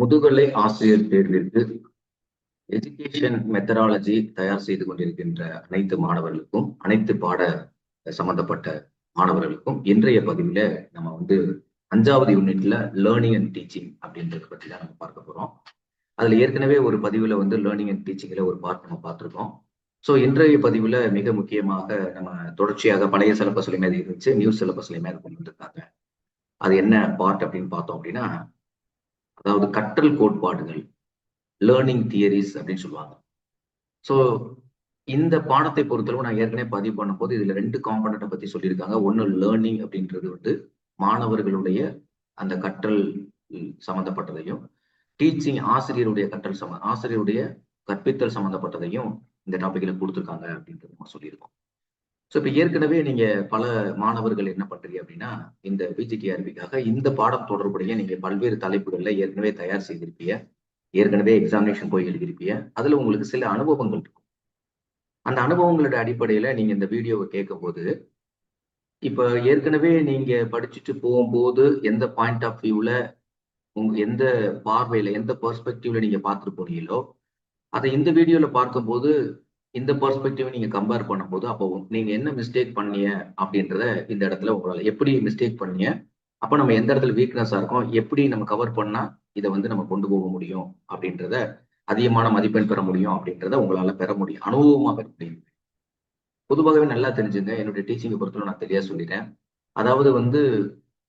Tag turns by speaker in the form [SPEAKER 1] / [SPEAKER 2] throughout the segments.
[SPEAKER 1] முதுகலை ஆசிரியர் தேர்விற்கு education methodology தயார் செய்து கொண்டிருக்கின்ற அனைத்து மாணவர்களுக்கும், அனைத்து பாட சம்பந்தப்பட்ட மாணவர்களுக்கும் இன்றைய பதிவுல நம்ம வந்து 5வது யூனிட்ல லேர்னிங் அண்ட் டீச்சிங் அப்படின்றத பற்றி தான் நம்ம பார்க்க போறோம். அதுல ஏற்கனவே ஒரு பதிவுல வந்து லேர்னிங் அண்ட் டீச்சிங்ல ஒரு பார்ட் நம்ம பார்த்துருக்கோம். ஸோ இன்றைய பதிவுல மிக முக்கியமாக நம்ம தொடர்ச்சியாக பழைய சிலபஸ்லையுமே அது இருந்துச்சு, நியூ சிலபஸ்லையுமே அது கொண்டு வந்திருக்காங்க. அது என்ன பார்ட் அப்படின்னு பார்த்தோம் அப்படின்னா, அதாவது கற்றல் கோட்பாடுகள், லேர்னிங் தியரிஸ் அப்படின்னு சொல்லுவாங்க. ஸோ இந்த பாடத்தை பொறுத்தளவு நான் ஏற்கனவே பதிவு பண்ணும்போது இதுல 2 காம்பனண்ட்டை பத்தி சொல்லியிருக்காங்க. ஒன்று லேர்னிங் அப்படின்றது வந்து மாணவர்களுடைய அந்த கற்றல் சம்பந்தப்பட்டதையும், டீச்சிங் ஆசிரியருடைய கற்பித்தல் சம்பந்தப்பட்டதையும் இந்த டாபிக்ல கொடுத்துருக்காங்க அப்படின்றது நம்ம சொல்லியிருக்கோம். ஸோ இப்போ ஏற்கனவே நீங்க பல மாணவர்கள் என்ன பண்றீங்க அப்படின்னா, இந்த பிஜிடிஆர்பிக்காக இந்த பாடம் தொடர்புடைய நீங்க பல்வேறு தலைப்புகள்ல ஏற்கனவே தயார் செய்திருப்பீங்க, ஏற்கனவே எக்ஸாமினேஷன் போய் எழுதியிருப்பீங்க. அதுல உங்களுக்கு சில அனுபவங்கள் இருக்கும். அந்த அனுபவங்களோட அடிப்படையில நீங்க இந்த வீடியோவை கேட்கும் போது, இப்ப ஏற்கனவே நீங்க படிச்சுட்டு போகும்போது எந்த பாயிண்ட் ஆஃப் வியூல, எந்த பார்வையில, எந்த பெர்ஸ்பெக்டிவ்ல நீங்க பார்த்துட்டு போனீங்களோ, அதை இந்த வீடியோல பார்க்கும்போது இந்த பெர்ஸ்பெக்டிவ் நீங்க கம்பேர் பண்ணும்போது, அப்போ நீங்க என்ன மிஸ்டேக் பண்ணீங்க அப்படின்றத இந்த இடத்துல உங்களால எப்படி மிஸ்டேக் பண்ணீங்க, அப்ப நம்ம எந்த இடத்துல வீக்னஸா இருக்கோம், எப்படி நம்ம கவர் பண்ணா இதை வந்து நம்ம கொண்டு போக முடியும் அப்படின்றத, அதிகமான மதிப்பெண் பெற முடியும் அப்படின்றத உங்களால பெற முடியும், அனுபவமா பெற முடியும். பொதுவாகவே நல்லா தெரிஞ்சுங்க, என்னுடைய டீச்சிங்கை பொறுத்தவரை நான் தெளிவா சொல்லிட்டேன். அதாவது வந்து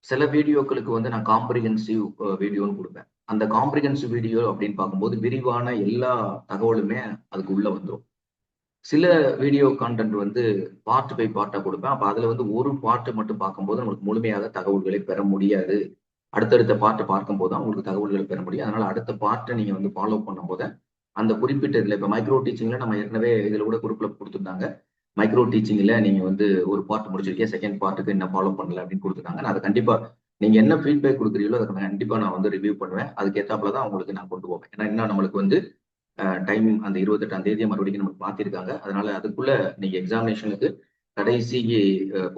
[SPEAKER 1] சில வீடியோக்களுக்கு வந்து நான் காம்ப்ரிஹென்சிவ் வீடியோன்னு கொடுப்பேன். அந்த காம்ப்ரிஹென்சிவ் வீடியோ அப்படின்னு பார்க்கும்போது விரிவான எல்லா தகவலுமே அதுக்கு உள்ள வந்துடும். சில வீடியோ கான்டென்ட் வந்து பார்ட் பை பார்ட்டா கொடுப்பேன். அப்ப அதுல வந்து ஒரு பார்ட் மட்டும் பார்க்கும்போது நம்மளுக்கு முழுமையாக தகவல்களை பெற முடியாது. அடுத்தடுத்த பார்ட்டை பார்க்கும்போது தான் உங்களுக்கு தகவல்களை பெற முடியும். அதனால அடுத்த பார்ட்டை நீங்க வந்து ஃபாலோ பண்ணும்போது அந்த குறிப்பிட்ட இதுல இப்ப மைக்ரோ டீச்சிங்ல நம்ம ஏற்கனவே இதுல கூட குரூப்ல கொடுத்துருந்தாங்க. மைக்ரோ டீச்சிங்ல நீங்க வந்து ஒரு பார்ட் முடிச்சிருக்கீங்க, செகண்ட் பார்ட்டுக்கு என்ன ஃபாலோ பண்ணல அப்படின்னு கொடுத்துருக்காங்க. நான் அதை கண்டிப்பா நீங்க என்ன ஃபீட்பேக் கொடுக்குறீங்களோ அதை கண்டிப்பா நான் வந்து ரிவ்யூ பண்ணுவேன். அதுக்கு ஏத்தாப்புல தான் உங்களுக்கு நான் கொண்டு போவேன். ஏன்னா இன்னும் நம்மளுக்கு வந்து டைம் அந்த 28ஆம் தேதியை மறுபடியும் நமக்கு மாத்திருக்காங்க. அதனால அதுக்குள்ள நீங்க எக்ஸாமினேஷனுக்கு கடைசி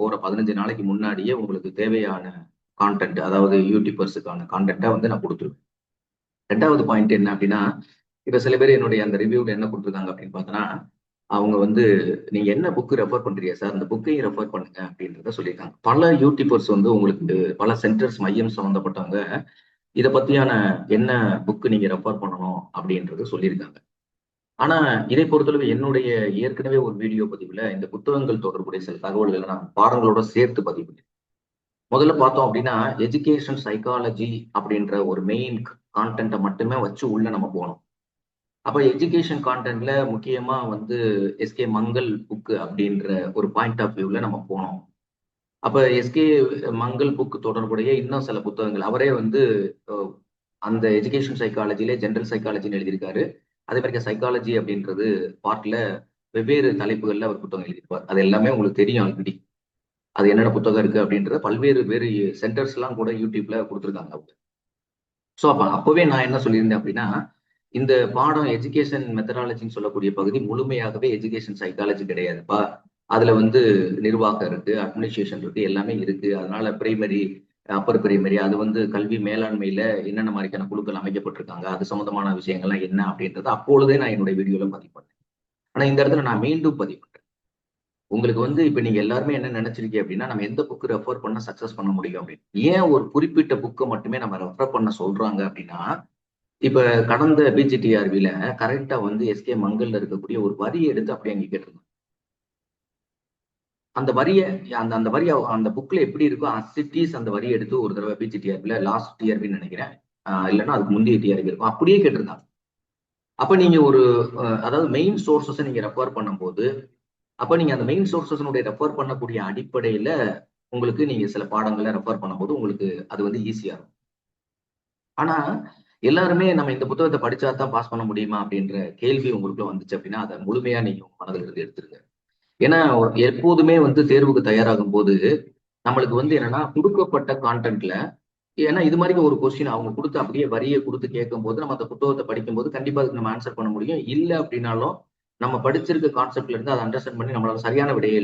[SPEAKER 1] போற 15 நாளைக்கு முன்னாடியே உங்களுக்கு தேவையான கான்டென்ட், அதாவது யூடியூபர்ஸுக்கான கான்டென்ட்டை வந்து நான் கொடுத்துருவேன். 2வது பாயிண்ட் என்ன அப்படின்னா, இப்ப சில பேர் என்னுடைய அந்த ரிவ்யூல என்ன கொடுத்துருக்காங்க அப்படின்னு பார்த்தோன்னா, அவங்க வந்து நீங்க என்ன புக்கு ரெஃபர் பண்றீங்க சார், அந்த புக்கையும் ரெஃபர் பண்ணுங்க அப்படின்றத சொல்லியிருக்காங்க. பல யூடியூபர்ஸ் வந்து உங்களுக்கு பல சென்டர்ஸ் மையம் சம்பந்தப்பட்டவங்க இதை பத்தியான என்ன புக்கு நீங்க ரெஃபர் பண்ணணும் அப்படின்றது சொல்லியிருக்காங்க. ஆனா இதை பொறுத்தளவு என்னுடைய ஏற்கனவே ஒரு வீடியோ பதிவுல இந்த புத்தகங்கள் தொடர்புடைய சில தகவல்களை நான் பாடங்களோட சேர்த்து பதிவு பண்ணேன். முதல்ல பார்த்தோம் அப்படின்னா, எஜுகேஷன் சைக்காலஜி அப்படின்ற ஒரு மெயின் கான்டென்ட்டை மட்டுமே வச்சு உள்ள நம்ம போனோம். அப்ப எஜுகேஷன் கான்டென்ட்ல முக்கியமா வந்து எஸ்கே மங்கள் புக்கு அப்படின்ற ஒரு பாயிண்ட் ஆஃப் வியூல நம்ம போனோம். அப்ப எஸ்கே மங்கள் புக்கு தொடர்புடைய இன்னும் சில புத்தகங்கள் அவரே வந்து அந்த எஜுகேஷன் சைக்காலஜிலே ஜென்ரல் சைக்காலஜின்னு எழுதியிருக்காரு. அதே மாதிரி சைக்காலஜி அப்படின்றது பார்ட்ல வெவ்வேறு தலைப்புகள்ல அவர் புத்தகம் எழுதியிருப்பார். அது எல்லாமே உங்களுக்கு தெரியும் ஆல்ரெடி. அது என்னென்ன புத்தகம் இருக்கு அப்படின்றத பல்வேறு வேறு சென்டர்ஸ் எல்லாம் கூட யூடியூப்ல கொடுத்துருக்காங்க அவங்க. ஸோ அப்பவே நான் என்ன சொல்லியிருந்தேன் அப்படின்னா, இந்த பாடம் எஜுகேஷன் மெத்தடாலஜின்னு சொல்லக்கூடிய பகுதி முழுமையாகவே எஜுகேஷன் சைக்காலஜி கிடையாதுப்பா. அதுல வந்து நிர்வாகம் இருக்கு, அட்மினிஸ்ட்ரேஷன் இருக்கு, எல்லாமே இருக்கு. அதனால பிரைமரி, அப்பர் பிரைமரி, அது வந்து கல்வி மேலாண்மையில என்னென்ன மாதிரியான குழுக்கள் அமைக்கப்பட்டிருக்காங்க, அது சம்பந்தமான விஷயங்கள்லாம் என்ன அப்படின்றத அப்பொழுதே நான் என்னுடைய வீடியோல பதிவு பண்ணேன். ஆனா இந்த இடத்துல நான் மீண்டும் பதிவு பண்றேன். உங்களுக்கு வந்து இப்ப நீங்க எல்லாருமே என்ன நினைச்சிருக்கீங்க அப்படின்னா, நம்ம எந்த புக் ரெஃபர் பண்ண சக்சஸ் பண்ண முடியும் அப்படின்னு. ஏன் ஒரு குறிப்பிட்ட புக்கை மட்டுமே நம்ம ரெஃபர் பண்ண சொல்றாங்க அப்படின்னா, இப்ப கடந்த பிஜிடிஆர்பில கரெக்டா வந்து எஸ்கே மங்கல்ல இருக்கக்கூடிய ஒரு வரியை எடுத்து அப்படியே அங்க கேட்டிருந்தாங்க. அந்த வரிய அந்த அந்த வரி அந்த புக்ல எப்படி இருக்கோ அசிட்டிஸ் அந்த வரியை எடுத்து ஒரு தடவை பிஜிடிஆர்பில லாஸ்ட் டிஆர்பின்னு நினைக்கிறேன், இல்லைன்னா அதுக்கு முந்தைய டிஆர்பி இருக்கும், அப்படியே கேட்டிருந்தாங்க. அப்ப நீங்க ஒரு அதாவது மெயின் சோர்சஸ் நீங்க ரெஃபர் பண்ணும்போது, அப்ப நீங்க அந்த மெயின் சோர்சஸ்னுடைய ரெஃபர் பண்ணக்கூடிய அடிப்படையில உங்களுக்கு நீங்க சில பாடங்களை ரெஃபர் பண்ணும்போது உங்களுக்கு அது வந்து ஈஸியா இருக்கும். ஆனா எல்லாருமே நம்ம இந்த புத்தகத்தை படிச்சா தான் பாஸ் பண்ண முடியுமா அப்படின்ற கேள்வி உங்களுக்குள்ள வந்துச்சு அப்படின்னா, அதை முழுமையா நீங்க உங்க மனதில் இருந்து எடுத்துருங்க. ஏன்னா எப்போதுமே வந்து தேர்வுக்கு தயாராகும் போது நம்மளுக்கு வந்து என்னன்னா கொடுக்கப்பட்ட கான்டென்ட்ல, ஏன்னா இது மாதிரி ஒரு கொஸ்டின் அவங்க கொடுத்து அப்படியே வரியை கொடுத்து கேட்கும் போது நம்ம அந்த புத்தகத்தை படிக்கும் போது கண்டிப்பா அதுக்கு நம்ம ஆன்சர் பண்ண முடியும். இல்லை அப்படின்னாலும் நம்ம படிச்சிருக்க கான்செப்ட்ல இருந்து அதை அண்டர்ஸ்டாண்ட் பண்ணி நம்மளால சரியான விடையை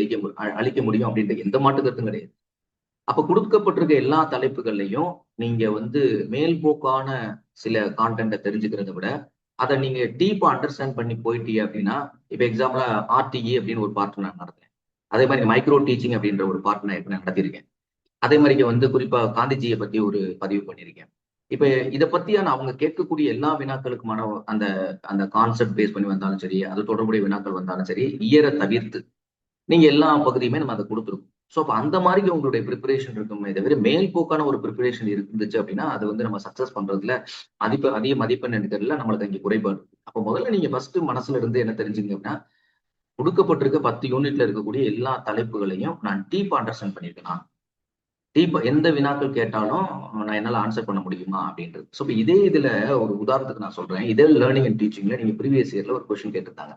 [SPEAKER 1] அளிக்க முடியும் அப்படின்ற எந்த மாட்டு கருத்தும் கிடையாது. அப்ப கொடுக்கப்பட்டிருக்க எல்லா தலைப்புகள்லையும் நீங்க வந்து மேல்போக்கான சில கான்டென்ட்டை தெரிஞ்சுக்கிறத விட அதை நீங்க டீப்பா அண்டர்ஸ்டாண்ட் பண்ணி போயிட்டீங்க அப்படின்னா, இப்ப எக்ஸாம்பிளா ஆர்டிஇ அப்படின்னு ஒரு பார்ட் நான் நடத்துறேன். அதே மாதிரி மைக்ரோ டீச்சிங் அப்படின்ற ஒரு பார்ட் நான் இப்ப நடத்தியிருக்கேன். அதே மாதிரி வந்து குறிப்பா காந்திஜியை பத்தி ஒரு பதிவு பண்ணியிருக்கேன். இப்ப இதை பத்தியான அவங்க கேட்கக்கூடிய எல்லா வினாக்களுக்குமான அந்த அந்த கான்செப்ட் பேஸ் பண்ணி வந்தாலும் சரி, அது தொடர்புடைய வினாக்கள் வந்தாலும் சரி, இயரை தவிர்த்து நீங்க எல்லா பகுதியுமே நம்ம அதை கொடுத்துருக்கோம். ஸோ அப்ப அந்த மாதிரி உங்களுடைய ப்ரிப்பரேஷன் இருக்குமே தவிர மேல் போக்கான ஒரு ப்ரிப்பரேஷன் இருந்துச்சு அப்படின்னா அது வந்து நம்ம சக்சஸ் பண்றதுல அதிக மதிப்பெண் எடுக்கிறதுல நம்மளுக்கு அங்கே குறைபாடு. அப்போ முதல்ல நீங்க ஃபர்ஸ்ட் மனசுல இருந்து என்ன தெரிஞ்சுங்க அப்படின்னா, கொடுக்கப்பட்டிருக்க 10 யூனிட்ல இருக்கக்கூடிய எல்லா தலைப்புகளையும் நான் டீப்பா அண்டர்ஸ்டாண்ட் பண்ணியிருக்கேன். டீப்பா எந்த வினாக்கள் கேட்டாலும் நான் என்னால ஆன்சர் பண்ண முடியுமா அப்படின்றது. ஸோ இதே இதுல ஒரு உதாரணத்துக்கு நான் சொல்றேன். இதே லேர்னிங் அண்ட் டீச்சிங்ல நீங்க ப்ரீவியஸ் இயர்ல ஒரு கொஸ்டின் கேட்டிருந்தாங்க.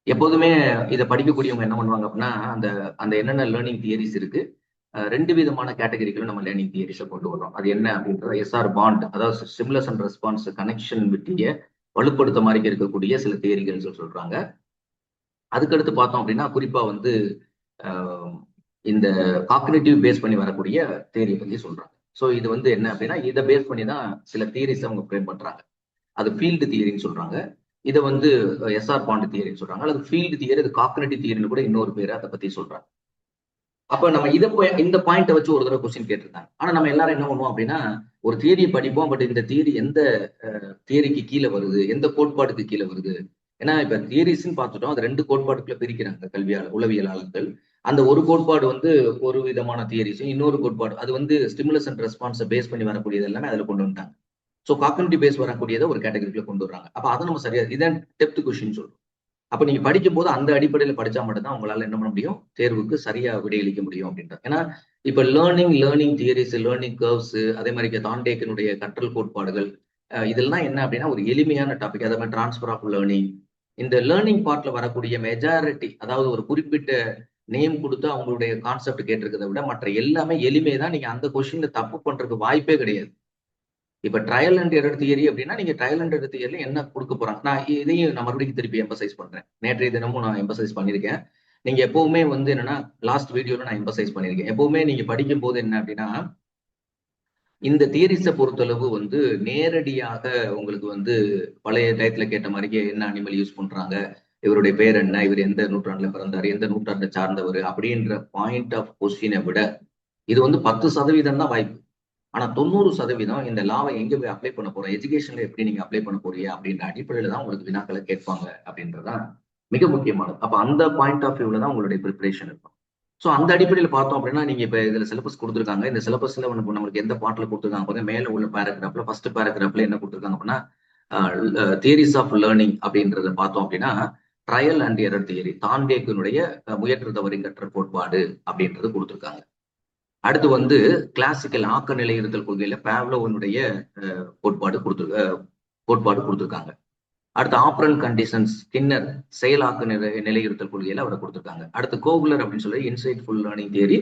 [SPEAKER 1] எப்போதுமே இதை படிக்கக்கூடியவங்க என்ன பண்ணுவாங்க அப்படின்னா, அந்த அந்த என்னென்ன லேர்னிங் தியரிஸ் இருக்கு, 2 விதமான கேட்டகரிகளும் நம்ம லேர்னிங் தியரிஸை கொண்டு வரோம். அது என்ன அப்படின்றது எஸ்ஆர் பாண்ட், அதாவது ஸ்டிமுலஸ் அண்ட் ரெஸ்பான்ஸ் கனெக்ஷன் விட்டிய வலுப்படுத்த மாதிரி இருக்கக்கூடிய சில தியரிகள் சொல்றாங்க. அதுக்கடுத்து பார்த்தோம் அப்படின்னா குறிப்பா வந்து இந்த காக்னிட்டிவ் பேஸ் பண்ணி வரக்கூடிய தியரி பத்தி சொல்றாங்க. ஸோ இது வந்து என்ன அப்படின்னா, இதை பேஸ் பண்ணி தான் சில தியரிஸ் அவங்க ஃப்ரேம் பண்றாங்க. அது ஃபீல்டு தியரின்னு சொல்றாங்க. இதை வந்து எஸ்ஆர் பாண்ட் தியரின்னு சொல்றாங்க, அல்லது ஃபீல்டு தியரி, அது காக்னிட்டிவ் தியரின்னு கூட இன்னொரு பேர் அதை பத்தி சொல்றாங்க. அப்ப நம்ம இந்த பாயிண்ட்டை வச்சு ஒரு தடவை கொஸ்டின் கேட்டிருந்தாங்க. ஆனா நம்ம எல்லாரும் என்ன பண்ணுவோம் அப்படின்னா, ஒரு தியரியை படிப்போம், பட் இந்த தியரி எந்த தியரிக்கு கீழே வருது, எந்த கோட்பாடுக்கு கீழே வருது. ஏன்னா இப்ப தியரிஸ்ன்னு பார்த்துட்டோம், அது 2 கோட்பாடுக்குள்ள பிரிக்கிறாங்க உளவியலாளர்கள். அந்த ஒரு கோட்பாடு வந்து ஒரு விதமான தியரிஸும், இன்னொரு கோட்பாடு அது வந்து ஸ்டிமுலஸ் அண்ட் ரெஸ்பான்ஸை பேஸ் பண்ணி வரக்கூடியது எல்லாமே அதுல கொண்டு வந்துட்டாங்க. ஸோ காக்னிட்டிவ் பேஸ் வரக்கூடியதை ஒரு கேட்டகரிக்குள்ள கொண்டு வர்றாங்க. அப்ப அதை நம்ம சரியா இதான் டெப்த் கொஸ்டின் சொல்றோம். அப்ப நீங்க படிக்கும் போது அந்த அடிப்படையில படிச்சா மட்டும்தான் உங்களால என்ன பண்ண முடியும், தேர்வுக்கு சரியா விடையளிக்க முடியும் அப்படின்றது. ஏன்னா இப்ப லேர்னிங் தியரிஸ், லேர்னிங் கர்வ்ஸ், அதே மாதிரி தாண்டேக்கனுடைய கற்றல் கோட்பாடுகள், இதெல்லாம் என்ன அப்படின்னா ஒரு எளிமையான டாபிக். அதே மாதிரி டிரான்ஸ்பர் ஆஃப் லேர்னிங், இந்த லேர்னிங் பார்ட்ல வரக்கூடிய மெஜாரிட்டி, அதாவது ஒரு குறிப்பிட்ட நேம் கொடுத்து அவங்களுடைய கான்செப்ட் கேட்டிருக்கிறத விட மற்ற எல்லாமே எளிமை தான். நீங்க அந்த கொஸ்டின்ல தப்பு பண்றதுக்கு வாய்ப்பே கிடையாது. இப்ப ட்ரையல் அண்ட் எரர் தியரி அப்படின்னா நீங்க ட்ரையல் அண்ட் எரர் தியரில என்ன கொடுக்க போறாங்க, நான் இதையும் நான் மறுபடியும் திருப்பி எம்பசைஸ் பண்றேன். நேற்றைய தினமும் நான் எம்பசைஸ் பண்ணியிருக்கேன். நீங்க எப்பவுமே வந்து என்னன்னா, லாஸ்ட் வீடியோல நான் எம்பசைஸ் பண்ணியிருக்கேன். எப்பவுமே நீங்க படிக்கும் போது என்ன அப்படின்னா, இந்த தியரிஸை பொறுத்தளவு வந்து நேரடியாக உங்களுக்கு வந்து பழைய டயத்துல கேட்ட மாதிரியே என்ன அனிமல் யூஸ் பண்றாங்க, இவருடைய பேர் என்ன, இவர் எந்த நூற்றாண்டுல பிறந்தாரு, எந்த நூற்றாண்டை சார்ந்தவர் அப்படின்ற பாயிண்ட் ஆஃப் கொஸ்டினை விட இது வந்து 10% தான் வாய்ப்பு. ஆனா 90% இந்த லாவை எங்க போய் அப்ளை பண்ண போறோம், எஜுகேஷன்ல எப்படி நீங்க அப்ளை பண்ண போறீங்க அப்படின்ற அடிப்படையில தான் உங்களுக்கு வினாக்களை கேட்பாங்க அப்படின்றதான் மிக முக்கியமானது. அப்ப அந்த பாயிண்ட் ஆஃப் வியூல தான் உங்களுடைய ப்ரிப்பரேஷன் இருக்கும். ஸோ அந்த அடிப்படையில் பார்த்தோம் அப்படின்னா, நீங்க இப்ப இதுல சிலபஸ் கொடுத்துருக்காங்க. இந்த சிலபஸ்ல நம்மளுக்கு எந்த பாட்டில் கொடுத்துருக்காங்க பார்த்தா, மேல உள்ள பேராகிராஃப்ல ஃபர்ஸ்ட் பேராகிராஃப்ல என்ன கொடுத்துருக்காங்க அப்படின்னா, தியரிஸ் ஆஃப் லேர்னிங் அப்படின்றத பார்த்தோம் அப்படின்னா, ட்ரையல் அண்ட் எரர் தியரி, தாண்டேக்கினுடைய முயற்று தவறி கற்றல் கோட்பாடு அப்படின்றது கொடுத்துருக்காங்க. அடுத்து வந்து கிளாசிக்கல் ஆக்க நிலையிருத்தல் கொள்கையில பேவ்லோவனுடைய கோட்பாடு கொடுத்துருக்காங்க. அடுத்து ஆப்ரன் கண்டிஷன்ஸ் ஸ்கின்னர் செயலாக்க நிலையிருத்தல் கொள்கையில அவரை கொடுத்துருக்காங்க. அடுத்து கோகுலர் அப்படின்னு சொல்லி இன்சைட்ஃபுல் லேர்னிங் தியரி,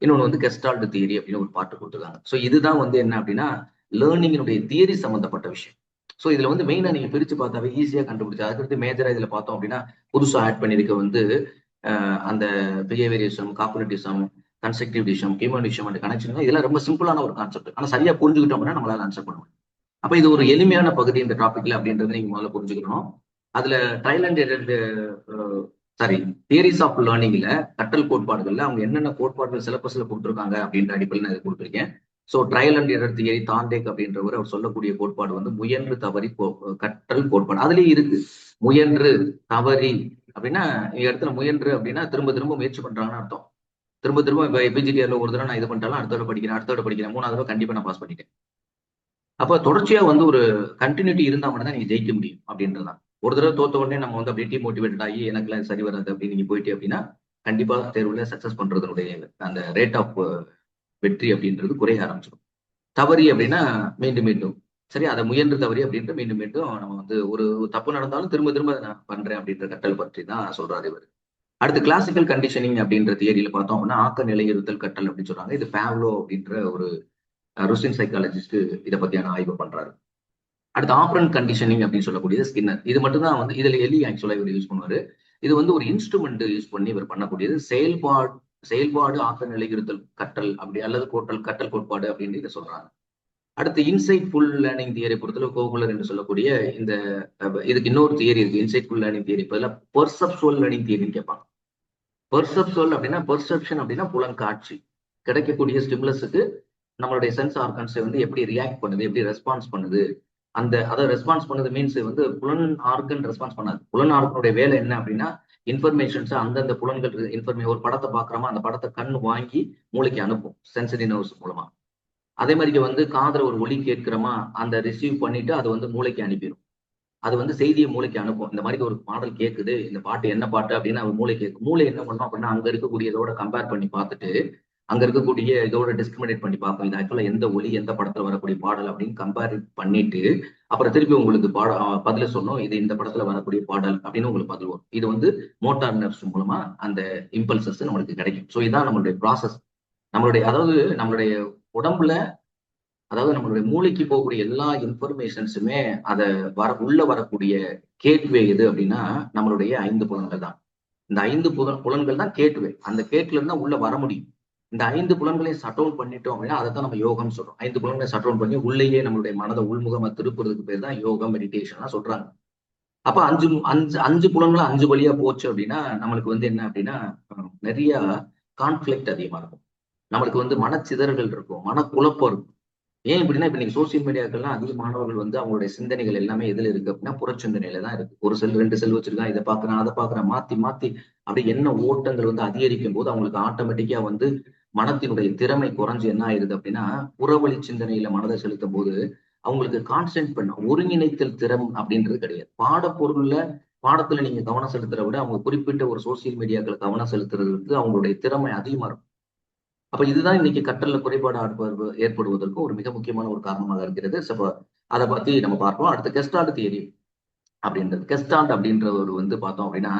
[SPEAKER 1] இன்னொன்று வந்து கெஸ்டால்ட் தியரி அப்படின்னு ஒரு பாட்டு கொடுத்துருக்காங்க. ஸோ இதுதான் வந்து என்ன அப்படின்னா லேர்னிங்கினுடைய தியரி சம்பந்தப்பட்ட விஷயம். ஸோ இதுல வந்து மெயினா நீங்க பிரிச்சு பார்த்தாவே ஈஸியா கண்டுபிடிச்சு, அதுக்கடுத்து மேஜரா இதுல பார்த்தோம் அப்படின்னா புதுசா ஆட் பண்ணிருக்க வந்து அந்த பிஹேவியரிசம், காக்னிட்டிசம், கன்ஸ்ட்ரக்டிவிசம், ஹியூமனிசம் அண்ட் கனெக்ஷன், இதெல்லாம் ரொம்ப சிம்பிளான ஒரு கான்செப்ட். ஆனா சரியா புரிஞ்சுக்கிட்டோம் அப்படின்னா நம்மளால ஆன்சர் பண்ண முடியும். அப்ப இது ஒரு எளிமையான பகுதி இந்த டாபிக்ல அப்படின்றத நீங்க முதல்ல புரிஞ்சுக்கணும். அதுல ட்ரையல் அண்ட் தியரிஸ் ஆஃப் லேர்னிங்ல கற்றல் கோட்பாடுகள்ல அவங்க என்னென்ன கோட்பாடுகள் சிலபஸ்ல கொடுத்துருக்காங்க அப்படின்ற அடிப்படையில் நான் கொடுத்துருக்கேன். So trial and error theory, Thorndike அப்படின்றவர் அவர் சொல்லக்கூடிய கோட்பாடு வந்து முயன்று தவறி கற்றல் கோட்பாடு. அதுலயே இருக்கு முயன்று தவறி அப்படின்னா, இடத்துல முயன்று அப்படின்னா திரும்ப திரும்ப முயற்சி பண்றாங்கன்னு அர்த்தம். திரும்ப திரும்ப இப்போ பிஜிடிஆர்ல ஒரு தடவை நான் இது பண்ணிட்டாலும் அடுத்த தடவை படிக்கிறேன், 3வது தடவை கண்டிப்பா நான் பாஸ் பண்ணிட்டேன். அப்ப தொடர்ச்சியா வந்து ஒரு கண்டினியூட்டி இருந்தா மட்டும் தான் நீங்க ஜெயிக்க முடியும் அப்படின்றதான். ஒரு தடவை தோத்த உடனே நம்ம வந்து அப்படியே டிமோட்டிவேட் ஆகி எனக்குலாம் சரி வராது அப்படின்னு நீங்க போயிட்டே அப்படின்னா கண்டிப்பா தேர்வுல சக்சஸ் பண்றதுடைய அந்த ரேட் ஆஃப் வெற்றி அப்படின்றது குறைய ஆரம்பிச்சிடும். தவறி அப்படின்னா மீண்டும் மீண்டும் சரி, அதை முயன்று தவறி அப்படின்ட்டு மீண்டும் மீண்டும் நம்ம வந்து ஒரு தப்பு நடந்தாலும் திரும்ப திரும்ப நான் பண்றேன் அப்படின்ற கட்டல் பற்றி தான் சொல்றாரு இவர். அடுத்து கிளாசிக்கல் கண்டிஷனிங் அப்படின்ற தியரியில பார்த்தோம் அப்படின்னா ஆக்க நிலையிருத்தல் கட்டல் அப்படின்னு சொல்றாங்க. இது பேவ்லோ அப்படின்ற ஒரு ருசின் சைக்காலஜிஸ்ட் இதை பத்தியான ஆய்வு பண்றாரு. அடுத்து ஆப்ரன் கண்டிஷனிங் அப்படின்னு சொல்லக்கூடியது ஸ்கின்னர். இது மட்டும் தான் வந்து இதுல எலி ஆக்சுவலா இவர் யூஸ் பண்ணுவாரு. இது வந்து ஒரு இன்ஸ்ட்ருமெண்ட் யூஸ் பண்ணி இவர் பண்ணக்கூடியது. செயல்பாடு ஆக்க நிலையிருத்தல் கற்றல் அப்படி அல்லது கற்றல் கோட்பாடு அப்படின்னு இதை சொல்றாங்க. அடுத்து இன்சைட்ஃபுல் லேர்னிங் தியரி பொறுத்தளவு கோகுலர் என்று சொல்லக்கூடிய இந்த இதுக்கு இன்னொரு தியரி இருக்கு. இன்சைட்ஃபுல் லேர்னிங் தியரி பதில் பெர்செப்சுவல் லேர்னிங் தியரின்னு கேட்பாங்க. பெர்செப்சுவல் அப்படின்னா பெர்செப்ஷன் அப்படின்னா புலன் காட்சி, கிடைக்கக்கூடிய ஸ்டிமுலஸுக்கு நம்மளுடைய சென்ஸ் ஆர்கன்ஸ் வந்து எப்படி ரியாக்ட் பண்ணுது, எப்படி ரெஸ்பான்ஸ் பண்ணுது. அதை ரெஸ்பான்ஸ் பண்ணது மீன்ஸ் வந்து புலன் ஆர்கன் ரெஸ்பான்ஸ் பண்ணாது. புலன் ஆர்கனுடைய வேலை என்ன அப்படின்னா இன்ஃபர்மேஷன்ஸ் அந்தந்த புலன்கள் ஒரு படத்தை பாக்குறோமா, அந்த படத்தை கண் வாங்கி மூளைக்கு அனுப்பும் சென்சரி நர்வ்ஸ் மூலமா. அதே மாதிரி வந்து காதுல ஒரு ஒலி கேட்கிறோமா, அந்த ரிசீவ் பண்ணிட்டு அது வந்து மூளைக்கு அனுப்பிடும். அது வந்து செய்தியை மூளைக்கு அனுப்பும். இந்த மாதிரி ஒரு பாடல் கேட்குது, இந்த பாட்டு என்ன பாட்டு அப்படின்னு அவன் மூளை கேட்கும். மூளை என்ன பண்ணும் அப்படின்னா அங்க இருக்கக்கூடிய இதோட கம்பேர் பண்ணி பார்த்துட்டு அங்க இருக்கக்கூடிய இதோட டிஸ்கிரிமினேட் பண்ணி பார்க்கும். இது ஆக்சுவலா எந்த ஒலி எந்த படத்துல வரக்கூடிய பாடல் அப்படின்னு கம்பேர் பண்ணிட்டு அப்புறம் திருப்பி உங்களுக்கு பதில சொன்னோம், இது இந்த படத்துல வரக்கூடிய பாடல் அப்படின்னு உங்களுக்கு பதில் வரும். இது வந்து மோட்டார் நர்வ்ஸ் மூலமா அந்த இம்பல்சஸ் நம்மளுக்கு கிடைக்கும். ஸோ இதான் நம்மளுடைய ப்ராசஸ். நம்மளுடைய உடம்புல, அதாவது நம்மளுடைய மூளைக்கு போகக்கூடிய எல்லா இன்ஃபர்மேஷன்ஸுமே அதை உள்ள வரக்கூடிய கேட்வே எது அப்படின்னா நம்மளுடைய 5 புலன்கள் தான். இந்த 5 புலன்கள் தான் கேட்வே. அந்த கேட்ல இருந்தா உள்ள வர முடியும். இந்த 5 புலன்களையும் ஷட் டவுன் பண்ணிட்டோம் அப்படின்னா அதை தான் நம்ம யோகம்னு சொல்றோம். 5 புலன்களை ஷட் டவுன் பண்ணி உள்ளேயே நம்மளுடைய மனதை உள்முகமா திருப்புறதுக்கு பேர் தான் யோகம், மெடிடேஷன் சொல்றாங்க. அப்ப அஞ்சு புலன்கள் 5 வழியா போச்சு அப்படின்னா நம்மளுக்கு வந்து என்ன அப்படின்னா நிறைய கான்ஃபிளிக்ட் அதிகமா இருக்கும். நம்மளுக்கு வந்து மனச்சிதறல்கள் இருக்கும், மனக்குழப்பம் இருக்கும். ஏன் இப்படின்னா இப்ப நீங்க சோசியல் மீடியாக்கள்லாம் அதிக மாணவர்கள் வந்து அவங்களுடைய சிந்தனைகள் எல்லாமே எதுல இருக்கு அப்படின்னா புறச்சிந்தனையில தான் இருக்கு. ஒரு செல் 2 செல் வச்சிருக்கான், இதை பாக்குறான் அதை பாக்குறான், மாத்தி மாத்தி அப்படி என்ன ஓட்டங்கள் வந்து அதிகரிக்கும் போது அவங்களுக்கு ஆட்டோமேட்டிக்கா வந்து மனத்தினுடைய திறமை குறைஞ்சு என்ன ஆயிருது அப்படின்னா புறவழி சிந்தனையில மனதை செலுத்தும் போது அவங்களுக்கு கான்சென்ட் பண்ண ஒருங்கிணைத்தல் திறம் அப்படின்றது கிடையாது. பாடத்துல நீங்க கவனம் செலுத்துறத விட அவங்க குறிப்பிட்ட ஒரு சோசியல் மீடியாக்களை கவனம் செலுத்துறதுக்கு அவங்களுடைய திறமை அதிகமா இருக்கும். அப்ப இதுதான் இன்னைக்கு கற்றல்ல குறைபாடு ஏற்படுவதற்கு ஒரு மிக முக்கியமான ஒரு காரணமாக இருக்கிறது. அதை பத்தி நம்ம பார்ப்போம். அடுத்த கெஸ்டால்ட் தியரி அப்படின்றது. கெஸ்டால்ட் அப்படின்ற ஒரு வந்து பார்த்தோம் அப்படின்னா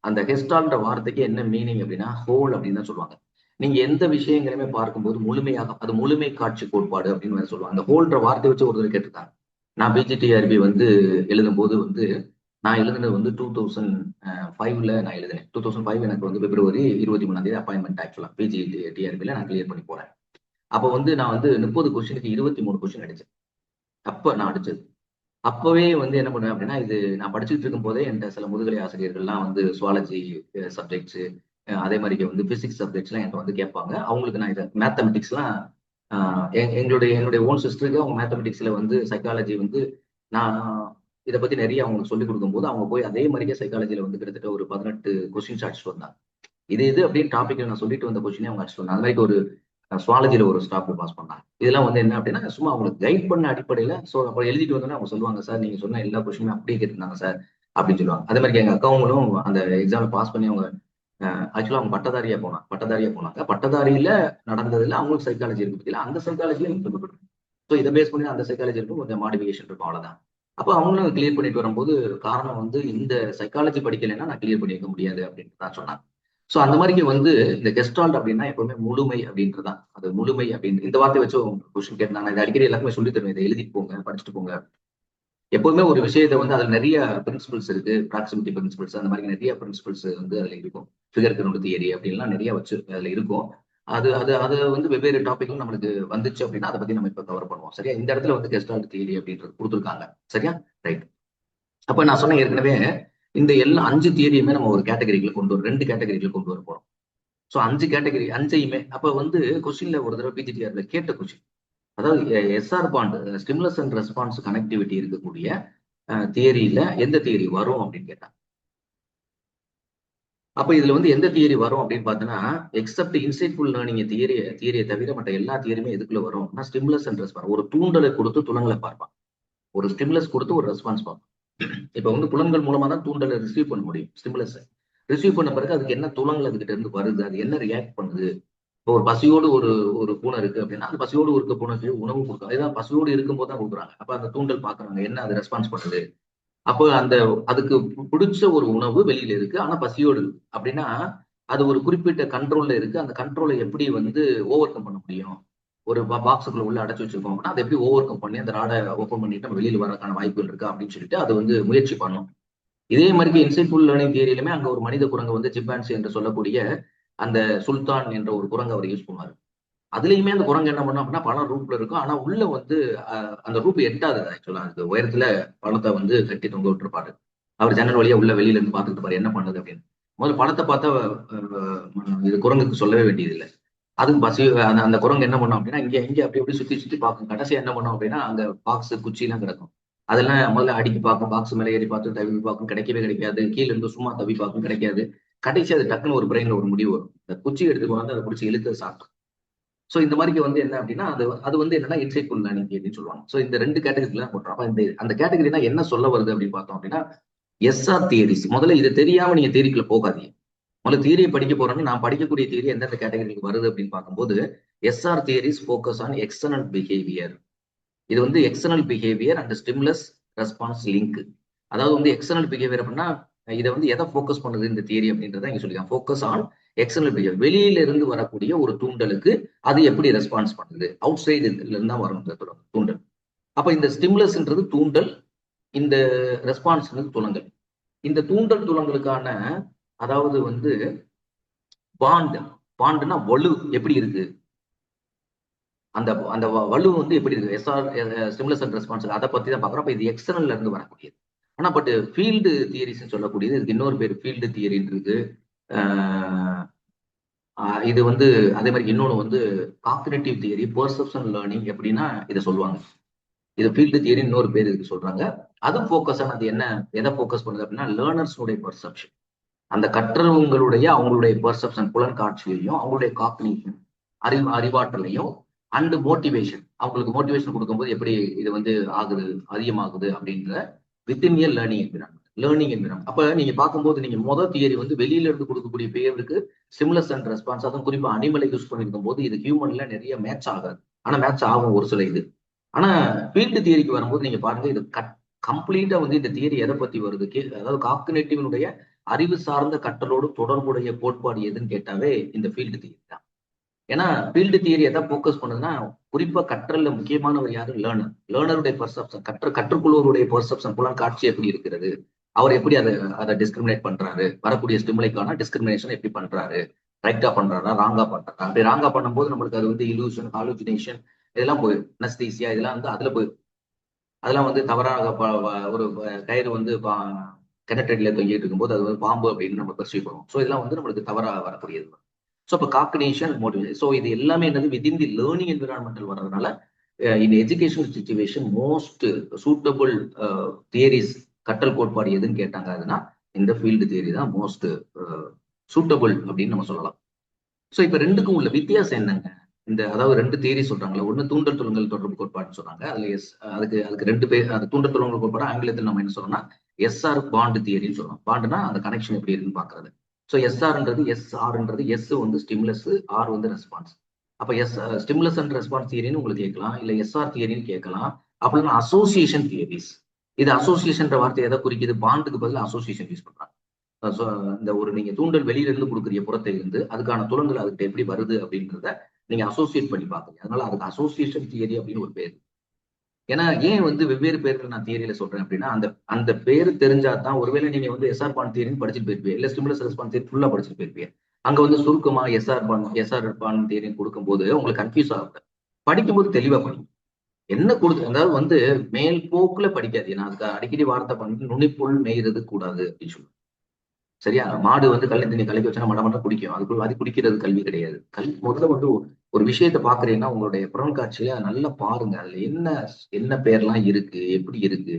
[SPEAKER 1] அந்த கெஸ்டால்ட் வார்த்தைக்கு என்ன மீனிங் அப்படின்னா ஹோல் அப்படின்னு தான் சொல்லுவாங்க. நீங்க எந்த விஷயங்களையுமே பார்க்கும்போது முழுமையாக அது முழுமை காட்சி கோட்பாடு அப்படின்னு சொல்லுவாங்க. அந்த ஹோல்ன்ற வார்த்தையை வச்சு ஒருத்தர் கேட்டிருக்காங்க. நான் பிஜிடிஆர்பி வந்து எழுதும் போது வந்து நான் எழுதுனது வந்து 2005ல நான் எழுதினேன். 2005 எனக்கு வந்து பிப்ரவரி 23 அப்பாயின்மெண்ட் ஆக்சுவலா பிஜிடிஆர்பில நான் கிளியர் பண்ணி போறேன். அப்போ வந்து நான் வந்து 30 கொஸ்டினுக்கு 23 கொஸ்டின் அடிச்சேன். அப்ப நான் அடிச்சது. அப்பவே வந்து என்ன பண்ணுவேன் அப்படின்னா இது நான் படிச்சுட்டு இருக்கும் போதே என்கிட்ட சில முதுகலை ஆசிரியர்கள்லாம் வந்து சுவாலஜி சப்ஜெக்ட்ஸ் அதே மாதிரி வந்து பிசிக்ஸ் சப்ஜெக்ட்ஸ்லாம் என்கிட்ட வந்து கேட்பாங்க. அவங்களுக்கு நான் இதை மேத்தமெட்டிக்ஸ்லாம் என்னுடைய ஓன் சிஸ்டருக்கு அவங்க மேத்தமெட்டிக்ஸ்ல வந்து சைக்காலஜி வந்து நான் இதை பத்தி நிறைய அவங்களுக்கு சொல்லிக் கொடுக்கும் போது அவங்க போய் அதே மாதிரியே சைக்காலஜில வந்து கிட்டத்தட்ட ஒரு 18 கொஸ்டின்ஸ் அடிச்சுட்டு வந்தாங்க. இது அப்படின்னு டாபிக்ல நான் சொல்லிட்டு வந்த கொஸ்டினே அவங்க அடிச்சுட்டு வந்தாங்க. அந்த மாதிரி ஒரு சுவாலஜில ஒரு ஸ்டாப்ல பாஸ் பண்ணாங்க. இதெல்லாம் வந்து என்ன அப்படின்னா சும்மா அவங்களுக்கு கைட் பண்ண அடிப்படையில அப்ப எழுதிட்டு வந்தோன்னா அவங்க சொல்லுவாங்க, சார் நீங்க சொன்ன எல்லா கொஸ்டினுமே அப்படியே கேட்டிருந்தாங்க சார் அப்படின்னு சொல்லுவாங்க. அதே மாதிரி எங்க அக்காவங்களும் அந்த எக்ஸாம்ல பாஸ் பண்ணி அவங்க ஆக்சுவலா அவங்க பட்டதாரியா போனாங்க. பட்டதாரியில நடந்ததுல அவங்களுக்கு சைக்காலஜி இருக்கு, அந்த சைக்காலஜில ஸோ இதை பேஸ் பண்ணி அந்த சைக்காலஜி இருக்கும், கொஞ்சம் மாடிஃபிகேஷன் இருக்கும், அவ்வளவுதான். அப்போ அவங்களும் கிளியர் பண்ணிட்டு வரும்போது காரணம் வந்து இந்த சைக்காலஜி படிக்கலைன்னா நான் கிளியர் பண்ணியிருக்க முடியாது அப்படின்னு தான் சொன்னாங்க. ஸோ அந்த மாதிரி வந்து இந்த கெஸ்டால்ட் அப்படின்னா எப்பவுமே முழுமை அப்படின்றதான். அது முழுமை அப்படின்னு இந்த வார்த்தையை வச்சு கொஸ்டின் கேட்டாங்க. நான் இதை அடிக்கடி எல்லாருமே சொல்லி தருவேன், இதை எழுதிட்டு போங்க, படிச்சுட்டு போங்க. எப்போதுமே ஒரு விஷயத்தை வந்து அதுல நிறைய பிரின்சிபல்ஸ் இருக்கு, ப்ராக்சிமிட்டி பிரின்சிபல்ஸ் அந்த மாதிரி நிறைய பிரின்சிபல்ஸ் வந்து அதுல இருக்கும். ஃபிகர் கிரவுண்ட் தியரி அப்படின்லாம் நிறைய வச்சு அதுல இருக்கும். அது அது அது வந்து வெவ்வேறு டாபிக்ல நம்மளுக்கு வந்துச்சு அப்படின்னா அதை பத்தி நம்ம இப்ப கவர் பண்ணுவோம். சரியா? இந்த இடத்துல வந்து கெஸ்டால்ட் தியரி அப்படின்றது கொடுத்துருக்காங்க. சரியா? ரைட். அப்ப நான் சொன்ன ஏற்கனவே இந்த எல்லா 5 தியரியுமே நம்ம ஒரு கேட்டகரிக்குள்ள கொண்டு வரும், 2 கேட்டகரிக்குள்ள கொண்டு வர போறோம். ஸோ 5 கேட்டகரி 5யுமே அப்ப வந்து கொஸ்டின்ல ஒரு தடவை பிஜிடிஆர்ல கேட்ட கொஸ்டின், அதாவது SR bond stimulus and response connectivity இருக்கக்கூடிய தியரியில எந்த தியரி வரும் அப்படின்னு கேட்டாங்க. அப்ப இதுல வந்து எந்த தியரி வரும் அப்படின்னு பார்த்தோன்னா எக்ஸப்ட் இன்சைட்ஃபுல் லேர்னிங் தியரியை தவிர மற்ற எல்லா தியரியுமே எதுக்குள்ள வரும்? Stimulus and response. ஒரு தூண்டலை கொடுத்து துலங்களை பார்ப்பான், ஒரு ஸ்டிமுலஸ் கொடுத்து ஒரு ரெஸ்பான்ஸ் பார்ப்பான். இப்ப வந்து புலன்கள் மூலமா தான் தூண்டலை ரிசீவ் பண்ண முடியும். ஸ்டிமுலஸ் ரிசீவ் பண்ண பிறகு அதுக்கு என்ன துலங்கள் அதுகிட்ட இருந்து வருது, அது என்ன ரியாக்ட் பண்ணுது. இப்போ ஒரு பசியோடு ஒரு பூனை இருக்கு அப்படின்னா அந்த பசியோடு இருக்க பூனைக்கு உணவு கொடுக்கும். அதுதான் பசியோடு இருக்கும்போது தான் கொடுக்குறாங்க. அப்ப அந்த தூண்டல் பாக்குறாங்க, என்ன அது ரெஸ்பான்ஸ் பண்ணுது. அப்போ அதுக்கு பிடிச்ச ஒரு உணவு வெளியில இருக்கு, ஆனா பசியோடு இருக்கு அப்படின்னா அது ஒரு குறிப்பிட்ட கண்ட்ரோல்ல இருக்கு. அந்த கண்ட்ரோலை எப்படி வந்து ஓவர் கம் பண்ண முடியும்? ஒரு பாக்ஸுக்குள்ள உள்ள அடைச்சு வச்சிருக்கோம் அப்படின்னா அதை எப்படி ஓவர் கம் பண்ணி அந்த ராடை ஓப்பன் பண்ணிட்டு நம்ம வெளியில வரக்கான வாய்ப்புகள் இருக்கு அப்படின்னு சொல்லிட்டு அது வந்து முயற்சி பண்ணும். இதே மாதிரி இன்சைட்ஃபுல் லேர்னிங் தியரியிலுமே அங்க ஒரு மனித குரங்கு வந்து சிம்பான்சி என்று சொல்லக்கூடிய அந்த சுல்தான் என்ற ஒரு குரங்கு அவர் யூஸ் பண்ணுவார். அதுலயுமே அந்த குரங்கு என்ன பண்ணும் அப்படின்னா பணம் ரூப்ல இருக்கும். ஆனா உள்ள வந்து அந்த ரூப் எட்டாது. ஆக்சுவலா அதுக்கு உயரத்துல பணத்தை வந்து கட்டி தொங்க விட்டுருப்பாரு. அவர் ஜன்னல் வழியா உள்ள வெளியில இருந்து பாத்துட்டு இருப்பாரு என்ன பண்ணுது அப்படின்னு. முதல்ல பணத்தை பார்த்தா இது குரங்குக்கு சொல்லவே வேண்டியது இல்லை. அதுவும் பசி அந்த அந்த குரங்கு என்ன பண்ணும் அப்படின்னா இங்க இங்க அப்படி அப்படி சுத்தி சுத்தி பார்க்கும். கடைசியா என்ன பண்ணும் அப்படின்னா அங்க பாக்ஸ் குச்சி எல்லாம் கிடக்கும். அதெல்லாம் முதல்ல அடிக்கி பார்க்கும், பாக்ஸ் மேலே ஏறி பார்த்து தவி பார்க்கும், கிடைக்கவே கிடைக்காது. கீழே இருந்து சும்மா தவி பார்க்கும், கிடைக்காது. கடைசி அது டக்குன்னு ஒரு பிரெயின்ல ஒரு முடிவு வரும். இந்த குச்சி எடுத்து வந்து அதை பிடிச்சி இழுத்து சாப்பிடும். ஸோ இந்த மாதிரி வந்து என்ன அப்படின்னா அது வந்து என்னன்னா இன்சைட்ஃபுல் லேர்னிங் அப்படின்னு சொல்லுவாங்க. ஸோ இந்த 2 கேட்டகரிலாம் போட்டுரும். அப்ப இந்த அந்த கேட்டகரினா என்ன சொல்ல வருது அப்படின்னு பார்த்தோம் அப்படின்னா எஸ்ஆர் தியரிஸ். முதல்ல இது தெரியாம நீங்க தியரிக்குள்ள போகாதீங்க. முதல்ல தியரியை படிக்க போறோம்னா நான் படிக்கக்கூடிய தியரி எந்தெந்த கேட்டகரிக்கு வருது அப்படின்னு பார்க்கும்போது SR theories focus on external behaviour. இது வந்து external behaviour and stimulus response link. அதாவது வந்து எக்ஸ்டர்னல் பிஹேவியர் அப்படின்னா இதை வந்து எதை ஃபோக்கஸ் பண்ணுது இந்த தியரி அப்படின்றத இங்க சொல்லிக்கலாம். Focus on external behaviour. வெளியில இருந்து வரக்கூடிய ஒரு தூண்டலுக்கு அது எப்படி ரெஸ்பான்ஸ் பண்ணுது, அவுட் சைடு இருந்து தான் வரும் இந்த தூண்டல். அப்ப இந்த ஸ்டிமுலஸ்ன்றது தூண்டல், இந்த ரெஸ்பான்ஸ்ன்றது துலங்கல். இந்த தூண்டல் துலங்களுக்கான அதாவது வந்து பாண்டுனா வலு எப்படி இருக்கு, அந்த அந்த வலு வந்து எப்படி இருக்கு எஸ்ஆர் ஸ்டிமுலஸ் அண்ட் ரெஸ்பான்ஸ் அதை பத்தி தான் பாக்குறோம். அப்ப இது எக்ஸ்டர்னல்ல இருந்து வரக்கூடியது. ஆனா பட் ஃபீல்டு தியரிஸ் சொல்லக்கூடியது இதுக்கு இன்னொரு பேர் ஃபீல்டு தியரி இருக்கு. இது வந்து அதே மாதிரி இன்னொன்று வந்து காக்னிட்டிவ் தியரி, பெர்செப்ஷன் லேர்னிங் எப்படின்னா இதை சொல்லுவாங்க. இது ஃபீல்டு தியரி இன்னொரு பேர் இதுக்கு சொல்றாங்க. அதுவும் ஃபோக்கஸ் ஆனது என்ன, எதை ஃபோக்கஸ் பண்ணுது அப்படின்னா லேர்னர்ஸுடைய பெர்செப்ஷன். அந்த கற்றவங்களுடைய அவங்களுடைய பெர்செப்ஷன் புலன் காட்சியையும் அவங்களுடைய காக்னிஷன் அறிவாற்றலையும் அண்ட் மோட்டிவேஷன், அவங்களுக்கு மோட்டிவேஷன் கொடுக்கும்போது எப்படி இது வந்து ஆகுது அதிகமாகுது அப்படின்ற வித்தின் இயர் லேர்னிங் என்விரான்மெண்ட். அப்ப நீங்க பார்க்கும்போது நீங்க முதல் தியரி வந்து வெளியில இருந்து கொடுக்கக்கூடிய பேருக்கு ஸ்டிமுலஸ் அண்ட் ரெஸ்பான்ஸ், அதுவும் குறிப்பா அனிமலை யூஸ் பண்ணிருக்கும் போது இது ஹியூமன்ல நிறைய மேட்ச் ஆகாது. ஆனா மேட்ச் ஆகும் ஒரு சில இது. ஆனா ஃபீல்டு தியரிக்கு வரும்போது நீங்க பாருங்க இது கம்ப்ளீட்டா வந்து இந்த தியரி எதை பத்தி வருது, அதாவது காக்னிட்டிவனுடைய அறிவு சார்ந்த கற்றலோடு தொடர்புடைய கோட்பாடு எதுன்னு கேட்டாவே இந்த ஃபீல்டு தியரி தான். ஏன்னா ஃபீல்டு தியரி எதை ஃபோக்கஸ் பண்ணுதுன்னா குறிப்பா கற்றல்ல முக்கியமானவர் யாரு, லேர்னருடைய பெர்செப்ஷன், கற்றுக்கொள்வருடைய பெர்செப்ஷன் புலன் காட்சி எப்படி இருக்கிறது, அவர் எப்படி அதை டிஸ்கிரிமினேட் பண்றாரு, வரக்கூடிய ஸ்டிமுலைக்கான டிஸ்கிரிமினேஷன் எப்படி பண்றாரு, ரைட்டா பண்றாரா ராங்கா பண்றாரா. அப்படி ராங்கா பண்ணும்போது நம்மளுக்கு அது வந்து இலூஷன், ஹாலுசினேஷன் இதெல்லாம் போயிடும். அனஸ்தீசியா இதெல்லாம் வந்து அதுல போயிடும். அதெல்லாம் வந்து தவறாக ஒரு கயிறு வந்து கிணற்றடியில தொங்கிட்டு இருக்கும்போது அது வந்து பாம்பு அப்படின்னு நம்ம பர்சீவ் பண்ணுவோம். ஸோ இதெல்லாம் வந்து நம்மளுக்கு தவறாக வரக்கூடியது. ஸோ இப்போ காக்னிஷன், மோட்டிவேஷன், ஸோ இது எல்லாமே என்னது வித்தின் தி லேர்னிங் என்விரான்மெண்டல் வர்றதுனால இன் educational situation most suitable theories கற்றல் கோட்பாடு எதுன்னு கேட்டாங்க அதுனா இந்த ஃபீல்டு தியரி தான் மோஸ்ட் சூட்டபிள் அப்படின்னு நம்ம சொல்லலாம். ஸோ இப்போ ரெண்டுக்கும் உள்ள வித்தியாசம் என்னங்க, இந்த அதாவது 2 தியரி சொல்றாங்களா, ஒன்று தூண்டல் துலங்கல் தொடர்பு கோட்பாடுன்னு சொல்றாங்க. அதுல அதுக்கு 2 பேர். அந்த தூண்டல் துலங்கல் கோட்பாடு ஆங்கிலத்தில் நம்ம என்ன சொல்லணும்னா எஸ்ஆர் பாண்ட் தியரின்னு சொல்லலாம். பாண்டுனா அந்த கனெக்ஷன் எப்படி இருக்குன்னு பாக்குறது. ஸோ எஸ்ஆர்ன்றது எஸ் வந்து ஸ்டிமுலஸ், ஆர் வந்து ரெஸ்பான்ஸ். அப்ப ஸ்டிமுலஸ் அண்ட் ரெஸ்பான்ஸ் தியரின்னு உங்களுக்கு கேட்கலாம், இல்ல எஸ்ஆர் தியரின்னு கேட்கலாம். அப்படின்னா அசோசியேஷன் தியரிஸ். இது அசோசியேஷன் வார்த்தை எதை குறிக்குது, பாண்டுக்கு பதில் அசோசியேஷன் யூஸ் பண்றாங்க. இந்த ஒரு நீங்க தூண்டல் வெளியில இருந்து கொடுக்குற புறத்தை இருந்து அதுக்கான துலங்கள் அதுக்கு எப்படி வருது அப்படின்றத நீங்க அசோசியேட் பண்ணி பாக்குறீங்க. அதனால அதுக்கு அசோசியேஷன் தியரி அப்படின்னு ஒரு பேர். ஏன்னா ஏன் வந்து வெவ்வேறு பேர்கள் நான் தியரியில சொல்றேன் அப்படின்னா அந்த அந்த பேரு தெரிஞ்சாதான், ஒருவேளை நீங்க வந்து எஸ்ஆர் பான் தியரின்னு படிச்சுட்டு போயிருப்பீங்க, இல்ல ஸ்டிமுலஸ் ரெஸ்பான்ஸ் தியரி ஃபுல்லா படிச்சுட்டு போயிருப்பீங்க. அங்க வந்து சுருக்கமா எஸ்ஆர் பான் தியரின்னு கொடுக்கும்போது உங்களுக்கு கன்ஃபியூஸ் ஆகுது. படிக்கும்போது தெளிவா படிக்கும். என்ன கொடுத்து அதாவது வந்து மேல் போக்குல படிக்காது. நான் அதுக்கு அடிக்கடி வார்த்தை பண்ணி நுனிப்புள் மேய்றது கூடாது அப்படின்னு சொல்லுவேன். சரியா, மாடு வந்து கல்வி தண்ணி கலக்கி வச்சா மடமட குடிக்கும். அதுக்குள்ள அது குடிக்கிறது கல்வி கிடையாது. கல்வி முதல்ல வந்து ஒரு விஷயத்த பாக்குறீங்கன்னா உங்களுடைய புறம் காட்சியில நல்லா பாருங்க, அதுல என்ன பேர்லாம் இருக்கு, எப்படி இருக்கு,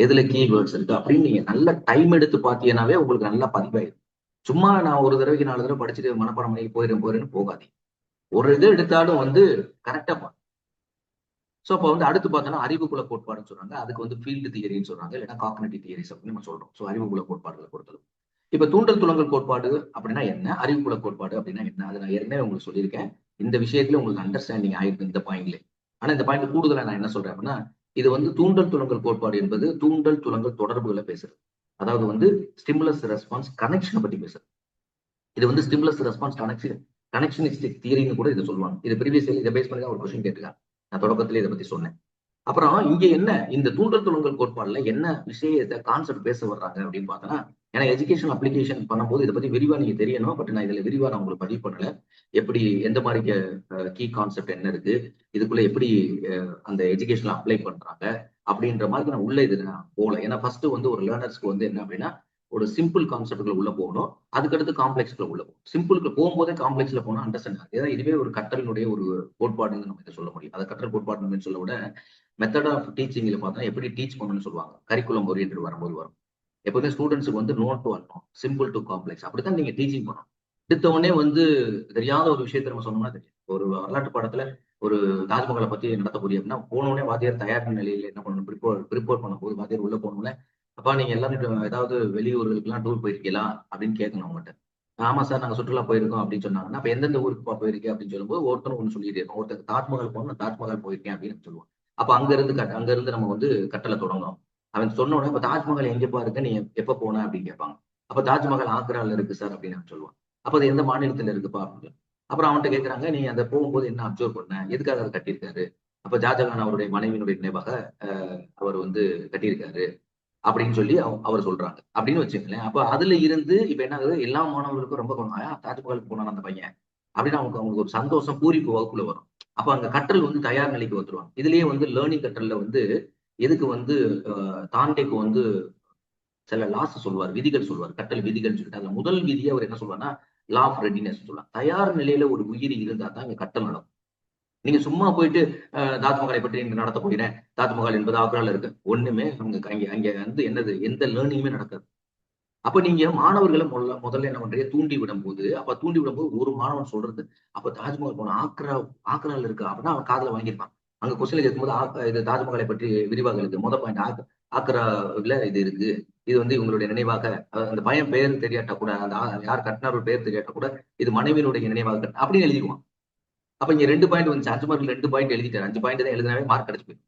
[SPEAKER 1] எதுல கீவேர்ட்ஸ் இருக்கு அப்படின்னு நீங்க நல்ல டைம் எடுத்து பாத்தீங்கன்னாவே உங்களுக்கு நல்லா பதிவாயிடும். சும்மா நான் ஒரு தடவைக்கு 4 தடவை படிச்சுட்டு மனப்பாடம் பண்ணி போயிடுறேன்னு போகாதீங்க. ஒரு இது எடுத்தாலும் வந்து கரெக்டா பாருங்க. ஸோ அப்போ வந்து அடுத்து பார்த்தோன்னா அறிவுக்குள்ள கோட்பாடுன்னு சொல்றாங்க. அதுக்கு வந்து ஃபீல்டு தியரின்னு சொல்றாங்க, இல்லைன்னா காக்னிட்டிவ் தியரிஸ் அப்படின்னு நம்ம சொல்றோம். ஸோ அறிவுக்குள்ள கோட்பாடுகளை பொறுத்தது. இப்ப தூண்டல் துலங்கல் கோட்பாடு அப்படின்னா என்ன, அறிவுக்குள்ள கோட்பாடு அப்படின்னா என்ன, அது நான் ஏற்கனவே உங்களுக்கு சொல்லியிருக்கேன். இந்த விஷயத்துல உங்களுக்கு அண்டர்ஸ்டாண்டிங் ஆயிருக்கு இந்த பாயிண்ட்ல. ஆனா இந்த பாயிண்ட் கூடுதலா நான் என்ன சொல்றேன் அப்படின்னா இது வந்து தூண்டல் துலங்கல் கோட்பாடு என்பது தூண்டல் துலங்கல் தொடர்புகளை பேசுறது. அதாவது வந்து ஸ்டிமுலஸ் ரெஸ்பான்ஸ் கனெக்ஷனை பத்தி பேசுறது. இது வந்து ஸ்டிமுலஸ் ரெஸ்பான்ஸ் கனெக்ஷனிஸ்டிக் தியரின்னு கூட இதை சொல்லுவாங்க. இது ப்ரீவியஸ் இதை பேஸ் பண்ணி தான் ஒரு கொஸ்டின் கேட்டுருக்காங்க. நான் தொடக்கத்துல இதை பத்தி சொன்னேன். அப்புறம் இங்க என்ன இந்த தூண்டல் துலங்கல் கோட்பாடுல என்ன விஷயத்தை கான்செப்ட் பேச வர்றாங்க அப்படின்னு பார்த்தோன்னா, ஏன்னா எஜுகேஷன் அப்ளிகேஷன் பண்ணும்போது இதை பத்தி விரிவா நீங்க தெரியணும். பட் நான் இதுல விரிவா நான் உங்களுக்கு பதிவு பண்ணல. எப்படி எந்த மாதிரி கீ கான்செப்ட் என்ன இருக்கு, இதுக்குள்ள எப்படி அந்த எஜுகேஷன்ல அப்ளை பண்றாங்க அப்படின்ற மாதிரி நான் உள்ள இதுல நான் போகல. ஏன்னா ஃபர்ஸ்ட் வந்து ஒரு லேர்னர்ஸ்க்கு வந்து என்ன அப்படின்னா ஒரு சிம்பிள் கான்செப்ட்ல உள்ள போகணும். அதுக்கடுத்து காம்ப்ளெக்ஸ்ல உள்ள போகணும். சிம்பிளுக்கு போகும்போதே காம்ப்ளெக்ஸ்ல போனா அண்டர்ஸ்டாண்ட் ஆகுது. ஏன்னா இதுவே ஒரு கற்றலினுடைய ஒரு கோட்பாடுன்னு நம்ம இதை சொல்ல முடியும். அதை கற்றல் கோட்பாடுன்னு சொல்ல விட மெத்தட் ஆஃப் டீச்சிங்ல பார்த்தா எப்படி டீச் பண்ணணும்னு சொல்லுவாங்க. கரிக்குலம் ஓரியன்டட் வரும்போது வரும். எப்பவுமே ஸ்டூடெண்ட்ஸுக்கு வந்து know to unknown, simple to complex அப்படித்தான் நீங்க டீச்சிங் பண்ணணும். எடுத்த உடனே வந்து தெரியாத ஒரு விஷயத்த நம்ம சொன்னோம்னா தெரியும். ஒரு வரலாற்று பாடத்துல ஒரு தாஜ்மஹாலை பத்தி நடத்த புரியும் அப்படின்னா போன உடனே வாத்தியார் தயார் நிலையில என்ன பண்ணணும், ப்ரிப்பேர் பண்ணும்போது வாத்தியார் உள்ள போனோம்ல, அப்பா நீங்க எல்லாரும் ஏதாவது வெளியூர்களுக்கெல்லாம் டூர் போயிருக்கீங்களா அப்படின்னு கேட்கணும் அவங்ககிட்ட. ஆமா சார் நாங்க சுற்றுலா போயிருக்கோம் அப்படின்னு சொன்னாங்கன்னா, அப்ப எந்தெந்த ஊருக்கு போயிருக்கேன் அப்படின்னு சொல்லும்போது ஒருத்தரும் ஒண்ணு சொல்லிட்டே இருக்கும். ஒருத்தர் தாஜ்மஹால் போகணும், நான் தாஜ்மஹால் போயிருக்கேன் அப்படின்னு சொல்லுவான். அப்ப அங்க இருந்து நம்ம வந்து கட்டளை தொடங்கணும். அவன் சொன்ன உடனே இப்ப தாஜ்மஹால் எங்கப்பா இருக்கு, நீ எப்ப போன அப்படின்னு கேட்பாங்க. அப்ப தாஜ்மஹால் ஆக்ரால இருக்கு சார் அப்படின்னு அவன் சொல்லுவான். அப்ப அது எந்த மாநிலத்துல இருக்குப்பா அப்படின்னு. அப்புறம் அவன்கிட்ட கேட்கறாங்க, நீ அந்த போகும்போது என்ன அப்சர்வ் பண்ண, எதுக்காக அதை கட்டியிருக்காரு. அப்ப ஷாஜகான் அவருடைய மனைவியினுடைய நினைவாக அவர் வந்து கட்டியிருக்காரு அப்படின்னு சொல்லி அவர் சொல்றாங்க அப்படின்னு வச்சுக்கங்களேன். அப்ப அதுல இருந்து இப்ப என்ன ஆகுது, எல்லா மாணவர்களுக்கும் ரொம்ப தாஜ்மஹாலுக்கு போனான் அந்த பையன் அப்படின்னு அவங்களுக்கு ஒரு சந்தோஷம் பூரிப்பு வகுப்புல வரும். அப்ப அங்க கற்றல் வந்து தயார் நிலைக்கு வந்துருவாங்க. இதுலயே வந்து லேர்னிங் கற்றல்ல வந்து எதுக்கு வந்து தாண்டேக்கு வந்து சில லாஸ் சொல்லுவார், விதிகள் சொல்லுவார், கற்றல் விதிகள் சொல்லிட்டு அதுல முதல் விதியை அவர் என்ன சொல்லுவார்னா லா ஆஃப் ரெடினஸ் சொல்லலாம். தயார் நிலையில ஒரு உயிரி இருந்தா தான் இங்க கற்றல் நடக்கும். நீங்க சும்மா போயிட்டு தாஜ்மஹாலை பற்றி இங்க நடத்த போகிறேன், தாஜ்மஹால் என்பது ஆக்ரால இருக்கு, ஒண்ணுமே அங்க அங்க அங்க வந்து என்னது எந்த லேர்னிங்குமே நடக்காது. அப்ப நீங்க மாணவர்களை முதல்ல என்ன பண்றீங்க, தூண்டி விடும்போது அப்ப தூண்டி விடும்போது ஒரு மாணவன் சொல்றது, அப்ப தாஜ்மஹால் போன ஆக்ரால இருக்கு அப்படின்னா அவன் காதுல வாங்கியிருப்பான். அங்க கொஸ்டின் கேட்கும்போது இது தாஜ்மஹாலை பற்றி விரிவாக இருக்கு, முத பாயிண்ட் ஆக்ராவில் இது இருக்கு, இது வந்து இவங்களுடைய நினைவாக, அந்த பையன் பேர் தெரியாட்டா கூட, அந்த யார் கட்டினார் பேர் தெரியாட்டா கூட, இது மனைவியினுடைய நினைவாக அப்படின்னு எழுதிடுவான். அப்ப இங்க 2 பாயிண்ட் வந்துச்சு. 5 மார்க்ல 2 பாயிண்ட் எழுதிட்டாரு. 5 பாயிண்ட் தான் எழுதினாவே மார்க் கிடைச்சு போயிடும்.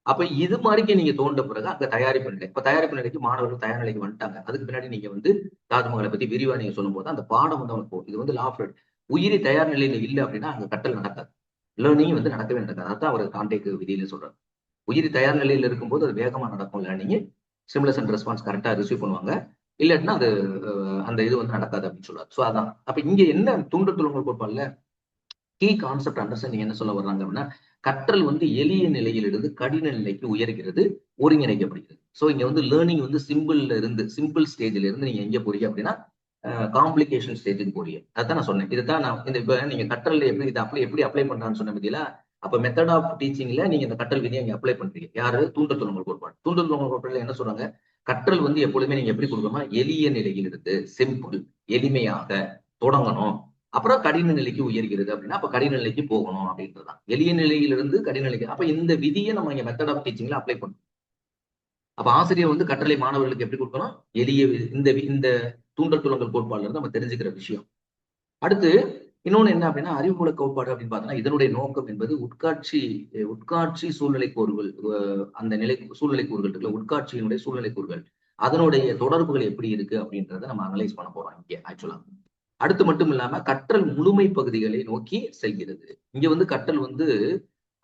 [SPEAKER 1] அப்ப இது மாதிரிக்கு நீங்க தோன்ற பிறகு அங்க தயாரிப்பு நிலை. இப்ப தயாரிப்பு நிலைக்கு மாணவர்கள் தயார் நிலைக்கு வந்துட்டாங்க. அதுக்கு பின்னாடி நீங்க வந்து தாஜ்மஹாலை பத்தி விரிவா நீங்க சொல்லும்போது அந்த பாடம் வந்து அவனுக்கு போகும். இது வந்து லா ஆஃப் உயிரி தயார் நிலையில இல்ல அப்படின்னா அங்க கற்றல் நடக்காது. லேர்னிங் வந்து நடக்கவே நடக்காது. அதான் அவர் கான்டேக் விதியில சொல்றாரு. உயிரி தயார் நிலையில இருக்கும்போது அது வேகமா நடக்கும் லேர்னிங். ஸ்டிமுலஸ் அண்ட் ரெஸ்பான்ஸ் கரெக்டா ரிசீவ் பண்ணுவாங்க. இல்லாட்டினா அது அந்த இது வந்து நடக்காது அப்படின்னு சொல்றாரு. சோ அதான். அப்ப இங்க என்ன தூண்டல் துலங்கல் கோட்பாடுல கீ கான்செப்ட் அண்டர்ஸ்டாண்டிங் என்ன சொல்ல வர்றாங்க அப்படின்னா, கற்றல் வந்து எளிய நிலையிலிருந்து கடின நிலைக்கு உயர்கிறது, ஒருங்கிணைக்கப்படுகிறது. சோ இங்க வந்து லேர்னிங் வந்து சிம்பிள் ஸ்டேஜ்ல இருந்து நீங்க எங்க போறீங்க அப்படின்னா காம்ப்ளிகேஷன் ஸ்டேஜுக்கு போறீங்க. அதான் நான் சொன்னேன். இதுதான் நான் இந்த இப்ப நீங்க கற்றல் எப்படி இதை எப்படி அப்ளை பண்றான்னு சொன்ன பத்தியில, அப்ப மெத்தட் ஆஃப் டீச்சிங்ல நீங்க இந்த கற்றல் விதியை இங்க அப்ளை பண்றீங்க. யாரு தூண்டல் துலங்கல் கோட்பாடு. தூண்டல் துலங்கல் கோட்பாடுல என்ன சொல்றாங்க, கற்றல் வந்து எப்பொழுதுமே நீங்க எப்படி கொடுக்கணும்னா எளிய நிலையில் இருந்து சிம்பிள் எளிமையாக தொடங்கணும். அப்புறம் கடின நிலைக்கு உயர்கிறது அப்படின்னா அப்ப கடின நிலைக்கு போகணும் அப்படின்றதுதான். எளிய நிலையிலிருந்து கடின நிலைக்கு. அப்ப இந்த விதியை நம்ம இங்க மெத்தட் ஆஃப் டீச்சிங்ல அப்ளை பண்ணணும். அப்ப ஆசிரியர் வந்து கற்றலை மாணவர்களுக்கு எப்படி கொடுக்கணும், எளிய இந்த தூண்டல் துலங்கல் கோட்பாடுல இருந்து நம்ம தெரிஞ்சுக்கிற விஷயம். அடுத்து இன்னொன்னு என்ன அப்படின்னா அறிவுபுல கோட்பாடு அப்படின்னு பார்த்தோம்னா இதனுடைய நோக்கம் என்பது உட்காட்சி சூழ்நிலை கூறுகள், அந்த சூழ்நிலை கூறுகள் இருக்குல்ல, உட்காட்சியினுடைய சூழ்நிலை கூறுகள், அதனுடைய தொடர்புகள் எப்படி இருக்கு அப்படின்றத நம்ம அனலைஸ் பண்ண போறோம் இங்க ஆக்சுவலா. அடுத்து மட்டும் இல்லாம கற்றல் முழுமை பகுதிகளை நோக்கி செல்கிறது. இங்க வந்து கற்றல் வந்து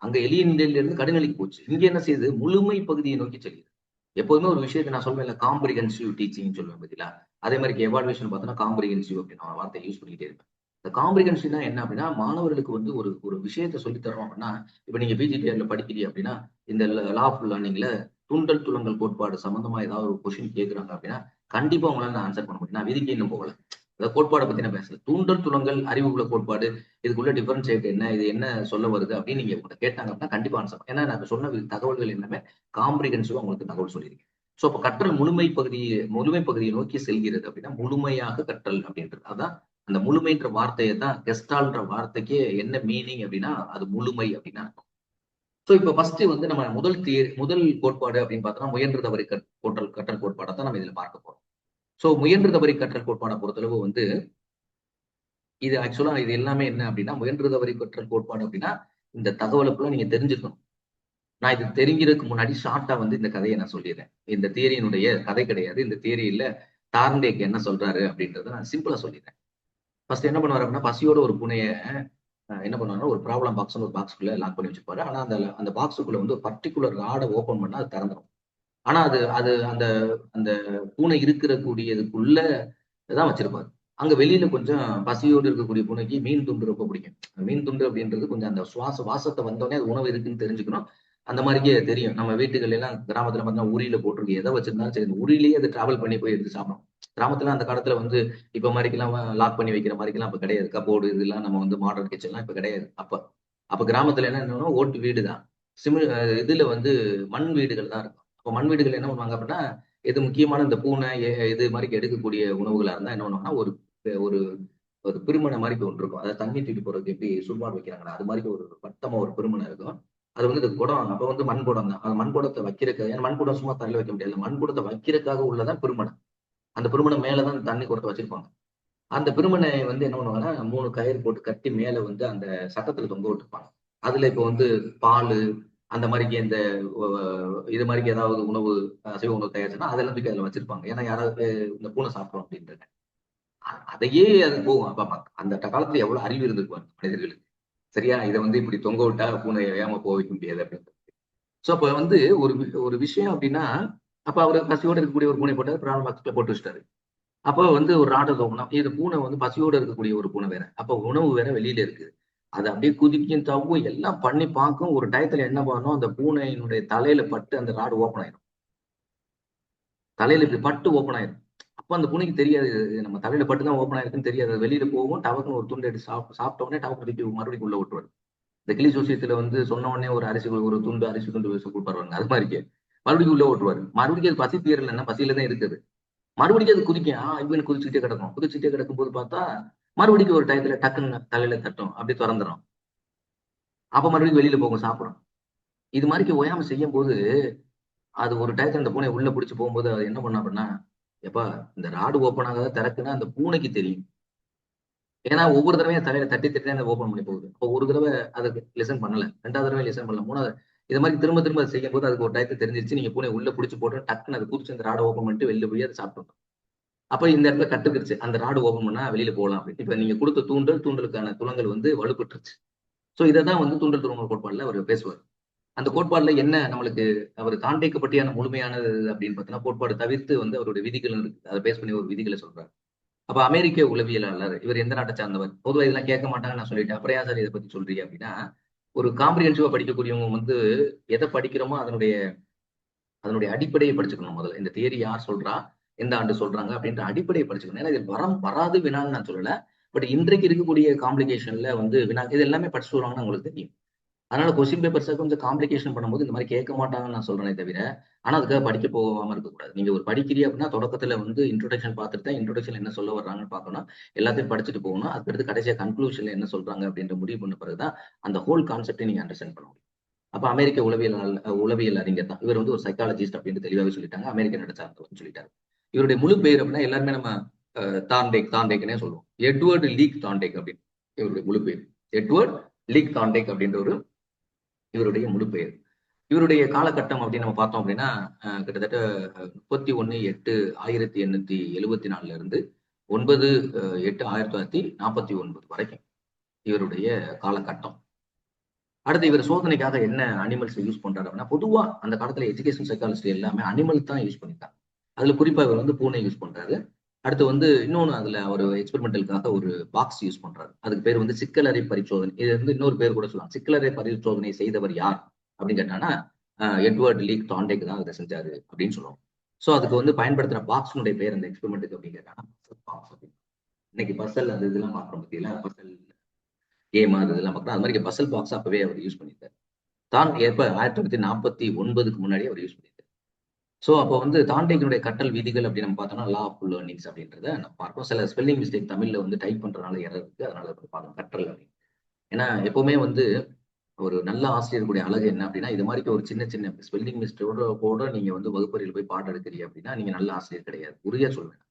[SPEAKER 1] அங்க எளிய நிலையில இருந்து கடினநிலைக்கு போச்சு. இங்க என்ன செய்யுது, முழுமை பகுதியை நோக்கி செல்கிறது. எப்போதுமே ஒரு விஷயத்தை நான் சொல்வேன் இல்ல, காம்ப்ரிஹென்சிவ் டீச்சிங் சொல்லுவேன் பார்த்தீங்களா. அதே மாதிரி எவாலுவேஷன் பார்த்தோம்னா காம்ப்ரிஹென்சிவ் அப்படின்னு வார்த்தை யூஸ் பண்ணிக்கிட்டே இருப்பேன். இந்த காம்ப்ரிஹென்சிவ்னா என்ன அப்படின்னா மாணவர்களுக்கு வந்து ஒரு ஒரு விஷயத்தை சொல்லி தரோம் அப்படின்னா, இப்ப நீங்க பிஜிடிஆர்ல படிக்கிறீங்க அப்படின்னா இந்த லா ஆஃப் லேர்னிங்ல தூண்டல் துலங்கல் கோட்பாடு சம்பந்தமா ஏதாவது ஒரு கொஸ்டின் கேட்கறாங்க அப்படின்னா கண்டிப்பா உங்களால நான் ஆன்சர் பண்ண முடியும். நான் விதிக்கு இன்னும் போகல, அதாவது கோட்பாடை பத்தி நான் பேசல. தூண்டல் துலங்கல் அறிவுக்குள்ள கோட்பாடு, இதுக்குள்ள டிஃபரன்ஷியேட் என்ன, இது என்ன சொல்ல வருது அப்படின்னு நீங்க உங்கள்ட்ட கேட்டாங்க அப்படின்னா கண்டிப்பா ஆன்சர். ஏன்னா நான் சொன்ன தகவல்கள் எல்லாமே காம்ப்ரிஹென்சிவா உங்களுக்கு தகவல் சொல்லியிருக்கேன். சோ அப்ப கற்றல் முழுமை பகுதியை நோக்கி செல்கிறது அப்படின்னா முழுமையாக கற்றல் அப்படின்றது. அதான் அந்த முழுமைன்ற வார்த்தையை தான் கெஸ்டால்ன்ற வார்த்தைக்கு என்ன மீனிங் அப்படின்னா அது முழுமை அப்படின்னா. சோ இப்ப ஃபர்ஸ்ட் வந்து நம்ம முதல் கோட்பாடு அப்படின்னு பார்த்தோம்னா முயன்று தவறி கற்றல் கோட்பாடை தான் நம்ம இதுல பார்க்க போறோம். சோ முயன்று தவறி கற்றல் கோட்பாடை பொறுத்தளவு வந்து இது ஆக்சுவலா இது எல்லாமே என்ன அப்படின்னா முயன்று தவறி கற்றல் கோட்பாடு அப்படின்னா இந்த தகவலுக்குள்ள நீங்க தெரிஞ்சுக்கணும். நான் இது தெரிஞ்சிருக்கு முன்னாடி ஷார்ட்டா வந்து இந்த கதையை நான் சொல்லிடுறேன். இந்த தியரியினுடைய கதை கிடையாது. இந்த தியரியில டார்ன்டேக் என்ன சொல்றாரு அப்படின்றத நான் சிம்பிளா சொல்லிடுறேன். ஃபர்ஸ்ட் என்ன பண்ணுவாரு அப்படின்னா பசியோட ஒரு பூனைய என்ன பண்ணுவாங்கன்னா ஒரு ப்ராப்ளம் பாக்ஸ் ஒரு பாக்ஸ்க்குள்ள லாக் பண்ணி வச்சிருப்பாரு. ஆனா அந்த பாக்ஸுக்குள்ள வந்து பர்டிகுலர் ராடை ஓபன் பண்ணா அது திறந்துரும். ஆனா அது அது அந்த அந்த பூனை இருக்கிற கூடியதுக்குள்ள தான் வச்சிருப்பாரு. அங்க வெளியில கொஞ்சம் பசியோடு இருக்கக்கூடிய பூனைக்கு மீன் துண்டு ரொம்ப பிடிக்கும். மீன் துண்டு அப்படின்றது கொஞ்சம் அந்த வாசத்தை வந்தோடனே அது உணவு இருக்குன்னு தெரிஞ்சுக்கணும். அந்த மாதிரிக்கே தெரியும். நம்ம வீட்டுகள் எல்லாம் கிராமத்துல பார்த்தீங்கன்னா உரியில போட்டிருக்கு. எதை வச்சிருந்தாலும் சரி, இந்த உரியிலேயே அது டிராவல் பண்ணி போய் எடுத்து சாப்பிடும். கிராமத்துல அந்த காலத்துல வந்து இப்ப மாதிரிக்கெல்லாம் லாக் பண்ணி வைக்கிற மாதிரிக்கெல்லாம் அப்ப கிடையாது. கபோர்டு இதெல்லாம் நம்ம வந்து மாடர்ன் கிச்சன்லாம் இப்ப கிடையாது. அப்ப அப்ப கிராமத்துல என்ன ஓட்டு வீடு தான். இதுல வந்து மண் வீடுகள் தான் இருக்கும். அப்ப மண் வீடுகள் என்ன பண்ணுவாங்க அப்படின்னா, எது முக்கியமான இந்த பூனை இது மாதிரி எடுக்கக்கூடிய உணவுகளா இருந்தா என்ன பண்ணுவாங்கன்னா, ஒரு ஒரு ஒரு பிரிமனை மாதிரி ஒன்று இருக்கும். அதாவது தண்ணி தூக்கி போறதுக்கு எப்படி சுடுபாடு வைக்கிறாங்களா, அது மாதிரி ஒரு வட்டமா ஒரு பிரிமனை இருக்கும். அது வந்து இந்த குடம் அப்ப வந்து மண் குடம் தான். அந்த மண் குடத்தை வைக்கிறதுக்கு ஏன்னா மண் குடம் சும்மா தரையில வைக்க முடியாது. மண் குடத்தை வைக்கிறதுக்காக உள்ளதான் பிரிமனை. அந்த பிரிமனை மேலதான் அந்த தண்ணி குடத்தை வச்சிருப்பாங்க. அந்த பிரிமனை வந்து என்ன பண்ணுவாங்கன்னா 3 கயிறு போட்டு கட்டி மேல வந்து அந்த சட்டத்துல தொங்க விட்டுருப்பாங்க. அதுல இப்ப வந்து பாலு அந்த மாதிரிக்கு இந்த இது மாதிரிக்கு ஏதாவது உணவு அசைவ உணவு தயாரிச்சுன்னா அதெல்லாம் தூக்கி அதுல வச்சிருப்பாங்க. ஏன்னா யாராவது இந்த பூனை சாப்பிடும் அப்படின்றது. அதையே அது போகும். அப்ப அந்த காலத்துல எவ்வளவு அறிவு இருந்திருக்கும் மனிதர்களுக்கு. சரியா? இதை வந்து இப்படி தொங்க விட்டா பூனை ஏமா போக வைக்க முடியாது அப்படின்னு. சோ அப்ப வந்து ஒரு ஒரு விஷயம் அப்படின்னா, அப்ப அவரு பசியோட இருக்கக்கூடிய ஒரு பூனை போட்டாரு, பிராண பாக்ஸ்ல போட்டு வச்சிட்டாரு. அப்ப வந்து ஒரு ராட தோணும். இது பூனை வந்து பசியோட இருக்கக்கூடிய ஒரு பூனை வேற. அப்ப உணவு வேற வெளியில இருக்கு. அது அப்படியே குதிக்கும், தவ்வும் எல்லாம் பண்ணி பார்க்கும். ஒரு டயத்துல என்ன பண்ணும், அந்த பூனையினுடைய தலையில பட்டு அந்த ராடு ஓப்பன் ஆயிடும். தலையில இப்படி பட்டு ஓப்பன் ஆயிடும். அப்ப அந்த பூனைக்கு தெரியாது இது நம்ம தலையில பட்டு தான் ஓப்பன் ஆயிருக்குன்னு தெரியாது. அது வெளியில போகும். டபக்குன்னு ஒரு துண்டு எடுத்து சாப்பிட்ட உடனே டபக்கு தூக்கி மறுபடியும் உள்ள விட்டுருவாரு. இந்த கிளி ஜோசியத்துல வந்து சொன்ன உடனே ஒரு ஒரு துண்டு அரிசி துண்டு கொடுப்பாருங்க. அது மாதிரிக்கு மறுபடியும் உள்ள விட்டுருவாரு. மறுபடியும் அது பசி தீரலைன்னா பசியில தான் இருக்குது. மறுபடியும் அது குதிக்கும். இவன் குதிச்சுட்டே கிடக்கும். குதிச்சுட்டே கிடக்கும் போது பார்த்தா மறுபடியும் ஒரு டயத்துல டக்குன்னு தலையில தட்டும். அப்படி திறந்துடும். அப்ப மறுபடியும் வெளியில போகும் சாப்பிடும். இது மாதிரி ஓயாம செய்யும் போது அது ஒரு டயத்துல இந்த பூனை உள்ள பிடிச்சு போகும்போது அது என்ன பண்ண அப்படின்னா, எப்பா இந்த ராடு ஓப்பன் ஆகாத திறக்குன்னா அந்த பூனைக்கு தெரியும். ஏன்னா ஒவ்வொரு தடவையும் தலையில தட்டி தட்டி தான் ஓப்பன் பண்ணி போகுது. அப்போ ஒரு தடவை அதுக்கு லிசன் பண்ணல. 2வது தடவை லிசன் பண்ணல. 3வது இது மாதிரி திரும்ப திரும்ப அதை செய்யும் போது அதுக்கு ஒரு டயத்துல தெரிஞ்சிருச்சு. நீங்க பூனை உள்ள பிடிச்சு போட்டு டக்குன்னு அது குதிச்சு அந்த ராடை ஓப்பன் பண்ணிட்டு வெளில போய் அதை சாப்பிட்டு அப்ப இந்த இடத்துல கட்டுக்கிருச்சு. அந்த ராடு ஓபன் பண்ணா வெளியில போகலாம் அப்படின்னு. இப்ப நீங்க கொடுத்த தூண்டலுக்கான துலங்கள் வந்து வலுப்பட்டுருச்சு. சோ இததான் வந்து தூண்டல் துருவங்கள் கோட்பாடுல அவர் பேசுவார். அந்த கோட்பாடுல என்ன நம்மளுக்கு அவர் தாண்டேக்கு பற்றியான முழுமையானது அப்படின்னு பார்த்தீங்கன்னா, கோட்பாடு தவிர்த்து வந்து அவருடைய விதிகள் இருக்கு. அதை பேஸ் பண்ணி ஒரு விதிகளை சொல்றாரு. அப்ப அமெரிக்க உளவியலாளர் இவர் எந்த நாட்டை சார்ந்தவர்? பொதுவா இதெல்லாம் கேட்க மாட்டாங்கன்னு நான் சொல்லிட்டேன். அப்புறம் ஏன் சார் இதை பத்தி சொல்றீங்க அப்படின்னா, ஒரு காம்ப்ரிஹென்சிவா படிக்கக்கூடியவங்க வந்து எதை படிக்கிறோமோ அதனுடைய அதனுடைய அடிப்படையை படிச்சுக்கணும் முதல்ல. இந்த தியரி யார் சொல்றா? எந்த ஆண்டு சொல்றாங்க? அப்படின்ற அடிப்படையை படிச்சுக்கணும். ஏன்னா இது வராது வினான்னு நான் சொல்லல. பட் இன்றைக்கு இருக்கக்கூடிய காம்ப்ளிகேஷன்ல வந்து வினா இது எல்லாமே படிச்சுட்டு வருவாங்கன்னு உங்களுக்கு தெரியும். அதனால கொஸ்டின் பேப்பர்ஸை கொஞ்சம் காம்ப்ளிகேஷன் பண்ணும்போது இந்த மாதிரி கேட்க மாட்டாங்கன்னு நான் சொல்றேனே தவிர, ஆனா அதுக்காக படிக்க போகாம இருக்கக்கூடாது. நீங்க ஒரு படிக்கிறீங்க அப்படின்னா தொடக்கத்துல வந்து இன்ட்ரோடக்ஷன் பார்த்துட்டு தான் இன்ட்ரோடக்ஷன் என்ன சொல்ல வர்றாங்கன்னு பார்க்கணும். எல்லாத்தையும் படிச்சுட்டு போகணும். அதுக்கடுத்து கடைசியா கன்க்ளூஷன்ல என்ன சொல்றாங்க அப்படின்ற முடிவு பண்ண பிறகுதான் அந்த ஹோல் கான்செப்டை நீங்க அண்டர்ஸ்டாண்ட் பண்ண முடியும். அப்ப அமெரிக்க உளவியல் அறிஞர் தான். இவர் வந்து ஒரு சைக்காலஜிஸ்ட் அப்படின்னு தெளிவாவே சொல்லிட்டாங்க. அமெரிக்க நாட்டை சார்ந்தவர்னு சொல்லிட்டாரு. இவருடைய முழு பெயர் அப்படின்னா எல்லாருமே நம்ம தாண்டேக்னே சொல்லுவோம். எட்வர்டு லீக் தாண்டேக் அப்படின்னு இவருடைய முழு பெயர். எட்வர்ட் லீக் தாண்டேக் அப்படின்ற ஒரு இவருடைய முழு பெயர். இவருடைய காலகட்டம் அப்படின்னு நம்ம பார்த்தோம் அப்படின்னா கிட்டத்தட்ட 31/8/1874 இருந்து 9/8/1949 வரைக்கும் இவருடைய காலகட்டம். அடுத்து இவர் சோதனைக்காக என்ன அனிமல்ஸ் யூஸ் பண்றாரு அப்படின்னா, பொதுவா அந்த காலத்துல எஜுகேஷன் சைக்காலஜி எல்லாமே அனிமல் தான் யூஸ் பண்ணிருக்காங்க. அதுல குறிப்பா இவர் வந்து பூனை யூஸ் பண்றாரு. அடுத்து வந்து இன்னொன்னு அதுல ஒரு எக்ஸ்பெரிமெண்டலுக்காக ஒரு பாக்ஸ் யூஸ் பண்றாரு. அதுக்கு பேர் வந்து சிக்கலறை பரிசோதனை. இது வந்து இன்னொரு பேர் கூட சொல்லலாம். சிக்கலறை பரிசோதனை செய்தவர் யார் அப்படின்னு கேட்டாங்கன்னா, எட்வர்ட் லீக் தாண்டேக் தான் அதை செஞ்சாரு அப்படின்னு சொல்லுவோம். சோ அதுக்கு வந்து பயன்படுத்துற பாக்ஸினுடைய பேர் அந்த எக்ஸ்பெரிமெண்ட்டுக்கு அப்படின்னு கேட்டாங்கன்னா, இன்னைக்கு பசல் அது இதெல்லாம் பாக்குறோம் பத்தியில பசல் கேம் அது இதெல்லாம் பார்க்குறோம். அது மாதிரி பசல் பாக்ஸ் அப்பவே அவர் யூஸ் பண்ணியிருக்காரு. தான் எப்ப 1949க்கு முன்னாடியே அவர் யூஸ் பண்ணியிருக்காரு. சோ அப்போ வந்து தாண்டேக்கினுடைய கற்றல் விதிகள் அப்படி நம்ம பார்த்தோம்னா லா ஆஃப் லேர்னிங்ஸ் அப்படின்றத நம்ம பார்ப்போம். சில ஸ்பெல்லிங் மிஸ்டேக் தமிழ்ல வந்து டைப் பண்றதுனால எரர் இருக்கு. அதனால பார்க்கணும் கற்றல் அப்படின்னு. ஏன்னா எப்பவுமே வந்து ஒரு நல்ல ஆசிரியர்களுடைய அழகு என்ன அப்படின்னா, இது மாதிரி ஒரு சின்ன சின்ன ஸ்பெல்லிங் மிஸ்டேக்கோட கூட நீங்க வந்து வகுப்பறையில் போய் பாடம் எடுக்கிறீங்க அப்படின்னா நீங்க நல்ல ஆசிரியர் கிடையாது. உறுதியா சொல்லுவேன்.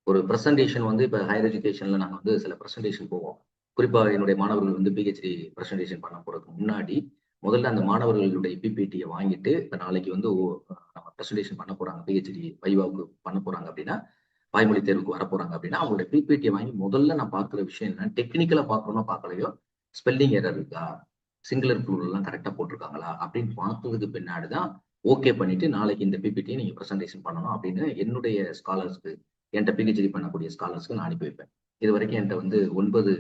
[SPEAKER 1] ஒரு பிரசன்டேஷன் வந்து இப்ப ஹையர் எஜுகேஷன்ல நாங்க வந்து சில பிரசன்டேஷன் போவோம். குறிப்பா என்னுடைய மாணவர்கள் வந்து பிஹெச்டி பிரசன்டேஷன் பண்ண போறதுக்கு முன்னாடி முதல்ல அந்த மாணவர்களுடைய பிபிடியை வாங்கிட்டு இப்ப நாளைக்கு வந்து நம்ம பிரசன்டேஷன் பண்ண போறாங்க பிஹெச்டி வைவாவுக்கு பண்ண போறாங்க அப்படின்னா வாய்மொழி தேர்வுக்கு வர போறாங்க அப்படின்னா அவங்களுடைய பிபிடியை வாங்கி முதல்ல நான் பார்க்குற விஷயம் என்ன டெக்னிக்கலா பார்க்கணும்னா பார்க்கலையோ ஸ்பெல்லிங் எரர் இருக்கா, சிங்குலர் ப்ளூரல் எல்லாம் கரெக்டா போட்டிருக்காங்களா அப்படின்னு பார்த்ததுக்கு பின்னாடி தான் ஓகே பண்ணிட்டு நாளைக்கு இந்த பிபிடியை நீங்க ப்ரெசன்டேஷன் பண்ணணும் அப்படின்னு என்னுடைய ஸ்காலர்ஸ்க்கு, என்கிட்ட பிஹெச்டி பண்ணக்கூடிய ஸ்காலர்ஸ்க்கு நான் அனுப்பி வைப்பேன். இது வரைக்கும் என்கிட்ட வந்து 9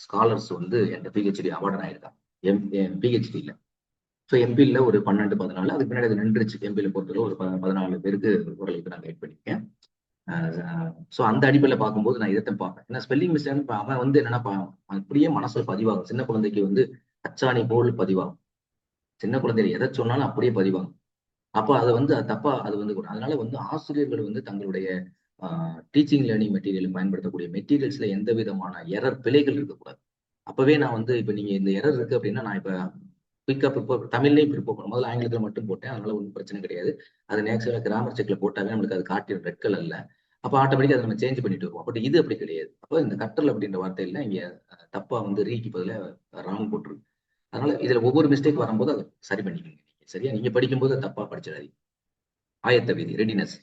[SPEAKER 1] ஸ்காலர்ஸ் வந்து என்கிட்ட பிஹெச்டி அவார்டன் ஆயிருக்காங்க பிஹெச்டியில். ஸோ எம்பியில் ஒரு 12, 14, அதுக்கு பின்னாடி அது நின்றுச்சு. எம்பியில் பொறுத்தவரை ஒரு 14 பேருக்கு ஓரளவுக்கு நான் கைட் பண்ணியிருக்கேன். ஸோ அந்த அடிப்படையில் பார்க்கும்போது நான் இதைத்தான் பார்ப்பேன். ஏன்னா ஸ்பெல்லிங் மிஸ்டேக் அவன் வந்து என்னன்னா அப்படியே மனசுல பதிவாகும். சின்ன குழந்தைக்கு வந்து அச்சாணி போல் பதிவாகும். சின்ன குழந்தைகள் எதை சொன்னாலும் அப்படியே பதிவாகும். அப்போ அது வந்து அது தப்பா அது வந்து அதனால வந்து ஆசிரியர்கள் வந்து தங்களுடைய டீச்சிங் லேர்னிங் மெட்டீரியல் பயன்படுத்தக்கூடிய மெட்டீரியல்ஸ்ல எந்த விதமான எரர் பிழைகள் இருக்கக்கூடாது. அப்பவே நான் வந்து இப்ப நீங்க இந்த எரர் இருக்கு அப்படின்னா நான் இப்ப குயிக்கா ப்ரிப்பேர் தமிழ்லையும் ப்ரிப்பேர் பண்ணும். முதல்ல ஆங்கிலத்துல மட்டும் போட்டேன், அதனால ஒன்றும் பிரச்சனை கிடையாது. அது நேச்சுரலா கிராமர் செக்ல போட்டாவே நம்மளுக்கு அது காட்டிடும் ரெட் கலர்ல. அப்போ ஆட்டோமேட்டிக்கா அதை நம்ம சேஞ்ச் பண்ணிட்டு வருவோம். பட் இது அப்படி கிடையாது. அப்போ இந்த கற்றல் அப்படின்ற வார்த்தையில இங்க தப்பா வந்து ரீக்கு பதிலாக ராங் போட்டுருக்கு. அதனால இதுல ஒவ்வொரு மிஸ்டேக் வரும்போது அதை சரி பண்ணிக்கோங்க. சரியா? நீங்க படிக்கும்போது தப்பா படிச்சிடாதீங்க. ஆயத்த விதி, ரெடினஸ்.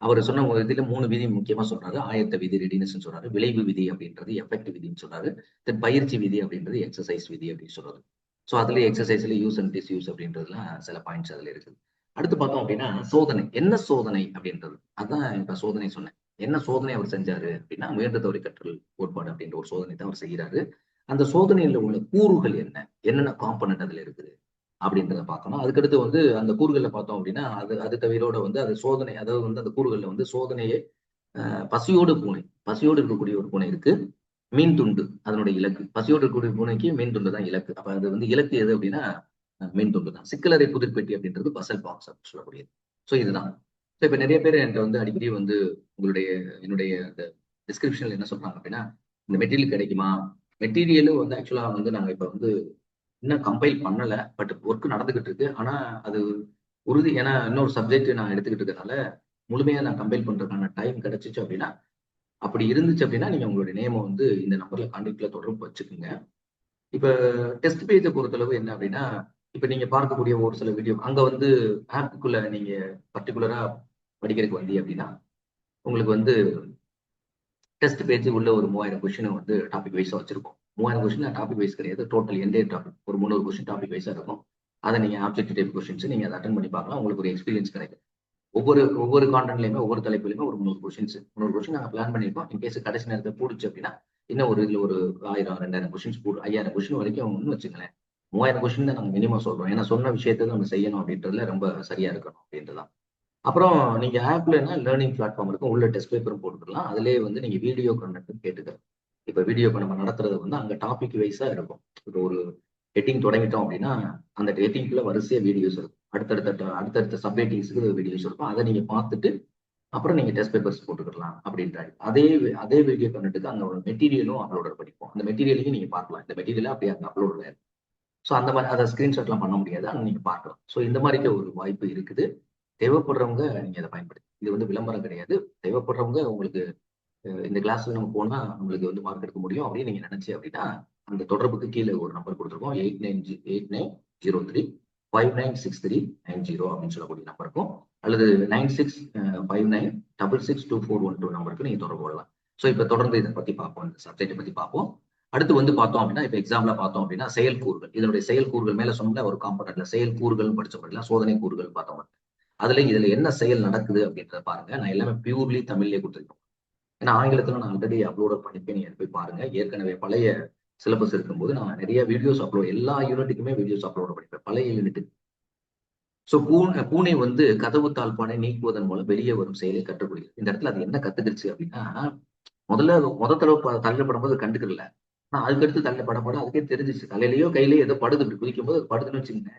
[SPEAKER 1] அவர் சொன்ன இதுல 3 விதி முக்கியமா சொல்றாரு. ஆயத்த விதி, ரெடினஸ் சொல்றாரு. விளைவு விதி அப்படின்றது எஃபெக்ட் விதின்னு சொல்றாரு. தென் பயிற்சி விதி அப்படின்றது எக்ஸசைஸ் விதி அப்படின்னு சொல்றாரு. ஸோ அதுல எக்ஸசைஸ்ல யூஸ் அண்ட் டிஸ்யூஸ் அப்படின்றதுலாம் சில பாயிண்ட்ஸ் அதுல இருக்குது. அடுத்து பார்த்தோம் அப்படின்னா சோதனை. என்ன சோதனை அப்படின்றது அதான் இப்ப சோதனை சொன்னேன். என்ன சோதனை அவர் செஞ்சாரு அப்படின்னா முயன்ற தவறி கற்றல் கோட்பாடு அப்படின்ற ஒரு சோதனை தான் அவர் செய்யறாரு. அந்த சோதனையில உள்ள கூறுகள் என்னென்ன காம்பனன்ட் அதுல இருக்குது அப்படின்றத பார்க்கணும். அதுக்கடுத்து வந்து அந்த கூறுகளை பார்த்தோம் அப்படின்னா அது தவிரோட வந்து அது சோதனை, அதாவது வந்து அந்த கூறுகள்ல வந்து சோதனையே பசியோடு பூனை, பசியோடு இருக்கக்கூடிய ஒரு பூனை இருக்கு. மீன் துண்டு அதனுடைய இலக்கு. பசியோடு இருக்கக்கூடிய பூனைக்கு மீன் துண்டு தான் இலக்கு. அப்ப அது வந்து இலக்கு எது அப்படின்னா மீன் துண்டு தான். சிக்கலறை புதிர்பெட்டி அப்படின்றது பசல் பாக்ஸ் அப்படின்னு சொல்லக்கூடியது. ஸோ இதுதான். ஸோ இப்ப நிறைய பேர் என்கிட்ட வந்து அடிக்கடி வந்து என்னுடைய இந்த டிஸ்கிரிப்ஷன்ல என்ன சொல்றாங்க அப்படின்னா இந்த மெட்டீரியல் கிடைக்குமா? மெட்டீரியலும் வந்து ஆக்சுவலா வந்து நாங்க இப்ப வந்து இன்னும் கம்பைல் பண்ணல. பட் ஒர்க் நடந்துகிட்டு இருக்கு. ஆனா அது உறுதி. ஏன்னா இன்னொரு சப்ஜெக்ட் நான் எடுத்துக்கிட்டு இருக்கனால முழுமையா நான் கம்பைல் பண்றதுக்கான டைம் கிடைச்சிச்சு அப்படின்னா, அப்படி இருந்துச்சு அப்படின்னா நீங்க உங்களுடைய நேம வந்து இந்த நம்பர்ல கான்டாக்ட்ல தொடர்பு வச்சுக்கோங்க. இப்ப டெஸ்ட் பேஜை பொறுத்தளவு என்ன அப்படின்னா, இப்ப நீங்க பார்க்கக்கூடிய ஒரு சில வீடியோ அங்க வந்து ஆப்புக்குள்ள நீங்க பர்டிகுலரா படிக்கிறதுக்கு வந்தீங்க அப்படின்னா உங்களுக்கு வந்து டெஸ்ட் பேஜ் உள்ள ஒரு 3000 கொஸ்டின் வந்து டாபிக் வைஸா வச்சிருக்கோம். 3000 கொஸ்டின் டாபிக் வைஸ் கிடையாது. டோட்டல் என்டே டாபிக் ஒரு 300 கொஸ்டின் டாபிக் வைஸா இருக்கும். அதை நீங்க ஆப்ஜெக்டிவ் டைப் கொஸ்டின்ஸ் நீங்க அதை அட்டன் பண்ணி பார்க்கலாம். உங்களுக்கு ஒரு எக்ஸ்பீரியன்ஸ் கிடைக்கும். ஒவ்வொரு கான்டென்ட்லயுமே ஒவ்வொரு தலைப்புலையுமே ஒரு 300 கொஸ்டின் நாங்க பிளான் பண்ணிருக்கோம். இன்கேஸ் கடைசி நேரத்தில் போடுச்சு அப்படின்னா இன்னும் இதுல ஒரு 1000, 2000 கொஸ்டின்ஸ் 5000 கொஸ்டின் வரைக்கும் வச்சுங்களேன். 3000 கொஸ்டின் தான் நாங்க மினிமம் சொல்றோம். ஏன்னா சொன்ன விஷயத்தை நம்ம செய்யணும் அப்படின்றதுல ரொம்ப சரியா இருக்கணும் அப்படின்றதான். அப்புறம் நீங்க ஆப்லன்னா லேர்னிங் பிளாட்ஃபார்ம் இருக்கும். உள்ள டெஸ்ட் பேப்பரும் போட்டுக்கலாம். அதுலேயே வந்து நீங்க வீடியோ கண்டென்ட் கேட்டுக்கலாம். இப்ப வீடியோ நம்ம நடத்துறது வந்து அங்க டாபிக் வைஸா இருக்கும். இப்போ ஒரு ஹெட்டிங் தொடங்கிட்டோம் அப்படின்னா அந்த ஹெட்டிங்குள்ள வரிசையா வீடியோஸ் இருக்கும். அடுத்தடுத்த சப் ஹெட்டிங்ஸ்க்கு வீடியோஸ் இருக்கும். அதை நீங்க பார்த்துட்டு அப்புறம் நீங்க டெஸ்ட் பேப்பர்ஸ் போட்டுக்கலாம் அப்படின்றாரு. அதே வீடியோ கண்டென்ட்டுக்கு அங்க ஒரு மெட்டீரியலும் அப்லோட் பண்ணிப்போம். அந்த மெட்டீரியலையும் நீங்க பார்க்கலாம். இந்த மெட்டீரியல் அப்படியே அங்க அப்லோட் ஆயிருக்கும். ஸோ அந்த மாதிரி அதை ஸ்கிரீன்ஷாட்லாம் பண்ண முடியாது. ஆனா நீங்க பார்க்கலாம். ஸோ இந்த மாதிரி ஒரு வாய்ப்பு இருக்குது. தேவைப்படுறவங்க நீங்க அதை பயன்படுத்தி. இது வந்து விளம்பரம் கிடையாது. தேவைப்படுறவங்க உங்களுக்கு இந்த கிளாஸ்ல நம்ம போனா நம்மளுக்கு வந்து மார்க் எடுக்க முடியும் அப்படின்னு நீங்க நினைச்சு அப்படின்னா அந்த தொடர்புக்கு கீழே ஒரு நம்பர் கொடுத்துருக்கோம். 8903596390 அப்படின்னு சொல்லக்கூடிய நம்பர் இருக்கும். அல்லது 9659662412 நம்பருக்கு நீங்க தொடர்பு கொள்ளலாம். ஸோ இப்ப தொடர்ந்து இதை பத்தி பார்ப்போம். இந்த சப்ஜெக்டை பத்தி பார்ப்போம். அடுத்து வந்து பார்த்தோம் அப்படின்னா இப்ப எக்ஸாம்பிளா பார்த்தோம் அப்படின்னா செயல்கூறுகள். இதனுடைய செயல்கூறுகள் மேல சொன்ன ஒரு காம்பனன்ட்ல செயல்கூறுகள் படிச்ச படிக்கலாம். சோதனை கூறுகள் பார்த்தோம். இதுல என்ன செயல் நடக்குது அப்படின்றத பாருங்க. நான் எல்லாமே பியூர்லி தமிழ்லயே கொடுத்துருக்கேன். ஏன்னா ஆங்கிலத்துல நான் ஆல்ரெடி அப்லோட் பண்ணிருப்பேன். நீங்க போய் பாருங்க. ஏற்கனவே பழைய சிலபஸ் இருக்கும்போது நான் நிறைய வீடியோஸ் அப்லோட், எல்லா யூனிட்டுக்குமே வீடியோஸ் அப்லோட் பண்ணிருப்பேன் பழைய யூனிட்டுக்கு. ஸோ பூனை வந்து கதவு தாழ்பானை நீக்குவதன் மூலம் வெளியே வரும் செயலை கற்றுக்கொள்கிறது. இந்த இடத்துல அது என்ன கத்துக்கிடுச்சு அப்படின்னா முத தடவை தள்ளப்படும் போது கண்டுக்கல. ஆனா அதுக்கடுத்து தள்ளப்பட அதுக்கே தெரிஞ்சிச்சு. தலையிலயோ கையிலயோ ஏதோ படுது, இப்படி குதிக்கும் போது படுதுன்னு வச்சுங்க.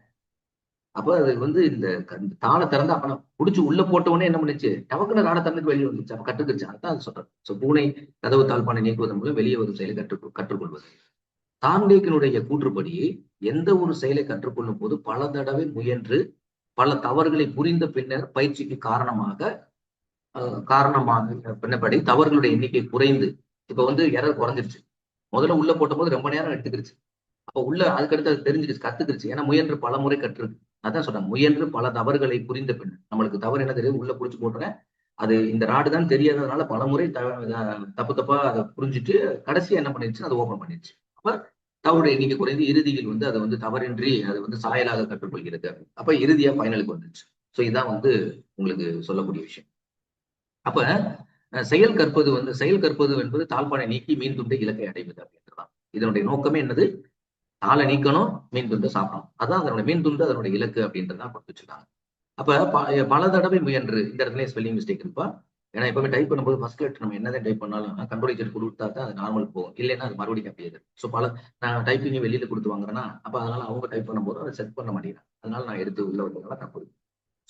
[SPEAKER 1] அப்ப அது வந்து இந்த தாளை திறந்து அப்ப புடிச்சு உள்ள போட்டவொடனே என்ன பண்ணுச்சு, டவக்குன்னு ராட திறந்துட்டு வெளியே வந்துச்சு. அப்ப கற்றுக்கிச்சு. அதான் அது சொல்றேன். சோ பூனை கதவு தாழ்பானை நீக்குவதன் மூலம் வெளியே வரும் செயலை கற்றுக்கொள்வது. தாண்டேக்கினுடைய கூற்றுப்படி எந்த ஒரு செயலை கற்றுக்கொள்ளும் போது பல தடவை முயன்று பல தவறுகளை புரிந்த பின்னர் பயிற்சிக்கு பின்னபடி தவறுகளுடைய எண்ணிக்கை குறைந்து இப்ப வந்து எரர் குறைஞ்சிருச்சு. முதல்ல உள்ள போட்ட போது ரொம்ப நேரம் எடுத்துக்கிருச்சு. அப்ப உள்ள அதுக்கடுத்து அது தெரிஞ்சுக்கிச்சு, கத்துக்கிருச்சு. ஏன்னா முயன்று பல முறை கற்றுருக்கு. அதான் சொல்றேன், முயன்று பல தவறுகளை புரிந்த பின் நம்மளுக்கு தவறு என்ன தெரியும், உள்ள புடிச்சு போட்டுறேன். அது இந்த ராடு தான் தெரியாததுனால பல முறை தப்பு தப்பா அதை புரிஞ்சுட்டு கடைசியா என்ன பண்ணிருச்சு, அதை ஓபன் பண்ணிருச்சு. அப்ப தவறுடைய எண்ணிக்கை குறைந்து இறுதியில் வந்து அதை வந்து தவறின்றி அதை வந்து சாயலாக கற்றுக்கொள்கிறது. அப்ப இறுதியா ஃபைனலுக்கு வந்துச்சு. ஸோ இதான் வந்து உங்களுக்கு சொல்லக்கூடிய விஷயம். அப்ப செயல் கற்பது என்பது தாழ்பானை நீக்கி மீன் துண்டை இலக்கை அடைவது அப்படின்றதான். இதனுடைய நோக்கமே என்னது? தாளை நீக்கணும், மீன் துண்டு சாப்பிடணும். அதான் அதனுடைய மீன் துண்டு அதனுடைய இலக்கு அப்படின்றதான் கொடுத்து வச்சிருக்காங்க. அப்ப பல தடவை முயன்று, இந்த இடத்துல ஸ்பெல்லிங் மிஸ்டேக் இருப்பா. ஏன்னா எப்பவுமே டைப் பண்ணும்போது ஃபர்ஸ்ட் லெட்டர் நம்ம என்னதான் டைப் பண்ணாலும் கண்டுபிடிச்சர் கொடுத்தா தான் அது நார்மல் போகும். இல்லைன்னா அது மறுபடியும் அப்படியே. ஸோ நான் டைப்பிங் வெளியில கொடுத்து வாங்குறேன்னா, அப்ப அதனால அவங்க டைப் பண்ணும்போது அதை செட் பண்ண மாட்டேங்கிறாங்க. அதனால நான் எடுத்து உள்ள வந்ததுனால தப்பு.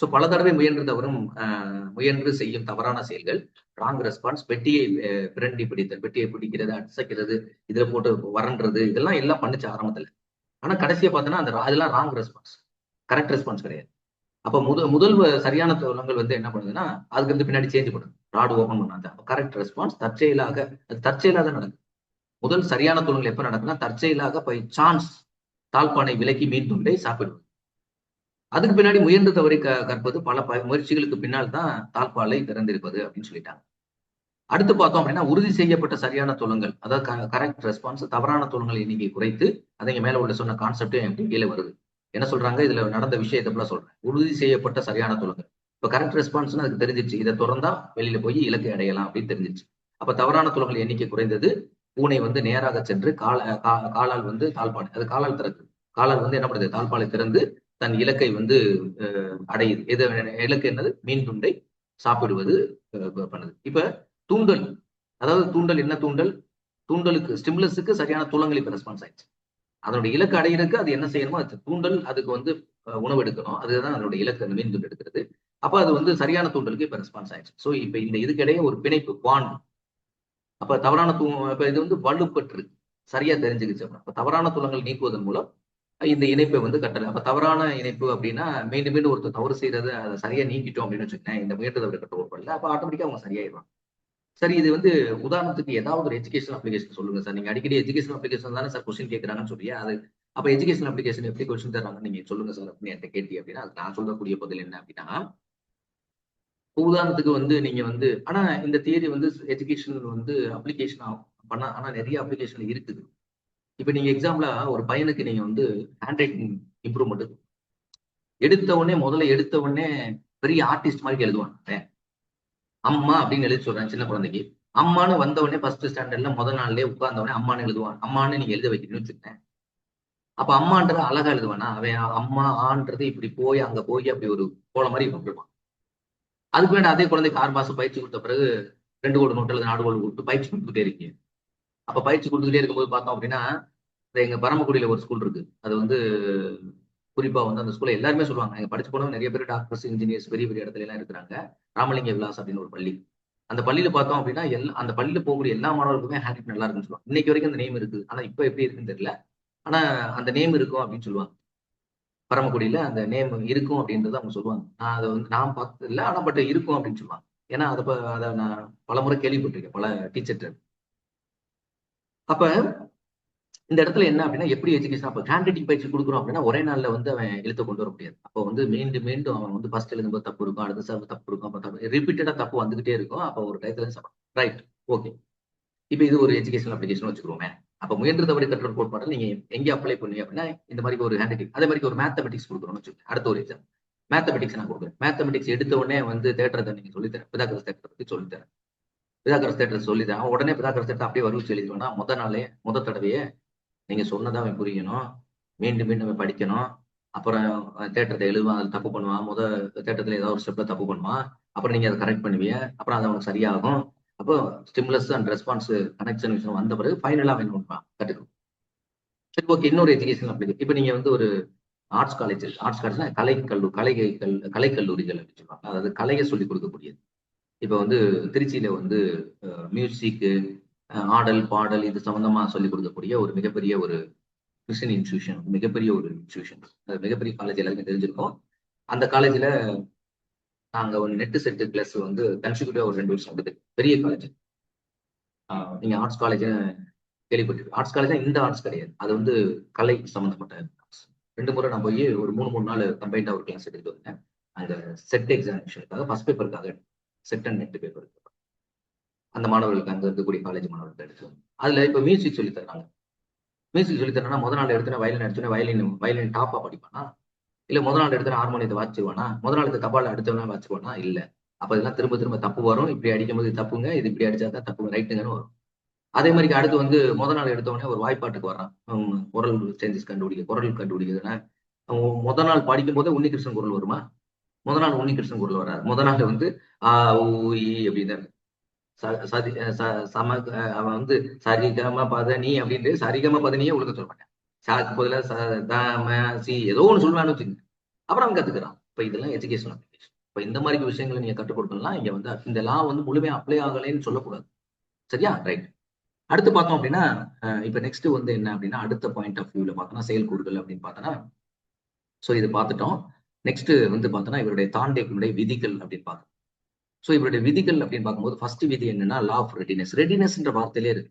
[SPEAKER 1] ஸோ பல தடவை முயன்று செய்யும் தவறான செயல்கள், ராங் ரெஸ்பான்ஸ், பெட்டியை பிரண்டி பிடித்தல், பெட்டியை பிடிக்கிறது, அசைக்கிறது, இதுல போட்டு வறன்றது, இதெல்லாம் எல்லாம் பண்ணுச்சு ஆரம்பத்துல. ஆனா கடைசியை பார்த்தோன்னா அதெல்லாம் ராங் ரெஸ்பான்ஸ், கரெக்ட் ரெஸ்பான்ஸ் கிடையாது. அப்ப முதல் சரியான தோழங்கள் வந்து என்ன பண்ணுதுன்னா, அதுக்கு வந்து பின்னாடி சேஞ்ச் பண்ணுது. ராடு ஓபன் பண்ணாங்க. கரெக்ட் ரெஸ்பான்ஸ் தற்செயலாக நடக்குது. முதல் சரியான தோழங்கள் எப்ப நடக்குன்னா, தற்செயலாக பை சான்ஸ் தாழ்பானை விலக்கி மீன் துண்டை சாப்பிடுவது. அதுக்கு பின்னாடி முயன்று தவறி கற்பது பல முயற்சிகளுக்கு பின்னால் தான் தாழ்பாலை திறந்திருப்பது அப்படின்னு சொல்லிட்டாங்க. அடுத்து பார்த்தோம் அப்படின்னா, உறுதி செய்யப்பட்ட சரியான துலங்கள், அதாவது கரெக்ட் ரெஸ்பான்ஸ், தவறான துலங்கள் எண்ணிக்கை குறைத்து, அதை மேல உள்ள சொன்ன கான்செப்டே எனக்கு கீழே வருது. என்ன சொல்றாங்க? இதுல நடந்த விஷயத்தை போல சொல்றேன். உறுதி செய்யப்பட்ட சரியான துலங்கள். இப்ப கரெக்ட் ரெஸ்பான்ஸ்னு அதுக்கு தெரிஞ்சிச்சு. இதை திறந்தா வெளியில போய் இலக்கை அடையலாம் அப்படின்னு தெரிஞ்சிச்சு. அப்ப தவறான துலங்கள் எண்ணிக்கை குறைந்தது. பூனை வந்து நேராக சென்று காலால் வந்து தாழ்பானை, அது காலால் திறக்குது. காலால் வந்து என்ன பண்ணுது? தாழ்பாலை திறந்து தன் இலக்கை வந்து அடையுது. எது இலக்கு என்னது? மீன் துண்டை சாப்பிடுவது பண்ணுது. இப்ப தூண்டல், அதாவது தூண்டல் என்ன தூண்டல்? தூண்டலுக்கு ஸ்டிமுலஸுக்கு சரியான துலங்களுக்கு ரெஸ்பான்ஸ் ஆயிடுச்சு. அதனுடைய இலக்கு அடையிறதுக்கு அது என்ன செய்யணுமோ அது தூண்டல், அதுக்கு வந்து உணவு எடுக்கணும். அதுதான் அதனுடைய இலக்கு, அந்த மீன் துண்டு எடுக்கிறது. அப்ப அது வந்து சரியான தூண்டலுக்கு இப்ப ரெஸ்பான்ஸ் ஆயிடுச்சு. ஸோ இப்ப இந்த இதுக்கிடையே ஒரு பிணைப்பு பாண்ட். அப்ப தவறான இப்ப இது வந்து வலுப்பற்று சரியா தெரிஞ்சுக்கிச்சு. அப்ப தவறான துலங்கள் நீக்குவதன் மூலம் இந்த இணைப்பை வந்து கட்டலை. அப்ப தவறான இணைப்பு அப்படின்னா மீண்டும் மீண்டும் ஒருத்தர் தவறு செய்யறது அதை சரியா நீக்கிட்டோம் அப்படின்னு வச்சுக்கேன், இந்த முயற்சி தவறு கட்டுப்படல, அப்ப ஆட்டோமேட்டிக்கா அவங்க சரியாயிடுவாங்க. சரி, இது வந்து உதாரணத்துக்கு ஏதாவது ஒரு எஜுகேஷன் அப்ளிகேஷன் சொல்லுங்க சார். நீங்க அடிக்கடி எஜுகேஷன் அப்ளிகேஷன் தானே சார் கொஸ்டின் கேட்கறாங்கன்னு சொல்லி, அது அப்ப எஜுகேஷன் அப்ளிகேஷன் எப்படி கொஸ்டின் தர்றாங்க நீங்க சொல்லுங்க சார் அப்படின்னு என்கிட்ட கேட்டி அப்படின்னா, அது நான் சொல்லக்கூடிய பதில் என்ன அப்படின்னா, உதாரணத்துக்கு வந்து நீங்க வந்து ஆனா இந்த தியரி வந்து எஜுகேஷன் வந்து அப்ளிகேஷன் பண்ணா, ஆனா நிறைய அப்ளிகேஷன் இருக்குது. இப்ப நீங்க எக்ஸாம்பிளா ஒரு பையனுக்கு நீங்க வந்து ஹேண்ட் ரைட்டிங் இம்ப்ரூவ்மெண்ட் முதல்ல எடுத்த உடனே பெரிய ஆர்டிஸ்ட் மாதிரி எழுதுவாங்க. அம்மா அப்படின்னு எழுதி சொல்றேன் சின்ன குழந்தைக்கு. அம்மான்னு வந்த உடனே ஃபர்ஸ்ட் ஸ்டாண்டர்ட்ல முதல் நாள்லயே உட்கார்ந்த உடனே அம்மான்னு எழுதுவான். அம்மான்னு நீங்க எழுத வைக்கணும்னு வச்சுக்கேன். அப்ப அம்மான்றது அழகா எழுதுவானா? அவன் அம்மா ஆன்றது இப்படி போய் அங்க போய் அப்படி ஒரு போல மாதிரி கொண்டுருவான். அதுக்கு வேண்டாம், அதே குழந்தைக்கு 6 மாசம் பயிற்சி கொடுத்த பிறகு 2 கோடு நோட்டு அல்லது 4 கோடு கொடுத்து பயிற்சி கொடுத்துட்டே இருக்கீங்க. அப்ப பயிற்சி கொடுத்துட்டே இருக்கும்போது பார்த்தோம் அப்படின்னா, எங்க பரமக்குடியில ஒரு ஸ்கூல் இருக்கு. அது வந்து குறிப்பா வந்து அந்த ஸ்கூல்ல எல்லாருமே சொல்லுவாங்க. எங்க படிச்சு போனவங்க நிறைய பேர் டாக்டர்ஸ், இன்ஜினியர்ஸ் பெரிய பெரிய இடத்துல எல்லாம் இருக்கிறாங்க. ராமலிங்க விலாஸ் அப்படின்னு ஒரு பள்ளி. அந்த பள்ளியில பார்த்தோம் அப்படின்னா அந்த பள்ளியில போகக்கூடிய எல்லா மாணவர்களுக்குமே ஹேண்ட் ரைட்டிங் நல்லா இருக்குன்னு சொல்லுவாங்க. இன்னைக்கு வரைக்கும் அந்த நேம் இருக்கு. ஆனா இப்ப எப்படி இருக்குன்னு தெரியல. ஆனா அந்த நேம் இருக்கும் அப்படின்னு சொல்லுவாங்க. பரமக்குடியில அந்த நேம் இருக்கும் அப்படின்றத அவங்க சொல்லுவாங்க. நான் அதை வந்து நான் பார்த்தது இல்லை, ஆனா பட் இருக்கும் அப்படின்னு சொல்லுவாங்க. ஏன்னா அதை நான் பல முறை கேள்விப்பட்டிருக்கேன் பல டீச்சர்கிட்ட. அப்ப இந்த இடத்துல என்ன அப்படின்னா, எப்படி எஜுகேஷன் அப்ப ஹேண்ட் ரைட்டிங் பயிற்சி கொடுக்குறோம் அப்படின்னா ஒரே நாள்ல வந்து அவன் எழுத்த கொண்டு வர முடியாது. அப்போ வந்து மீண்டும் மீண்டும் அவன் வந்து ஃபர்ஸ்ட் எழுதும்போது தப்பு இருக்கும், அடுத்த தப்பு இருக்கும், அப்ப தப்பு ரிப்பீட்டடா தப்பு வந்துகிட்டே இருக்கும். அப்ப ஒரு டயத்துல ரைட், ஓகே. இப்ப இது ஒரு எஜுகேஷன் அப்ளிகேஷன் வச்சுக்கிறோமே. அப்ப முயன்று தவறி கற்றல் கோட்பாடு நீங்க எங்க அப்ளை பண்ணுவீங்க அப்படின்னா, இந்த மாதிரி ஒரு ஹேண்ட் ரைட்டிங், அதே மாதிரி ஒரு மேத்தமெட்டிக்ஸ் கொடுக்குறோம்னு வச்சுக்கோங்க. அடுத்த ஒரு எக்ஸாம் மேத்தமெட்டிக்ஸ் நான் கொடுக்குறேன். மேத்தமெட்டிக்ஸ் எடுத்த உடனே வந்து தேட்டரத்தை நீங்க சொல்லித்தரேன், பிதாகரஸ் தேட்டரை பத்தி சொல்லித்தரேன். பிதாகரஸ் தேட்டர் சொல்லித்தரேன். உடனே பிதாகரஸ் தேட்டர் அப்படியே வருவிச்சு எழுதிடுவேன்னா, முத தடவையே நீங்க சொன்னதான் அவன் புரியணும். மீண்டும் மீண்டும் படிக்கணும். அப்புறம் தேட்டத்தை எழுதுவான், அதில் தப்பு பண்ணுவான். தேட்டத்துல ஏதாவது ஒரு ஸ்டெப்ல தப்பு பண்ணுவான். அப்புறம் நீங்க அதை கரெக்ட் பண்ணுவீங்க. அப்புறம் அது அவனுக்கு சரியாகும். அப்போ ஸ்டிமுலஸ் அண்ட் ரெஸ்பான்ஸ் கனெக்ஷன் வந்த பிறகு ஃபைனலா அவன் பண்ணுவான், கற்றுக்கும். சரி, ஓகே. இன்னொரு எஜுகேஷன் அப்ளிகேஷன். இப்ப நீங்க வந்து ஒரு ஆர்ட்ஸ் காலேஜ்னா கலைக்கல்லூரிகள் அப்படின்னு சொல்லுவாங்க. அதாவது கலையை சொல்லிக் கொடுக்கக்கூடியது. இப்ப வந்து திருச்சியில வந்து மியூசிக், ஆடல் பாடல் இது சம்பந்தமா சொல்லிக் கொடுக்கக்கூடிய ஒரு மிகப்பெரிய ஒரு கிறிஸ்டியன் இன்ஸ்டியூஷன், மிகப்பெரிய ஒரு இன்ஸ்டியூஷன், அது மிகப்பெரிய காலேஜ், எல்லாருமே தெரிஞ்சிருக்கும். அந்த காலேஜ்ல நாங்க ஒரு நெட் செட் கிளாஸ் வந்து கன்சிக்யூட்டிவா ஒரு 2 வருஷம் இருக்குது. பெரிய காலேஜ். நீங்க ஆர்ட்ஸ் காலேஜ் கேள்விப்பட்டிருக்கீங்க. ஆர்ட்ஸ் காலேஜ் இந்த ஆர்ட்ஸ் கிடையாது, அது வந்து கலை சம்பந்தப்பட்ட. 2 முறை நான் போய் ஒரு 3 நாள் கம்பைண்டா ஒரு கிளாஸ் எடுத்துட்டு வந்தேன். அந்த செட் எக்ஸாமினேஷனுக்காக, ஃபர்ஸ்ட் பேப்பருக்காக, செட் அண்ட் நெட் பேப்பருக்கு அந்த மாணவர்களுக்கு, அங்க இருக்கக்கூடிய காலேஜ் மாணவர்களுக்கு எடுத்து அதுல இப்ப மியூசிக் சொல்லி தர்றாங்க. மியூசிக் சொல்லி தரேன்னா முதல் நாள் எடுத்துனா வயலின் எடுத்தோன்னே வயலின் டாப்பா படிப்பானா? இல்ல முதல் நாள் எடுத்துனா ஹார்மோனியத்தை வாசிச்சுவானா? முதல் நாளுக்கு தபால அடுத்தவனா வாசிச்சுவானா? இல்ல. அப்ப இதெல்லாம் திரும்ப திரும்ப தப்பு வரும். இப்படி அடிக்கும்போது தப்புங்க, இது இப்படி அடிச்சாதான் தப்புங்க, ரைட்டுங்கன்னு வரும். அதே மாதிரி அடுத்து வந்து முதல் நாள் எடுத்தவொடனே ஒரு வாய்ப்பாட்டுக்கு வர்றான். குரல் சேஞ்சஸ் குரல் கண்டுபிடிக்குதுன்னா முதல் நாள் படிக்கும் போதே உன்னிகிருஷ்ணன் குரல் வருமா? முதல் நாள் உன்னிகிருஷ்ணன் குரல் வராது. முதல் நாள் வந்து ஆ ஊ ஈ அப்படின்னு சதி சம அவன் வந்து சரிகம பதனி அப்படின்ட்டு சரிகம பதனியே ஒழுங்க சொல்ல மாட்டேன். சாக்கு பதில சி ஏதோ ஒண்ணு சொல்லுவான்னு வச்சுக்கோங்க. அப்புறம் அவன் கத்துக்கிறான். இப்ப இதெல்லாம் எஜுகேஷன் அப்ளிகேஷன். இப்ப இந்த மாதிரி விஷயங்களை நீங்க கற்றுக் கொடுக்கலாம். இங்க வந்து இந்த லா வந்து முழுமையா அப்ளை ஆகலைன்னு சொல்லக்கூடாது. சரியா? ரைட். அடுத்து பார்த்தோம் அப்படின்னா இப்ப நெக்ஸ்ட் வந்து என்ன அப்படின்னா அடுத்த பாயிண்ட் ஆஃப் வியூல பார்த்தோம்னா செயல்கூறுகள் அப்படின்னு பார்த்தோம்னா சோ இது பார்த்துட்டோம். நெக்ஸ்ட் வந்து பார்த்தோம்னா இவருடைய தாண்டேக்குடைய விதிகள் அப்படின்னு பார்த்தோம். சோ இவருடைய விதிகள் அப்படின்னு பார்க்கும்போது ஃபர்ஸ்ட் விதி என்னன்னா லா ஆஃப் ரெடினஸ். ரெடினஸ்ன்ற வார்த்தையிலே இருக்கு.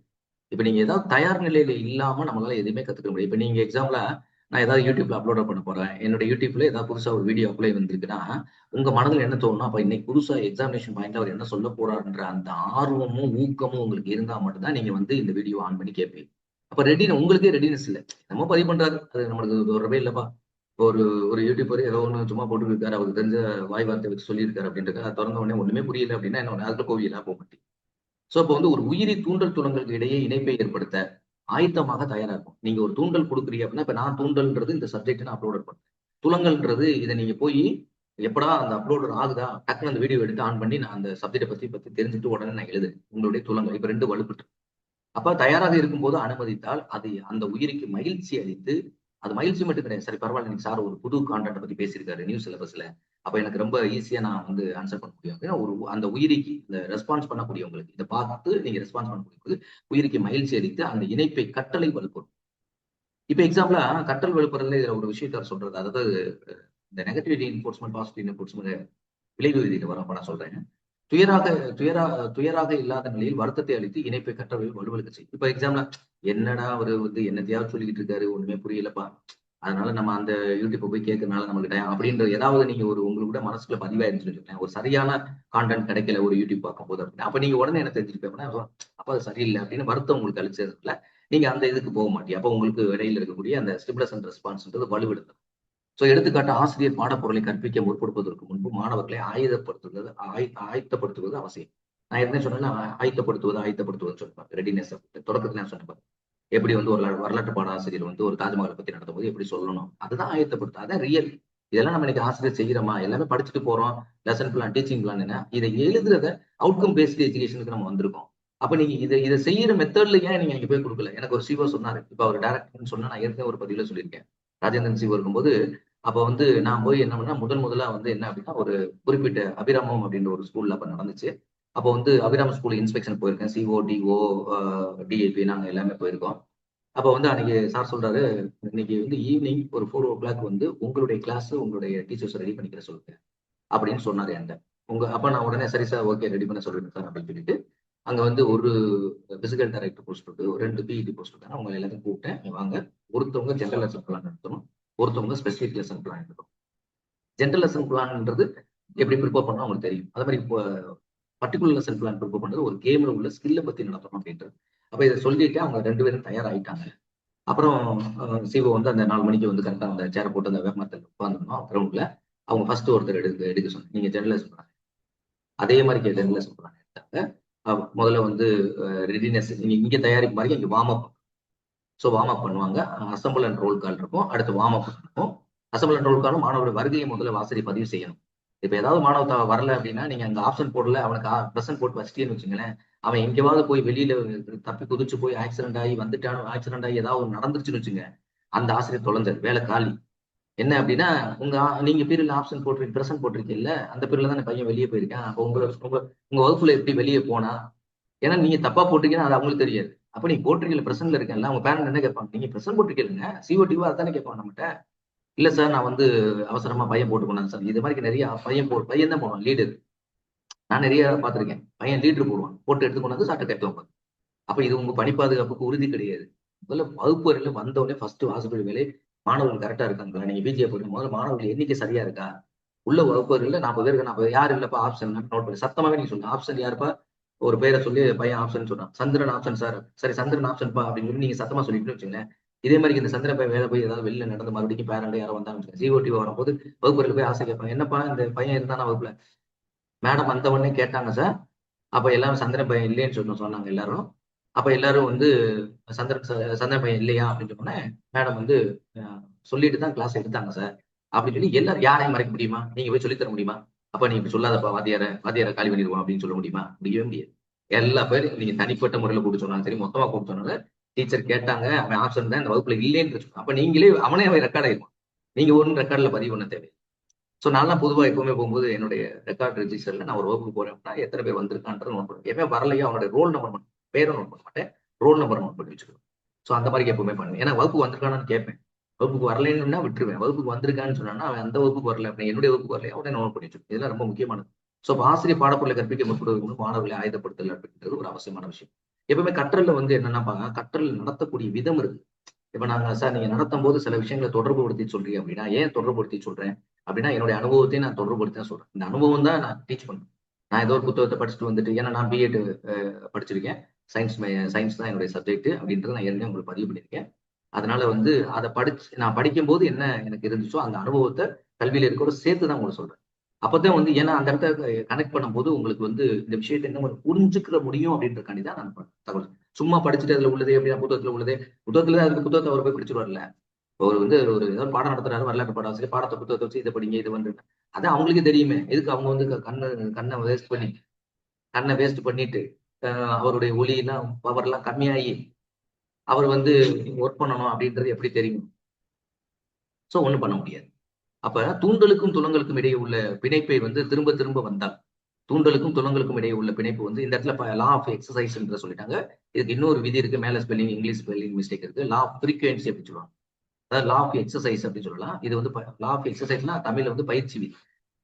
[SPEAKER 1] இப்ப நீங்க ஏதாவது தயார் நிலையில இல்லாம நம்மளால எதுவுமே கத்துக்க முடியும். இப்ப நீங்க எக்ஸாம்பிளா நான் ஏதாவது யூடியூப்ல அப்லோட் பண்ண போறேன். என்னோட யூடியூப்ல ஏதாவது புதுசா ஒரு வீடியோ அப்ளை வந்திருக்குன்னா உங்க மனதுல என்ன தோணும்னா அப்ப இன்னைக்கு புதுசா எக்ஸாமினேஷன் பாயிண்ட்ல அவர் என்ன சொல்ல போறாருன்ற அந்த ஆர்வமும் ஊக்கமும் உங்களுக்கு இருந்தா மட்டும்தான் நீங்க வந்து இந்த வீடியோ ஆன் பண்ணி கேட்பீங்க. அப்ப உங்களுக்கே ரெடினஸ் இல்ல. நம்ம பதிவு பண்றாரு அது நம்மளுக்கு ஒரு ரவே இல்லப்பா. ஒரு ஒரு யூடியூபர் ஏதோ ஒண்ணு சும்மா போட்டு இருக்காரு, அவருக்கு தெரிஞ்ச வாய் வார்த்தை வச்சு சொல்லியிருக்காரு அப்படின்றது அதை திறந்த உடனே ஒண்ணுமே புரியல அப்படின்னா என்ன அதுல கோவியெல்லாம் போக மாட்டேன். சோ அப்ப வந்து ஒரு உயிரி தூண்டல் துலங்களுக்கு இடையே இணைப்பை ஏற்படுத்த ஆயத்தமாக தயாராகும். நீங்க ஒரு தூண்டல் கொடுக்குறீங்க அப்படின்னா இப்ப நான் தூண்டல்ன்றது இந்த சப்ஜெக்ட் நான் அப்லோட் பண்றேன். துலங்கல்ன்றது இதை நீங்க போய் எப்படா அந்த அப்லோடர் ஆகுதா டக்குனு அந்த வீடியோ எடுத்து ஆன் பண்ணி நான் அந்த சப்ஜெக்டை பத்தி தெரிஞ்சுட்டு உடனே நான் எழுதுறேன். உங்களுடைய துலங்கள் இப்ப 2 வலுப்பட்டு அப்ப தயாராக இருக்கும்போது அனுமதித்தால் அது அந்த உயிருக்கு மகிழ்ச்சி அளித்து அது மகிழ்ச்சி மட்டும் கிடையாது. சரி பரவாயில்ல நீங்க சார் ஒரு புது கான்டென்ட் பத்தி பேசியிருக்காரு நியூஸ் சிலபஸ்ல. அப்ப எனக்கு ரொம்ப ஈஸியா நான் வந்து ஆன்சர் பண்ண முடியும். ஏன்னா ஒரு அந்த உயிரிக்கு இந்த ரெஸ்பான்ஸ் பண்ணக்கூடியவங்களுக்கு இதை பார்த்து நீங்க ரெஸ்பான்ஸ் பண்ணக்கூடியது உயிருக்கு மகிழ்ச்சி அளித்து அந்த இணைப்பை கட்டளை வலுப்படும். இப்ப எக்ஸாம்பிளா கட்டல் வலுப்புறதுல இதுல ஒரு விஷயத்த சொல்றது. அதாவது இந்த நெகட்டிவ் என்ஃபோர்ஸ்மெண்ட் பாசிட்டிவ் என்ஃபோர்ஸ்மெண்ட் விளைவு விதியில வரும். அப்ப நான் சொல்றேன். துயராக துயரா துயராக இல்லாத நிலையில் வருத்தத்தை அளித்து இணைப்பை கற்றவர்கள் வலுவலுக்கு செய்யும். இப்ப எக்ஸாம்பிளா என்னடா அவரு வந்து என்னத்தையாவது சொல்லிக்கிட்டு இருக்காரு ஒண்ணுமே புரியலப்பா. அதனால நம்ம அந்த யூடியூப் போய் கேட்கறதுனால நமக்கு டைம் அப்படின்ற ஏதாவது நீங்க ஒரு உங்களுக்கு மனசுக்குள்ள பதிவாயிருன்னு வச்சுக்கோங்களேன். ஒரு சரியான கான்டென்ட் கிடைக்கல ஒரு யூடியூப் பார்க்கும்போது அப்படின்னா அப்ப நீங்க உடனே என்ன தெரிஞ்சுருப்பீங்கன்னா அப்ப அது சரியில்லை அப்படின்னு வருத்தம் உங்களுக்கு அளிச்சதுல நீங்க அந்த இதுக்கு போக மாட்டீங்க. அப்ப உங்களுக்கு இடையில இருக்கக்கூடிய அந்த ஸ்டிமுலஸ் அண்ட் ரெஸ்பான்ஸ்ன்றது வலுவெடுக்கும். சோ எடுத்துக்காட்டு ஆசிரியர் பாடப்பொருளை கற்பிக்க முற்படுவதற்கு முன்பு மாணவர்களை ஆயத்தப்படுத்துவது அவசியம். நான் என்ன சொன்னேன்னா ஆயத்தப்படுத்துவது சொல்லுவாங்க. ரெடினஸ் தொடக்கத்துல நான் சொன்னேன். எப்படி வந்து ஒரு வரலாற்று பாட ஆசிரியர் வந்து ஒரு தாஜ்மஹாலை பத்தி நடத்தும் போது எப்படி சொல்லணும் அதுதான் ஆயத்தப்படுத்தும். அதான் ரியல். இதெல்லாம் நம்ம இன்னைக்கு ஆசிரியர் செய்யறோமா எல்லாமே படிச்சுட்டு போறோம். லெசன் பிளான் டீச்சிங் பிளான் என்ன இதை எழுதுறத அவுட்கம் பேஸ்டு எஜுகேஷனுக்கு நம்ம வந்திருக்கோம். அப்ப நீங்க இதை செய்யற மெத்தட்ல ஏன் நீங்க அங்க போய் கொடுக்கல? எனக்கு ஒரு சிஓ சொன்னாரு. இப்ப அவர் டைரக்டர்னு சொன்னா நான் ஏற்கனவே ஒரு பதிவுல சொல்லியிருக்கேன். ராஜேந்திரன் சிஓ இருக்கும்போது அப்ப வந்து நான் போய் என்ன பண்ணா முதலா வந்து என்ன அப்படின்னா ஒரு குறிப்பிட்ட அபிராமம் அப்படின்ற ஒரு ஸ்கூல்ல அப்ப நடந்துச்சு. அப்போ வந்து அபிராம ஸ்கூல் இன்ஸ்பெக்ஷன் போயிருக்கேன். சிஓ டிஓ டிஏபி நாங்க எல்லாமே போயிருக்கோம். அப்ப வந்து அன்னைக்கு சார் சொல்றாரு இன்னைக்கு வந்து ஈவினிங் ஒரு 4 o'clock வந்து உங்களுடைய கிளாஸ் உங்களுடைய டீச்சர்ஸ் ரெடி பண்ணிக்கிற சொல்லுங்க அப்படின்னு சொன்னாரு என்கிட்ட. அப்ப நான் உடனே சரி சார் ஓகே ரெடி பண்ண சொல்றேன் சார் அப்படின்னு சொல்லிட்டு அங்க வந்து ஒரு பிசிக்கல் டைரக்டர் போஸ்ட் இருக்கு, 2 பிஇடி போஸ்ட் இருக்காங்க. அவங்க எல்லாத்தையும் கூப்பிட்டேன் வாங்க. ஒருத்தவங்க ஜெனரல் லெசன் பிளான் நடத்தணும், ஒருத்தவங்க ஸ்பெசிபிக் லெசன் பிளான் எடுக்கணும். ஜெனரல் லெசன் பிளான்ன்றது எப்படி ப்ரிப்பேர் பண்ணணும் அவங்களுக்கு தெரியும். அதே மாதிரி இப்போ பர்டிகுலர் லெசன் பிளான் ப்ரிப்பேர் பண்றது ஒரு கேம்ல உள்ள ஸ்கில்ல பத்தி நடத்தணும் அப்படின்றது. அப்ப இதை சொல்லிட்டு அவங்க 2 பேரும் தயாராயிட்டாங்க. அப்புறம் சிஓ வந்து அந்த 4 மணிக்கு வந்து கரெக்டா அந்த சேரை போட்டு அந்த வேகமத்தில் உட்காந்துருந்தோம் கிரவுண்ட்ல. அவங்க ஃபர்ஸ்ட் ஒருத்தர் எடுக்க சொன்னாங்க. நீங்க ஜெனரல் லெசன் பிளான் அதே மாதிரி ஜெனரல் லெசன் பிளான் எடுத்தாங்க. முதல்ல வந்து ரெடினஸ் நீங்க இங்க தயாரிப்பு மாதிரி இங்க warm up. So warm up பண்ணுவாங்க. அசம்பிள் அண்ட் ரோல் கால் இருக்கும். அடுத்து வார்ம் அப் இருக்கும். அசம்பிள் அண்ட் ரோல் காலும் மாணவர்கள் வருகையை முதல்ல வாசலை பதிவு செய்யணும். இப்ப ஏதாவது மாணவ வரல அப்படின்னா நீங்க அந்த ஆப்ஷன் போடல அவனுக்கு பிரசன்ட் போட்டு வச்சிட்டேன்னு வச்சுங்களேன். அவன் எங்கேயாவது போய் வெளியில தப்பி குதிச்சு போய் ஆக்சிடென்ட் ஆகி வந்துட்டான் ஆக்சிடென்ட் ஆகி ஏதாவது நடந்துருச்சுன்னு வச்சுங்க அந்த ஆசிரியர் தொலைஞ்சாரு வேலை காலி. என்ன அப்படின்னா நீங்க பீரியட்ல ஆப்ஷன் பிரசன்ட் போட்டிருக்கீங்கல்ல அந்த பீரியட்ல தான் பையன் வெளியே போயிருக்கேன். அப்ப உங்க வகுப்புல எப்படி வெளியே போனா? ஏன்னா நீங்க தப்பா போட்டீங்கன்னா அது அவங்களுக்கு தெரியாது. அப்ப நீங்க போட்டிருக்கீங்க பிரசன்ட்ல இருக்கேன்ல அவங்க பேரண்ட் என்ன கேட்பாங்க? நீங்க பிரசன்ட் போட்டிருக்கீங்க சிஓடிவா அதானே கேட்பாங்க நம்மகிட்ட. இல்ல சார் நான் வந்து அவசரமா பையன் போட்டு போனேன் சார். இது மாதிரி நிறைய பையன் தான் போவான் லீடர். நான் நிறைய பார்த்திருக்கேன். பையன் லீடர் போடுவான் போட்டு எடுத்து கொண்டு வந்து சாட்டை கேட்பாங்க. அப்ப இது உங்க பணி பாதுகாப்புக்கு உறுதி கிடையாது. முதல்ல வகுப்பு வரையில வந்தவொடனே ஃபர்ஸ்ட் வாசப்படி வேலை மாணவர்கள் கரெக்டா இருக்காங்களா? நீங்க பிஜிஏ போடுங்க முதல்ல மாணவர்கள் எண்ணிக்கை சரியா இருக்கா? உள்ள வகுப்பறையில 40 பேருக்கு 40 யாரு இல்லப்பா ஆப்ஷன் நோட் பண்ணி சத்தமாவே நீங்க சொல்லுங்க ஆப்ஷன் யாருப்பா? ஒரு பேரை சொல்லி பையன் ஆப்ஷன் சொன்னான். சந்திரன் ஆப்ஷன் சார். சரி சந்திரன் ஆப்ஷன் பா அப்படின்னு சொல்லி நீங்க சத்தமா சொல்லிட்டு வச்சுங்க. இதே மாதிரி இந்த சந்திரன் வேலை போய் ஏதாவது வெளில நடந்து மறுபடியும் பேரண்ட் யாரோ வந்தாங்க, ஜிஓடி வரும்போது வகுப்புல போய் ஆசை கேட்பாங்க, என்னப்பா இந்த பையன் இருந்தானா வகுப்புல? மேடம் வந்த உடனே கேட்டாங்க சார். அப்ப எல்லாரும் சந்திரன் பையன் இல்லைன்னு சொன்னாங்க எல்லாரும். அப்ப எல்லாரும் வந்து சந்திரன் பையன் இல்லையா அப்படின்னு சொன்னோன்னே மேடம் வந்து சொல்லிட்டு தான் கிளாஸ் எடுத்தாங்க சார் அப்படின்னு சொல்லி எல்லாரும், யாரையும் மறைக்க முடியுமா? நீங்க போய் சொல்லித்தர முடியுமா? அப்ப நீ இப்படி சொல்லாதப்பா, வாத்தியார காலி பண்ணிடுவோம் அப்படின்னு சொல்ல முடியுமா? முடியவே முடியாது. எல்லா பேரும் நீங்க தனிப்பட்ட முறையில கூப்பிட்டு சொன்னாலும் சரி, மொத்தமா கூப்பிட்டு சொன்னாலும் டீச்சர் கேட்டாங்க, அவன் ஆப்ஷன் தான் இந்த வகுப்புல இல்லைன்னு சொன்னான். அப்ப நீங்களே அவன் ரெக்கார்ட் ஆயிருவான். நீங்க ஒன்றும் ரெக்கார்ட்ல பதிவு பண்ண தேவை. ஸோ நான்லாம் பொதுவாக எப்பவுமே போகும்போது என்னுடைய ரெக்கார்ட் ரெஜிஸ்டர்ல நான் ஒரு வகுப்பு போறேன் அப்படின்னா எத்தனை பேர் வந்திருக்கான்றது நோட் பண்ணுவேன். எப்பவுமே வரலையோ அவனுடைய ரோல் நம்பர் மட்டும், பேரை நோட் பண்ண மாட்டேன், ரோல் நம்பர் நோட் பண்ணி வச்சுக்கணும். ஸோ அந்த மாதிரி எப்பவுமே பண்ணுவேன். ஏன்னா வகுப்பு வந்திருக்கானு கேட்பேன். வகுப்புக்கு வரலன்னா விட்டுருவேன். வகுப்புக்கு வந்திருக்கான்னு சொன்னா அவன் அந்த வகுப்புக்கு வரல அப்படின்னா என்னுடைய வகுப்புக்கு வரலையா அவனே நோட் பண்ணி வச்சுக்கணும். இதெல்லாம் ரொம்ப முக்கியமானது. ஸோ ஆசிரியர் பாடப்பொருளை கற்பிக்க முற்படுவதற்கு மாணவர்களை ஆயுதப்படுத்தல் அப்படின்றது ஒரு அவசியமான விஷயம். எப்பவுமே கற்றல்ல வந்து என்னன்னா கற்றல் நடத்தக்கூடிய விதம் இருக்கு. இப்ப நாங்க சார் நீங்க நடத்தும் போது சில விஷயங்களை தொடர்புபடுத்தி சொல்றீங்க அப்படின்னா, ஏன் தொடர்புபடுத்தி சொல்றேன் அப்படின்னா, என்னுடைய அனுபவத்தையும் நான் தொடர்புபடுத்தி தான் சொல்றேன். இந்த அனுபவம் தான் நான் டீச் பண்றேன். நான் ஏதோ ஒரு புத்தகத்தை படிச்சுட்டு வந்துட்டு, ஏன்னா நான் பிஎட் படிச்சிருக்கேன். சயின்ஸ் தான் என்னுடைய சப்ஜெக்ட் அப்படின்றத நான் ஏற்கனவே உங்களுக்கு பதிவு பண்ணியிருக்கேன். அதனால வந்து அதை நான் படிக்கும் போது என்ன எனக்கு இருந்துச்சோ அந்த அனுபவத்தை கல்வியில இருக்கோட சேர்த்து தான் உங்களுக்கு சொல்றேன். அப்பதான் வந்து ஏன்னா அந்த இடத்த கனெக்ட் பண்ணும்போது உங்களுக்கு வந்து இந்த விஷயத்தை என்ன புரிஞ்சுக்கிற முடியும் அப்படின்றக்காண்டி தான் நான் தகவல். சும்மா படிச்சுட்டு அதுல உள்ளதே அப்படின்னா புத்தகத்துல உள்ளதே, புத்தகத்துல அதுக்கு புத்தகத்தை அவர் போய் படிச்சுருவார்ல. ஒரு வந்து ஒரு ஏதாவது பாடம் நடத்துறாரு, வரலாற்று பாடம் ஆசிரியர், பாடத்தை புத்தகத்தை வச்சு இதை படிங்க இது வந்து அதான் அவங்களுக்கே தெரியுமே. எதுக்கு அவங்க வந்து கண்ணை வேஸ்ட் பண்ணிட்டு அவருடைய ஒளி எல்லாம் பவர் எல்லாம் கம்மியாகி அவர் வந்து ஒர்க் பண்ணணும் அப்படின்றது எப்படி தெரியும்? சோ ஒண்ணும் பண்ண முடியாது. அப்ப தூண்டலுக்கும் துலங்களுக்கும் இடையே உள்ள பிணைப்பை வந்து திரும்ப திரும்ப வந்தால், தூண்டலுக்கும் துலங்களுக்கும் இடையே உள்ள பிணைப்பு வந்து இந்த இடத்துல லா ஆஃப் எக்ஸசைஸ் சொல்லிட்டாங்க. இதுக்கு இன்னொரு விதி இருக்கு, மேல ஸ்பெல்லிங் இங்கிலீஷ் ஸ்பெல்லிங் மிஸ்டேக் இருக்கு. லா ஆஃப் ஃப்ரீக்வன்சி அப்படின்னு சொல்லுவாங்க. அதாவது லா ஆஃப் எக்ஸசைஸ் அப்படின்னு சொல்லலாம். இது வந்து லா ஆஃப் எக்ஸசைஸ்னா தமிழ்ல வந்து பயிற்சி விதி.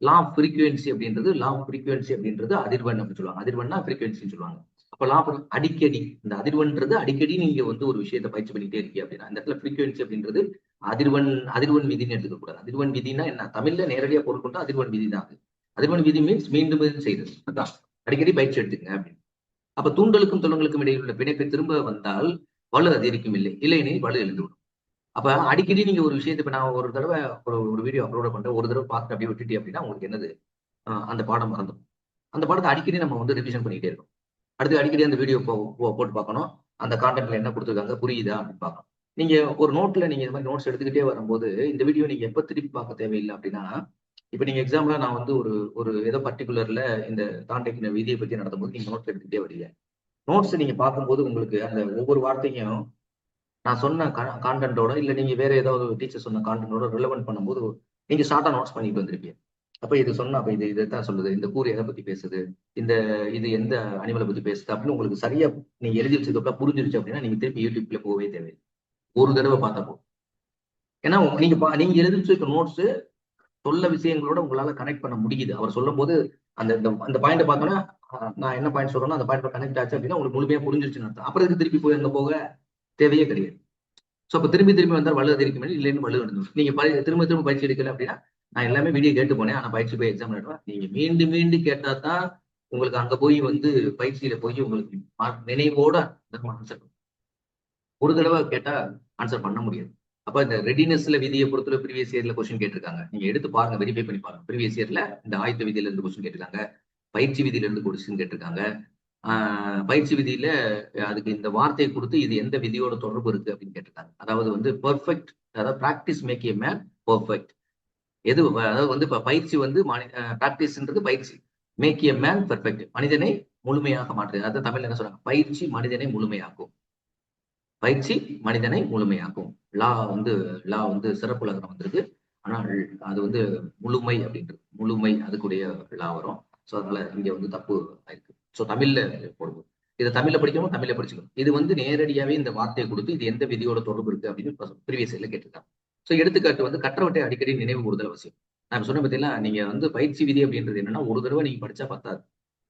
[SPEAKER 1] லா ஆஃப் ஃப்ரீக்வன்சி அப்படின்றது அதிர்வெண் அப்படின்னு சொல்லுவாங்க. அதிர்வெண்ணா ஃப்ரீக்வன்சின்னு சொல்லுவாங்க. அப்ப லா அடிக்கடி, இந்த அதிர்வெண்ன்றது அடிக்கடி நீங்க வந்து ஒரு விஷயத்தை பயிற்சி பண்ணிட்டே இருக்கீங்க அப்படின்னா, இந்த இடத்துல ஃப்ரீக்வன்சி அப்படின்றது அதிர்வெண் விதின்னு எடுத்துக்க கூடாது. அதிர்வெண் விதினா என்ன? தமிழ்ல நேரடியா பொருள் கொண்டு அதிர்வெண் விதி தான் அது. அதிர்வெண் விதி மீன்ஸ் மீண்டும் மீண்டும் செய்யுது. அதான் அடிக்கடி பயிற்சி எடுத்துங்க அப்படின்னு. அப்ப தூண்டலுக்கும் துலங்களுக்கும் இடையில் உள்ள பிணைப்பை திரும்ப வந்தால் வலு அதிகரிக்கும், இல்லையெனில் வலு எழுந்துவிடும். அப்ப அடிக்கடி நீங்க ஒரு விஷயத்தை, இப்ப நான் ஒரு தடவை ஒரு வீடியோ அப்லோட் பண்றேன், ஒரு தடவை பார்த்து அப்படியே விட்டுட்டே அப்படின்னா உங்களுக்கு என்னது, அந்த பாடம் மறந்துடும். அந்த பாடத்தை அடிக்கடி நம்ம வந்து ரிவிஷன் பண்ணிக்கிட்டே இருக்கோம். அடுத்து அடிக்கடி அந்த வீடியோ போட்டு பார்க்கணும். அந்த கான்டென்ட்ல என்ன கொடுத்துருக்காங்க புரியுதா அப்படின்னு பார்க்கணும். நீங்க ஒரு நோட்ல நீங்க இந்த மாதிரி நோட்ஸ் எடுத்துக்கிட்டே வரும்போது இந்த வீடியோ நீங்க எப்ப திருப்பி பார்க்க தேவையில்லை அப்படின்னா, இப்ப நீங்க எக்ஸாம்பிளா நான் வந்து ஒரு ஒரு ஏதோ பர்டிகுலர்ல இந்த கான்டெக்ட் விதியை பத்தி நடத்தும் போது நீங்க நோட்ஸ் எடுத்துக்கிட்டே வரீங்க. நோட்ஸ் நீங்க பார்க்கும்போது உங்களுக்கு அந்த ஒவ்வொரு வார்த்தையும் நான் சொன்ன கான்டென்ட்டோட இல்ல நீங்க வேற ஏதாவது டீச்சர் சொன்ன கான்டென்ட்டோட ரிலவென்ட் பண்ணும்போது நீங்க ஷார்ட்டா நோட்ஸ் பண்ணிட்டு வந்திருப்பீங்க. அப்ப இது சொன்னா அப்ப இதைத்தான் சொல்லுது, இந்த கூறு எதை பத்தி பேசுது, இந்த இது எந்த அனிமலை பத்தி பேசுது அப்படின்னு உங்களுக்கு சரியா நீங்க எழுதி வச்சதுக்கு புரிஞ்சிருச்சு அப்படின்னா நீங்க திருப்பி யூடியூப்ல போகவே தேவையில்லை. ஒரு தடவை பார்த்தப்போ. ஏன்னா நீங்க எழுதி வச்சிருக்க நோட்ஸ் சொல்ல விஷயங்களோட உங்களால கனெக்ட் பண்ண முடியுது. அவர் சொல்லும் போது அந்த அந்த பாயிண்ட் பார்த்தோன்னா நான் என்ன பாயிண்ட் சொல்றேன்னா அந்த பாயிண்ட் கனெக்ட் ஆச்சு அப்படின்னா உங்களுக்கு முழுமையா புரிஞ்சிருச்சுன்னு அர்த்தம். அப்புறம் இதுக்கு திருப்பி போய் அங்க போக தேவையே கிடையாது. சோ அப்ப திரும்பி வந்தால் வலு அதிகரிக்கும், இல்லைன்னு வலு எழுதணும். நீங்க திரும்ப திரும்ப பயிற்சி எடுக்கல அப்படின்னா, நான் எல்லாமே வீடியோ கேட்டு போனேன், ஆனா பயிற்சி போய் எக்ஸாம் எழுதுவேன். நீங்க மீண்டும் மீண்டும் கேட்டா தான் உங்களுக்கு அங்க போய் வந்து பயிற்சியில போய் உங்களுக்கு நினைவோட ஆன்சர். ஒரு தடவை கேட்டா ஆன்சர் பண்ண முடியாது. அப்ப இந்த ரெடினஸ்ல விதியை பொறுத்தவரை ப்ரீவியஸ் இயர்ல கொஸ்டின் கேட்டிருக்காங்க. நீங்க எடுத்து பாருங்க, வெரிஃபை பண்ணி பாருங்க. ப்ரீவியஸ் இயர்ல இந்த ஆயத்த விதியில இருந்து கொஸ்டின் கேட்டிருக்காங்க, பயிற்சி விதியில இருந்து கொஸ்டின் கேட்டிருக்காங்க. பயிற்சி விதியில அதுக்கு இந்த வார்த்தையை கொடுத்து இது எந்த விதியோட தொடர்பு இருக்கு அப்படின்னு கேட்டிருக்காங்க. அதாவது வந்து பெர்ஃபெக்ட், அதாவது practice make a man perfect. எது அதாவது வந்து இப்ப பயிற்சி வந்து பிராக்டிஸ்ன்றது பயிற்சி, மேக் ஏ மேன் பெர்ஃபெக்ட், மனிதனை முழுமையாக மாற்றுது. அதாவது தமிழ்ல என்ன சொல்றாங்க, பயிற்சி மனிதனை முழுமையாக்கும், பயிற்சி மனிதனை முழுமையாக்கும். லா வந்து சிறப்புலகம் வந்திருக்கு, ஆனால் அது வந்து முழுமை அப்படின்றது, முழுமை அதுக்குடைய லா வரும். ஸோ அதனால இங்க வந்து தப்பு ஆயிருக்கு. ஸோ தமிழ்ல போடுவோம், இதை தமிழ்ல படிக்கணும், தமிழ்ல படிச்சுக்கணும். இது வந்து நேரடியாவே இந்த வார்த்தையை கொடுத்து இது எந்த விதியோட தொடர்பு இருக்கு அப்படின்னு ப்ரீவியஸ் இயர்ல கேட்டிருக்காங்க. ஸோ எடுத்துக்காட்டு வந்து கற்றவற்றை அடிக்கடி நினைவு கூறுதல் அவசியம். நான் சொன்ன பத்தியெல்லாம் நீங்க வந்து பயிற்சி விதி அப்படின்றது என்னன்னா, ஒரு தடவை நீங்க படிச்சா பத்தாது.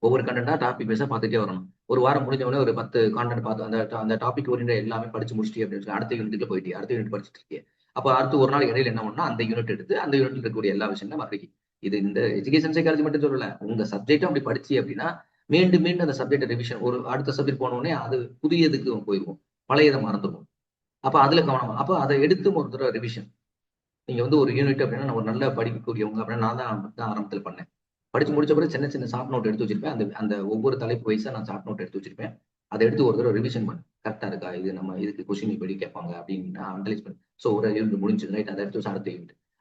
[SPEAKER 1] ஒவ்வொரு கண்டென்ட்டா டாபிக் பேஸா பார்த்துட்டே வரணும். ஒரு வாரம் முடிஞ்ச உடனே ஒரு 10 கான்டென்ட் பார்த்து அந்த டாபிக் ஓரியன்டா எல்லாமே படிச்சு முடிச்சிட்டே அப்படின்னு சொல்லி அடுத்த யூனிட்டுக்கு போயிட்டு அடுத்த யூனிட் படிச்சுட்டு இருக்கேன். அப்ப அடுத்து ஒரு நாள் இடையில என்ன பண்ணா அந்த யூனிட் எடுத்து அந்த யூனிட்ல இருக்கக்கூடிய எல்லா விஷயங்களும் மறக்கி. இது இந்த எஜுகேஷன் சைக்காலஜி மட்டும் சொல்லல, உங்க சப்ஜெக்டும் அப்படி படிச்சு அப்படின்னா மீண்டும் அந்த சப்ஜெக்ட் ரிவிஷன், ஒரு அடுத்த சப்ஜெக்ட் போன உடனே அது புதியதுக்கு போயிருவோம், பழையதை மறந்துடுவோம். அப்ப அதுல கவனம். அப்ப அதை எடுத்து ஒரு தடவை ரிவிஷன். நீங்க வந்து ஒரு யூனிட் அப்படின்னா நான் ஒரு நல்ல படிக்கக்கூடியவங்க அப்படின்னா நான் தான் ஆரம்பத்தில் பண்ணேன். படிச்சு முடிச்ச பிறகு சின்ன சின்ன ஷார்ட் நோட் எடுத்து வச்சிருப்பேன். அந்த அந்த ஒவ்வொரு தலைப்பு வயசா நான் ஷார்ட் நோட் எடுத்து வச்சிருப்பேன். அதை எடுத்து ஒரு தடவை ரிவிஷன் பண்ணு. கரெக்டா இருக்கா, இது நம்ம இதுக்கு கொஸ்டின் இப்படி கேட்பாங்க அப்படின்னு அனலைஸ் பண்ணி. ஸோ ஒரு யூனிட் முடிஞ்சது ரைட், அதை எடுத்து வச்சு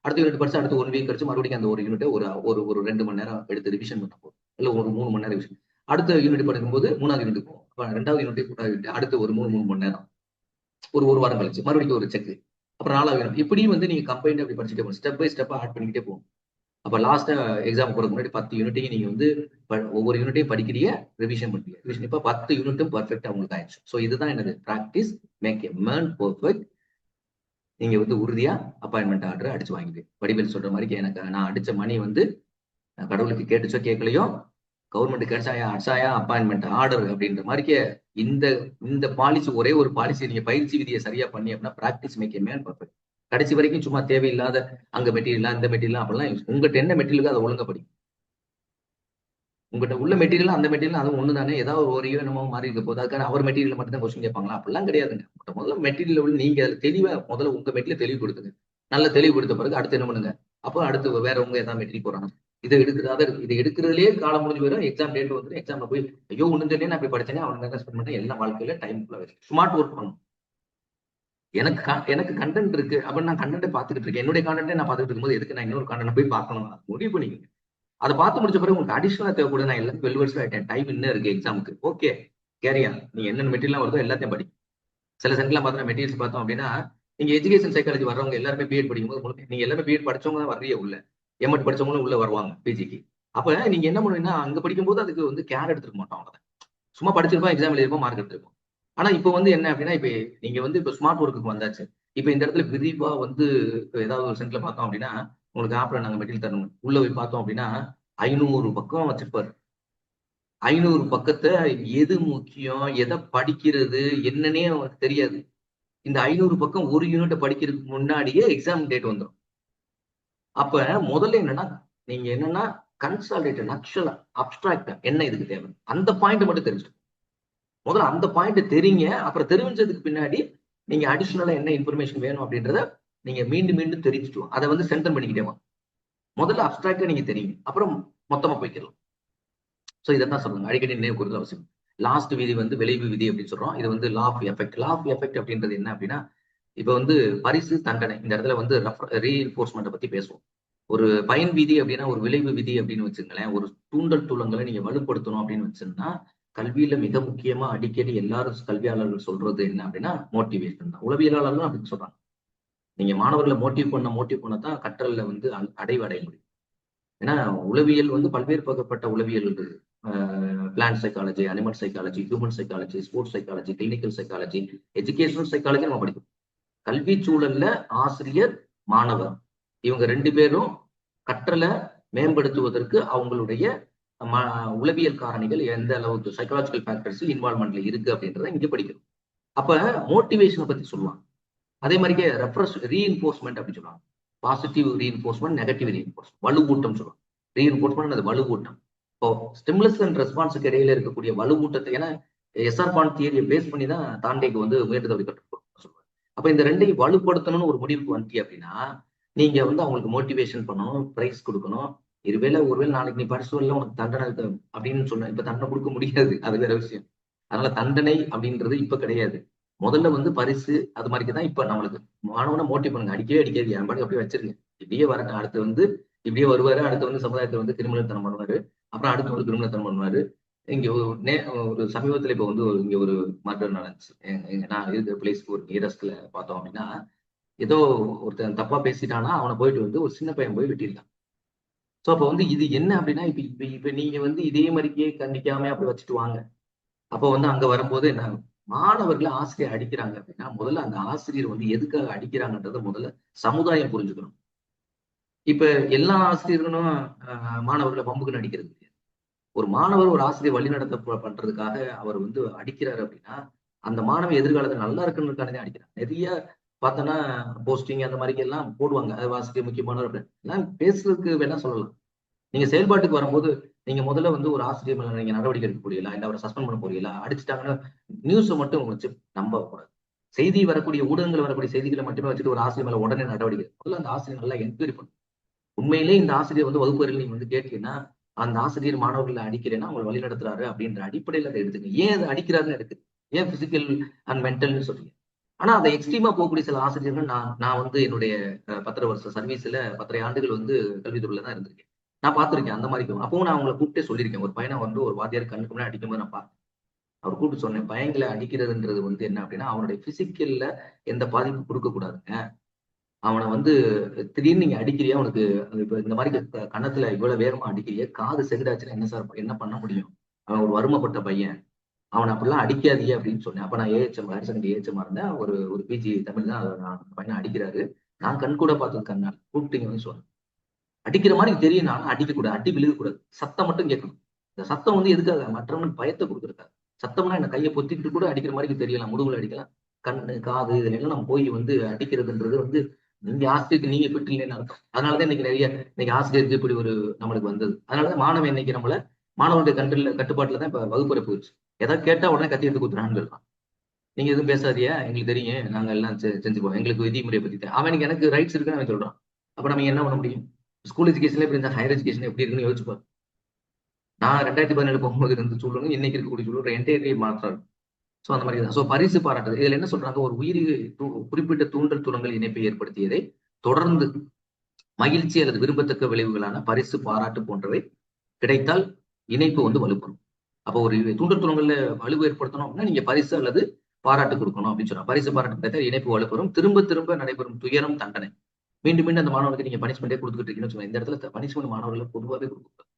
[SPEAKER 1] அடுத்த யூனிட் படிச்சு அடுத்து 1 வீக் கழிச்சு மறுபடியும் அந்த ஒரு யூனிட்டை ஒரு ஒரு ஒரு 2 மணி நேரம் எடுத்து ரிவிஷன் பண்ண போதும். இல்ல ஒரு 3 மணி நேரம் ரிவிஷன். அடுத்த யூனிட் படிக்கும்போது 3வது யூனிட் போகும். அப்ப 2வது யூனிட் அடுத்து ஒரு 3 மணி நேரம், ஒரு வாரம் கழிச்சு மறுபடியும் ஒரு செக். அப்புறம் 4வது யூனிட். இப்படி வந்து நீங்க கம்பைண்ட் அப்படி படிச்சுட்டே போகணும். ஸ்டெப் பை ஸ்டெப்பா ஆட் பண்ணிக்கிட்டே போகும். அப்ப லாஸ்டா எக்ஸாம் போறதுக்கு முன்னாடி 10 யூனிட்டையும் நீங்க வந்து ஒவ்வொரு யூனிட்டையும் படிக்கிறீங்க, ரிவிஷன் பண்றீங்க. ரிவிஷன் இப்ப 10 யூனிட்டும் பர்ஃபெக்டா உங்களுக்கு ஆயிடுச்சு. ஸோ இதுதான் என்னது practice make a man perfect. நீங்க வந்து உறுதியா அப்பாயின்மெண்ட் ஆர்டர் அடிச்சு வாங்கிடு. வடிவேல் சொல்ற மாதிரி எனக்கு நான் அடிச்ச மணி வந்து கடவுளுக்கு கேட்டுச்சோ கேட்கலையோ, கவர்மெண்ட் கிடைச்சாயா அடிச்சாயா அப்பாயின்மெண்ட் ஆர்டர் அப்படின்ற மாதிரி இந்த இந்த பாலிசி, ஒரே ஒரு பாலிசி நீங்க பயிற்சி விதியை சரியா பண்ணி அப்படின்னா practice make a man perfect. கடைசி வரைக்கும் சும்மா தேவையில்லாத அங்க மெட்டீரியல் இந்த மெட்டீரியல் அப்படிலாம் உங்ககிட்ட என்ன மெட்டீரியல் அதை ஒழுங்கா படி. உங்ககிட்ட உள்ள மெட்டீரியல் அந்த மெட்டீரியல் அது ஒண்ணு தானே, ஏதாவது ஒரு என்னமோ மாறி இருக்க போது அதுக்கான அவர் மெட்டீரியல் மட்டும் தான் கொஸ்டின் கேட்பாங்களா? அப்படிலாம் கிடையாதுங்க. முதல்ல மெட்டீரியல் நீங்க தெளிவா முதல்ல உங்க மெட்டீரியல் தெளிவுபடுத்துங்க. நல்ல தெளிவுபடுத்த பிறகு அடுத்து என்ன பண்ணுங்க, அப்போ அடுத்து வேற உங்க ஏதாவது மெட்டீரியல் போறாங்க இதை எடுக்கிறது இது எடுக்கிறதுலயே காலம் முடிஞ்சு போயிடும். எக்ஸாம் டேட் வந்துடும். எக்ஸாம்ல போய் ஐயோ ஒண்ணு சொல்லி நான் போய் படிச்சேன் அவனுக்கு ஸ்பெண்ட் பண்ணேன். எல்லாம் வாழ்க்கையில டைம் ஸ்மார்ட் ஒர்க் பண்ணணும். எனக்கு கண்டென்ட் இருக்கு அப்படின்னு நான் கண்டென்ட் பாத்துக்கிட்டு இருக்கேன். என்னுடைய கண்டென்ட் நான் பாத்துக்கிட்டு இருக்கும்போது எதுக்கு நான் இன்னொரு கண்டென்ட் போய் பார்க்கணும்? முடிவு பண்ணிக்கோங்க. அதை பார்த்து முடிச்ச பிறகு உங்களுக்கு அடிஷனலா தேவைப்படுது. நான் எல்லாம் 12 வருஷம் ஆயிட்டேன், டைம் இன்னும் இருக்கு எக்ஸாமுக்கு. ஓகே கேரியா, நீங்க என்னென்ன மெட்டீரியல் வருதோ எல்லாத்தையும் படி. சில சென்ட்லாம் பார்த்தா மெட்டீரியல்ஸ் பார்த்தோம் அப்படின்னா நீங்க எஜுகேஷன் சைக்காலஜி வர்றவங்க எல்லாருமே பிஎட் படிக்கும்போது நீங்க எல்லாமே பிஎட் படிச்சவங்க தான் வர்றீங்க உள்ள, எம்எட் படிச்சவங்களும் உள்ள வருவாங்க பிஜிக்கு. அப்ப நீங்க என்ன பண்ணுவீங்கன்னா அங்க படிக்கும்போது அதுக்கு வந்து கேர் எடுத்துக்க மாட்டோம். அவ்வளவுதான். சும்மா படிச்சிருப்போம், எக்ஸாம் எழுதிருப்போம், மார்க் எடுத்திருப்போம். ஆனா இப்ப வந்து என்ன அப்படின்னா இப்ப நீங்க வந்து இப்ப ஸ்மார்ட் ஒர்க்குக்கு வந்தாச்சு. இப்ப இந்த இடத்துல விரிவா வந்து ஏதாவது ஒரு சென்ட்ல பார்த்தோம் அப்படின்னா உங்களுக்கு ஆப்ல நாங்க மெட்டீரியல் தரணும். உள்ள போய் பார்த்தோம் அப்படின்னா 500 பக்கம் வச்சிருப்பாரு. 500 பக்கத்தை எது முக்கியம், எதை படிக்கிறது என்னன்னே அவனுக்கு தெரியாது. இந்த 500 பக்கம் ஒரு யூனிட்டை படிக்கிறதுக்கு முன்னாடியே எக்ஸாம் டேட் வந்துடும். அப்ப முதல்ல என்னன்னா நீங்க என்னன்னா கன்சாலிடேட் நக்ஷலா அப்டிராக்டா என்ன இதுக்கு தேவை அந்த பாயிண்ட் மட்டும் தெரிஞ்சுட்டு முதல்ல அந்த பாயிண்ட் தெரியுங்க. அப்புறம் தெரிஞ்சதுக்கு பின்னாடி நீங்க அடிஷனலா என்ன இன்ஃபர்மேஷன் வேணும் அப்படின்றத நீங்க மீண்டும் மீண்டும் தெரிஞ்சுட்டு அதை வந்து சென்டர் பண்ணிக்கிட்டே வாங்க. முதல்ல அப்டிராக்டா நீங்க தெரியுங்க, அப்புறம் மொத்தமா போய்க்கலாம். ஸோ இதான் சொல்லுங்க, அடிக்கடி நினைவு கூறுதல் அவசியம். லாஸ்ட் விதி வந்து விளைவு விதி அப்படின்னு சொல்றோம். இது வந்து law of effect. Law of effect அப்படின்றது என்ன அப்படின்னா இப்ப வந்து பரிசு தண்டனை இந்த இடத்துல வந்து ரீஎன்ஃபோர்ஸ்மெண்ட் பத்தி பேசுவோம். ஒரு பயன் விதி அப்படின்னா ஒரு விளைவு விதி அப்படின்னு வச்சுங்களேன். ஒரு தூண்டல் தூளங்களை நீங்க வலுப்படுத்தணும் அப்படின்னு வச்சுன்னா கல்வியில மிக முக்கியமா அடிக்கடி எல்லாரும் கல்வியாளர்கள் சொல்றது என்ன அப்படின்னா மோட்டிவேஷன் தான். உளவியலாளர்களும் அப்படின்னு சொல்றாங்க. நீங்க மாணவர்களை மோட்டிவ் பண்ணதான் கற்றல்ல வந்து அடைய முடியும். ஏன்னா உளவியல் வந்து பல்வேறு பக்கப்பட்ட உளவியல் இருக்கு. Plant psychology, animal psychology, human psychology, sports psychology, clinical psychology, educational psychology நம்ம படிக்கும். கல்வி சூழல்ல ஆசிரியர் மாணவர் இவங்க 2 பேரும் கற்றலை மேம்படுத்துவதற்கு அவங்களுடைய உளவியல் காரணிகள் எந்த அளவுக்கு சைக்காலஜிக்கல் ஃபேக்டர்ஸ் இன்வால்மெண்ட்ல இருக்கு அப்படின்றத இங்க படிக்கணும். அப்ப மோட்டிவேஷனை பத்தி சொல்லுவாங்க. அதே மாதிரியே ரீஎன்ஃபோர்ஸ்மெண்ட் அப்படின்னு சொல்லுவாங்க. பாசிட்டிவ் ரீஎன்ஃபோர்ஸ்மெண்ட், நெகட்டிவ் ரீஎன்ஃபோர்ஸ்மெண்ட், வலுவூட்டம் சொல்லுவாங்க. ரீஎன்ஃபோர்ஸ்மெண்ட் அது வலுவூட்டம். இப்போ ஸ்டிமுலஸ் அண்ட் ரெஸ்பான்ஸுக்கு இடையில இருக்கக்கூடிய வலுவூட்டத்தை, ஏன்னா எஸ்ஆர் பான் தியரியை பேஸ் பண்ணி தான் தாண்டேக்கு வந்து உயர்ந்தவை கற்றுக் சொல்லுவாங்க. அப்ப இந்த ரெண்டையும் வலுப்படுத்தணும்னு ஒரு முடிவுக்கு வந்துட்டீங்க அப்படின்னா நீங்க வந்து அவங்களுக்கு மோட்டிவேஷன் பண்ணணும், பிரைஸ் கொடுக்கணும். ஒருவேளை நாளைக்கு நீ படிச்சு வரல உனக்கு தண்டனை அப்படின்னு சொன்ன, இப்ப தண்டனை கொடுக்க முடியாது, அது வேற விஷயம். அதனால தண்டனை அப்படின்றது இப்ப கிடையாது. முதல்ல வந்து பரிசு அது மாதிரிதான் இப்ப நம்மளுக்கு மாணவனை மோட்டிவ் பண்ணுங்க. அடிக்காது என் பாட்டுக்கு அப்படியே வச்சிருங்க. இப்படியே வரட்டும், அடுத்து வந்து இப்படியே வருவாரு, அடுத்து வந்து சமுதாயத்துல வந்து கிரிமினல்தனம் பண்ணுவாரு, அப்புறம் அடுத்து வந்து கிரிமினல்தனம் பண்ணுவாரு. இங்க ஒரு சமீபத்துல இப்ப வந்து இங்க ஒரு மர்டர் நடந்துச்சு. நான் இருக்கிற பிளேஸ்க்கு ஒரு நியரஸ்ட்ல பார்த்தோம் அப்படின்னா ஏதோ ஒருத்தன் தப்பா பேசிட்டானா அவனை போயிட்டு வந்து ஒரு சின்ன பையன் போய் வெட்டியிருக்கான். சோ அப்ப வந்து இது என்ன அப்படின்னா இப்ப நீங்க வந்து இதே மாதிரிக்கே கண்டிக்காம அப்படி வச்சுட்டு வாங்க. அப்ப வந்து அங்க வரும்போது என்ன, மாணவர்களை ஆசிரியர் அடிக்கிறாங்க அப்படின்னா முதல்ல அந்த ஆசிரியர் வந்து எதுக்காக அடிக்கிறாங்கன்றத முதல்ல சமுதாயம் புரிஞ்சுக்கணும். இப்ப எல்லா ஆசிரியர்களும் மாணவர்களை பம்புக்கு அடிக்கிறது கிடையாது. ஒரு மாணவர் ஒரு ஆசிரியர் வழிநடத்த பண்றதுக்காக அவர் வந்து அடிக்கிறாரு அப்படின்னா அந்த மாணவ எதிர்காலத்துல நல்லா இருக்குன்னு அடிக்கிறார். நிறைய பார்த்தோன்னா போஸ்டிங் அந்த மாதிரி எல்லாம் போடுவாங்க. அது வாசிக்க முக்கியமானவர் அப்படின்னு பேசுறதுக்கு வேணா சொல்லலாம். நீங்க செயல்பாட்டுக்கு வரும்போது நீங்க முதல்ல வந்து ஒரு ஆசிரியர் மேல நீங்க நடவடிக்கை எடுக்க போறீங்களா, இல்ல அவரை சஸ்பெண்ட் பண்ண போறீங்களா, அடிச்சுட்டாங்கன்னா நியூஸை மட்டும் வச்சு நம்ப கூடாது. செய்தி வரக்கூடிய ஊடகங்கள் வரக்கூடிய செய்திகளை மட்டுமே வச்சுட்டு ஒரு ஆசிரியர் மேல உடனே நடவடிக்கை முதல்ல அந்த ஆசிரியர் நல்லா என்கொயரி பண்ணும். உண்மையிலே இந்த ஆசிரியர் வந்து வகுப்பறையில் நீங்க வந்து கேட்டீங்கன்னா அந்த ஆசிரியர் மாணவர்களை அடிக்கிறேன்னா அவங்களை வழி நடத்துறாரு அப்படின்ற அடிப்படையில அதை எடுத்துங்க. ஏன் அதை அடிக்கிறாருன்னு எடுத்து ஏன் பிசிக்கல் அண்ட் மென்டல்னு சொல்றீங்க? ஆனா அதை எக்ஸ்ட்ரீமா போகக்கூடிய சில ஆசிரியர்கள் நான் வந்து என்னுடைய 10 வருஷ சர்வீஸ்ல 10 ஆண்டுகள் வந்து கல்வித்துறையில தான் இருந்திருக்கேன். நான் பார்த்திருக்கேன் அந்த மாதிரி. அப்பவும் நான் அவங்களை கூப்பிட்டே சொல்லியிருக்கேன். ஒரு பையனை வந்து ஒரு வாத்தியார் கண்ணுக்கு முன்னாடி அடிக்கும்போது நான் பார்த்தேன். அவர் கூப்பிட்டு சொன்னேன், பையங்களை அடிக்கிறதுன்றது வந்து என்ன அப்படின்னா அவனுடைய பிசிக்கல்ல எந்த பாதிப்பு கொடுக்க கூடாதுங்க. அவனை வந்து திடீர்னு நீங்க அடிக்கிறியா அவனுக்கு இப்ப இந்த மாதிரி கன்னத்துல இவ்வளவு வேகமா அடிக்கிறிய காது செகுடாச்சுன்னா என்ன சார் என்ன பண்ண முடியும்? அவன் ஒரு வறுமைப்பட்ட பையன். அவனை அப்படிலாம் அடிக்காதீங்க அப்படின்னு சொன்னேன். அப்ப நான் ஏஹெச்எம் ஹையர் செகண்டரி ஏஹெச்எம் இருந்தேன். ஒரு பிஜி தமிழ் தான் பையனை அடிக்கிறாரு. நான் கண் கூட பார்த்தது கண்ணால் கூப்பிட்டீங்க வந்து சொன்னேன். அடிக்கிற மாதிரி தெரியும், நான் அடிக்க கூடாது, அடி விழுகக்கூடாது, சத்தம் மட்டும் கேட்கணும். இந்த சத்தம் வந்து எதுக்காக? மற்றவனுக்கு பயத்தை கொடுக்குறதா? சத்தம்னா என்ன கையை பொத்திக்கிட்டு கூட அடிக்கிற மாதிரி தெரியலாம், முதுகுல அடிக்கலாம், கண்ணு காது இதுல எல்லாம் நம்ம போய் வந்து அடிக்கிறதுன்றது வந்து நீங்க ஆசிரியருக்கு நீங்க ஃபிட் இல்லைன்னு அர்த்தம். அதனாலதான் இன்னைக்கு ஆசிரியருக்கு இப்படி ஒரு நம்மளுக்கு வந்தது. அதனாலதான் மாணவன் இன்னைக்கு நம்மள மாணவனுடைய கட்டுப்பாட்டுல தான் இப்ப வகுப்பறை போயிடுச்சு. ஏதாவது கேட்டா உடனே கத்தி எடுத்து குத்துறான்னு இருக்கான். நீங்க எதுவும் பேசாதியா, எங்களுக்கு தெரியும், நாங்க எல்லாம் செஞ்சுப்போம், எங்களுக்கு விதிமுறையை பத்தி அவனுக்கு எனக்கு ரைட்ஸ் இருக்குன்னு அவன் சொல்றான். அப்ப நம்ம என்ன பண்ண முடியும்? ஸ்கூல் எஜுகேஷன்ல எப்படி இருந்தா ஹையர் எஜுகேஷன் எப்படி இருக்குன்னு யோசிச்சுப்பாரு. நான் 2017 போகும்போது இருந்த சூழலும் இன்னைக்கு இருக்கக்கூடிய சூழல் என்டையர்லி மாற்றாரு. சோ அந்த மாதிரி தான். சோ பரிசு பாராட்டுது இதுல என்ன சொல்றாங்க, ஒரு குறிப்பிட்ட தூண்டல் துணங்கள் இணைப்பை ஏற்படுத்தியதை தொடர்ந்து மகிழ்ச்சி அல்லது விரும்பத்தக்க விளைவுகளான பரிசு பாராட்டு போன்றவை கிடைத்தால் இணைப்பு வந்து வலுப்படும். அப்போ ஒரு தூண்டல் துணங்கள்ல வலுவு ஏற்படுத்தணும் அப்படின்னா நீங்க பரிசு அல்லது பாராட்டு கொடுக்கணும் அப்படின்னு சொன்னா பரிசு பாராட்டு கிடைத்தால் இணைப்பு வலுப்பெறும். திரும்ப திரும்ப நடைபெறும் துயரம் தண்டனை மீண்டும் மீண்டும் அந்த மாணவனுக்கு நீங்க பனிஷ்மெண்டே கொடுத்துட்டு இருக்கீங்கன்னு சொல்லுங்க. இந்த இடத்துல பனிஷ்மெண்ட் மாணவர்களுக்கு பொதுவாகவே கொடுக்கும்.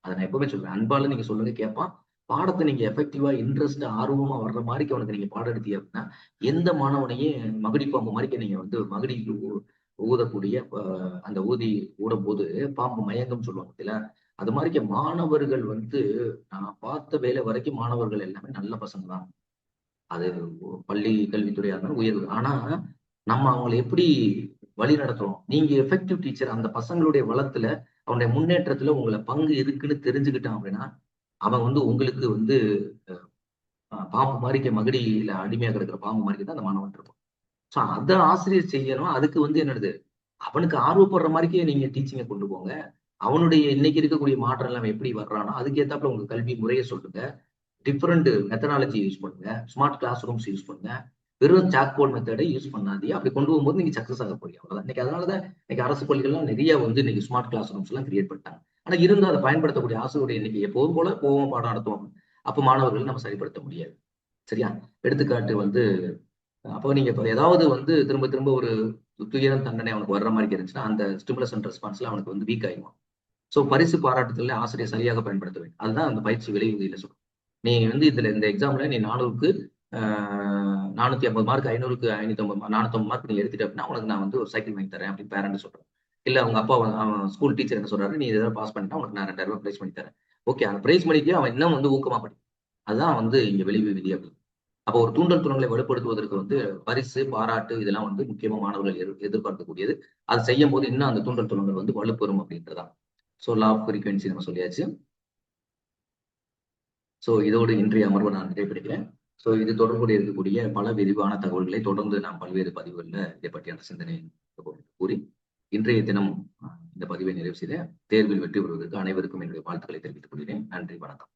[SPEAKER 1] அதை நான் எப்பவுமே சொல்றேன், அன்பால நீங்க சொல்லுங்க கேட்பான். பாடத்தை நீங்க எஃபெக்டிவா இன்ட்ரெஸ்ட் ஆர்வமா வர்ற மாதிரி அவனுக்கு நீங்க பாடம் எடுத்தீங்க அப்படின்னா எந்த மாணவனையும் மகுடி பாம்பு மாதிரி நீங்க வந்து மகுடி ஊதக்கூடிய அந்த ஊதி ஊடும் போது பாம்பு மயங்கம் சொல்லுவாங்க இல்ல, அது மாதிரி மாணவர்கள் வந்து நான் பார்த்த வேலை வரைக்கும் மாணவர்கள் எல்லாமே நல்ல பசங்க தான். அது பள்ளி கல்வித்துறையா இருந்தாலும் உயர்வு. ஆனா நம்ம அவங்களை எப்படி வழி நடத்துறோம்? நீங்க எஃபெக்டிவ் டீச்சர் அந்த பசங்களுடைய வளத்துல அவனுடைய முன்னேற்றத்துல உங்களை பங்கு இருக்குன்னு தெரிஞ்சுக்கிட்டான் அப்படின்னா அவன் வந்து உங்களுக்கு வந்து பாம்பு மாதிரி மகடியில அடிமையா கிடக்குற பாம்பு மாதிரி தான் அந்த மாணவன் இருக்கும். சோ அத ஆசிரியர் செய்யணும். அதுக்கு வந்து என்னது, அவனுக்கு ஆர்வப்படுற மாதிரிக்கே நீங்க டீச்சிங்கை கொண்டு போங்க. அவனுடைய இன்னைக்கு இருக்கக்கூடிய மாற்றம் எல்லாம் எப்படி வர்றானோ அதுக்கு ஏத்தாப்புல உங்க கல்வி முறையை சொல்லுங்க. டிஃப்ரெண்ட் மெத்தடாலஜி யூஸ் பண்ணுங்க. ஸ்மார்ட் கிளாஸ் ரூம்ஸ் யூஸ் பண்ணுங்க. வெறும் சாக் போர்ட் மெத்தடை யூஸ் பண்ணாதீங்க. அப்படி கொண்டு போகும்போது நீங்க சக்சஸ் ஆக போறீங்க. அவ்வளவுதான். இன்னைக்கு அதனாலதான் இன்னைக்கு அரசு பள்ளிகள்லாம் நிறைய வந்து இன்னைக்கு ஸ்மார்ட் கிளாஸ் ரூம்ஸ் எல்லாம் கிரியேட் பண்ணிட்டாங்க. ஆனா இருந்தும் அதை பயன்படுத்தக்கூடிய ஆசிரியருடைய இன்னைக்கு எப்போதும் போல போவோம் பாடம் நடத்துவோம். அப்ப மாணவர்கள் நம்ம சரிப்படுத்த முடியாது. சரியா? எடுத்துக்காட்டு வந்து அப்போ நீங்க இப்ப ஏதாவது வந்து திரும்ப திரும்ப ஒரு துயரம் தண்டனை அவனுக்கு வர்ற மாதிரி இருந்துச்சுன்னா அந்த ஸ்டிமுலஸ் அண்ட் ரெஸ்பான்ஸ்ல அவனுக்கு வந்து வீக் ஆயிடும். சோ பரிசு பாராட்டுதல ஆசிரியர் சரியாக பயன்படுத்த வேண்டும். அதுதான் அந்த பயிற்சி விளைவுகளில சொல்றோம். நீ வந்து இந்த எக்ஸாம்ல நீ 400க்கு 450 மார்க், 500க்கு 550 450 மார்க் நீ எடுத்துட்ட அப்படின்னா உனக்கு நான் வந்து ஒரு சைக்கிள் வாங்கி தரேன் அப்படின்னு பேரண்ட் சொல்றேன். இல்ல அவங்க அப்பா அவன் ஸ்கூல் டீச்சர் என்ன சொல்றாரு, நீ ஏதாவது பாஸ் பண்ணிட்டா உனக்கு நான் 2000 ரூபாய் பிரைஸ் பண்ணி தரேன். ஓகே, அந்த பிரைஸ் பண்ணிட்டு அவன் இன்னும் வந்து ஊக்கமா படி. அதுதான் வந்து இங்க விளைவு விதி அப்படின்னு. அப்போ ஒரு தூண்டல் துணங்களை வலுப்படுத்துவதற்கு வந்து பரிசு பாராட்டு இதெல்லாம் வந்து முக்கியமா மாணவர்கள் எதிர்பார்க்கக்கூடியது. அது செய்யும் போது இன்னும் அந்த தூண்டல் துணங்கள் வந்து வலுப்பெறும் அப்படின்றதான். ஸோ லா ஆஃப் ஃப்ரீக்வன்சி நம்ம சொல்லியாச்சு. ஸோ இதோடு இன்றைய அமர்வை நான் நிறைவேற்றுகிறேன். ஸோ இது தொடர்புடைய இருக்கக்கூடிய பல விரிவான தகவல்களை தொடர்ந்து நாம் பல்வேறு பதிவுகளில் இதை பற்றியான சிந்தனை கூறி இன்றைய தினம் இந்த பதிவை நிறைவு செய்த தேர்வில் வெற்றி பெறுவதற்கு அனைவருக்கும் என்னுடைய வாழ்த்துக்களை தெரிவித்துக் கொள்கிறேன். நன்றி, வணக்கம்.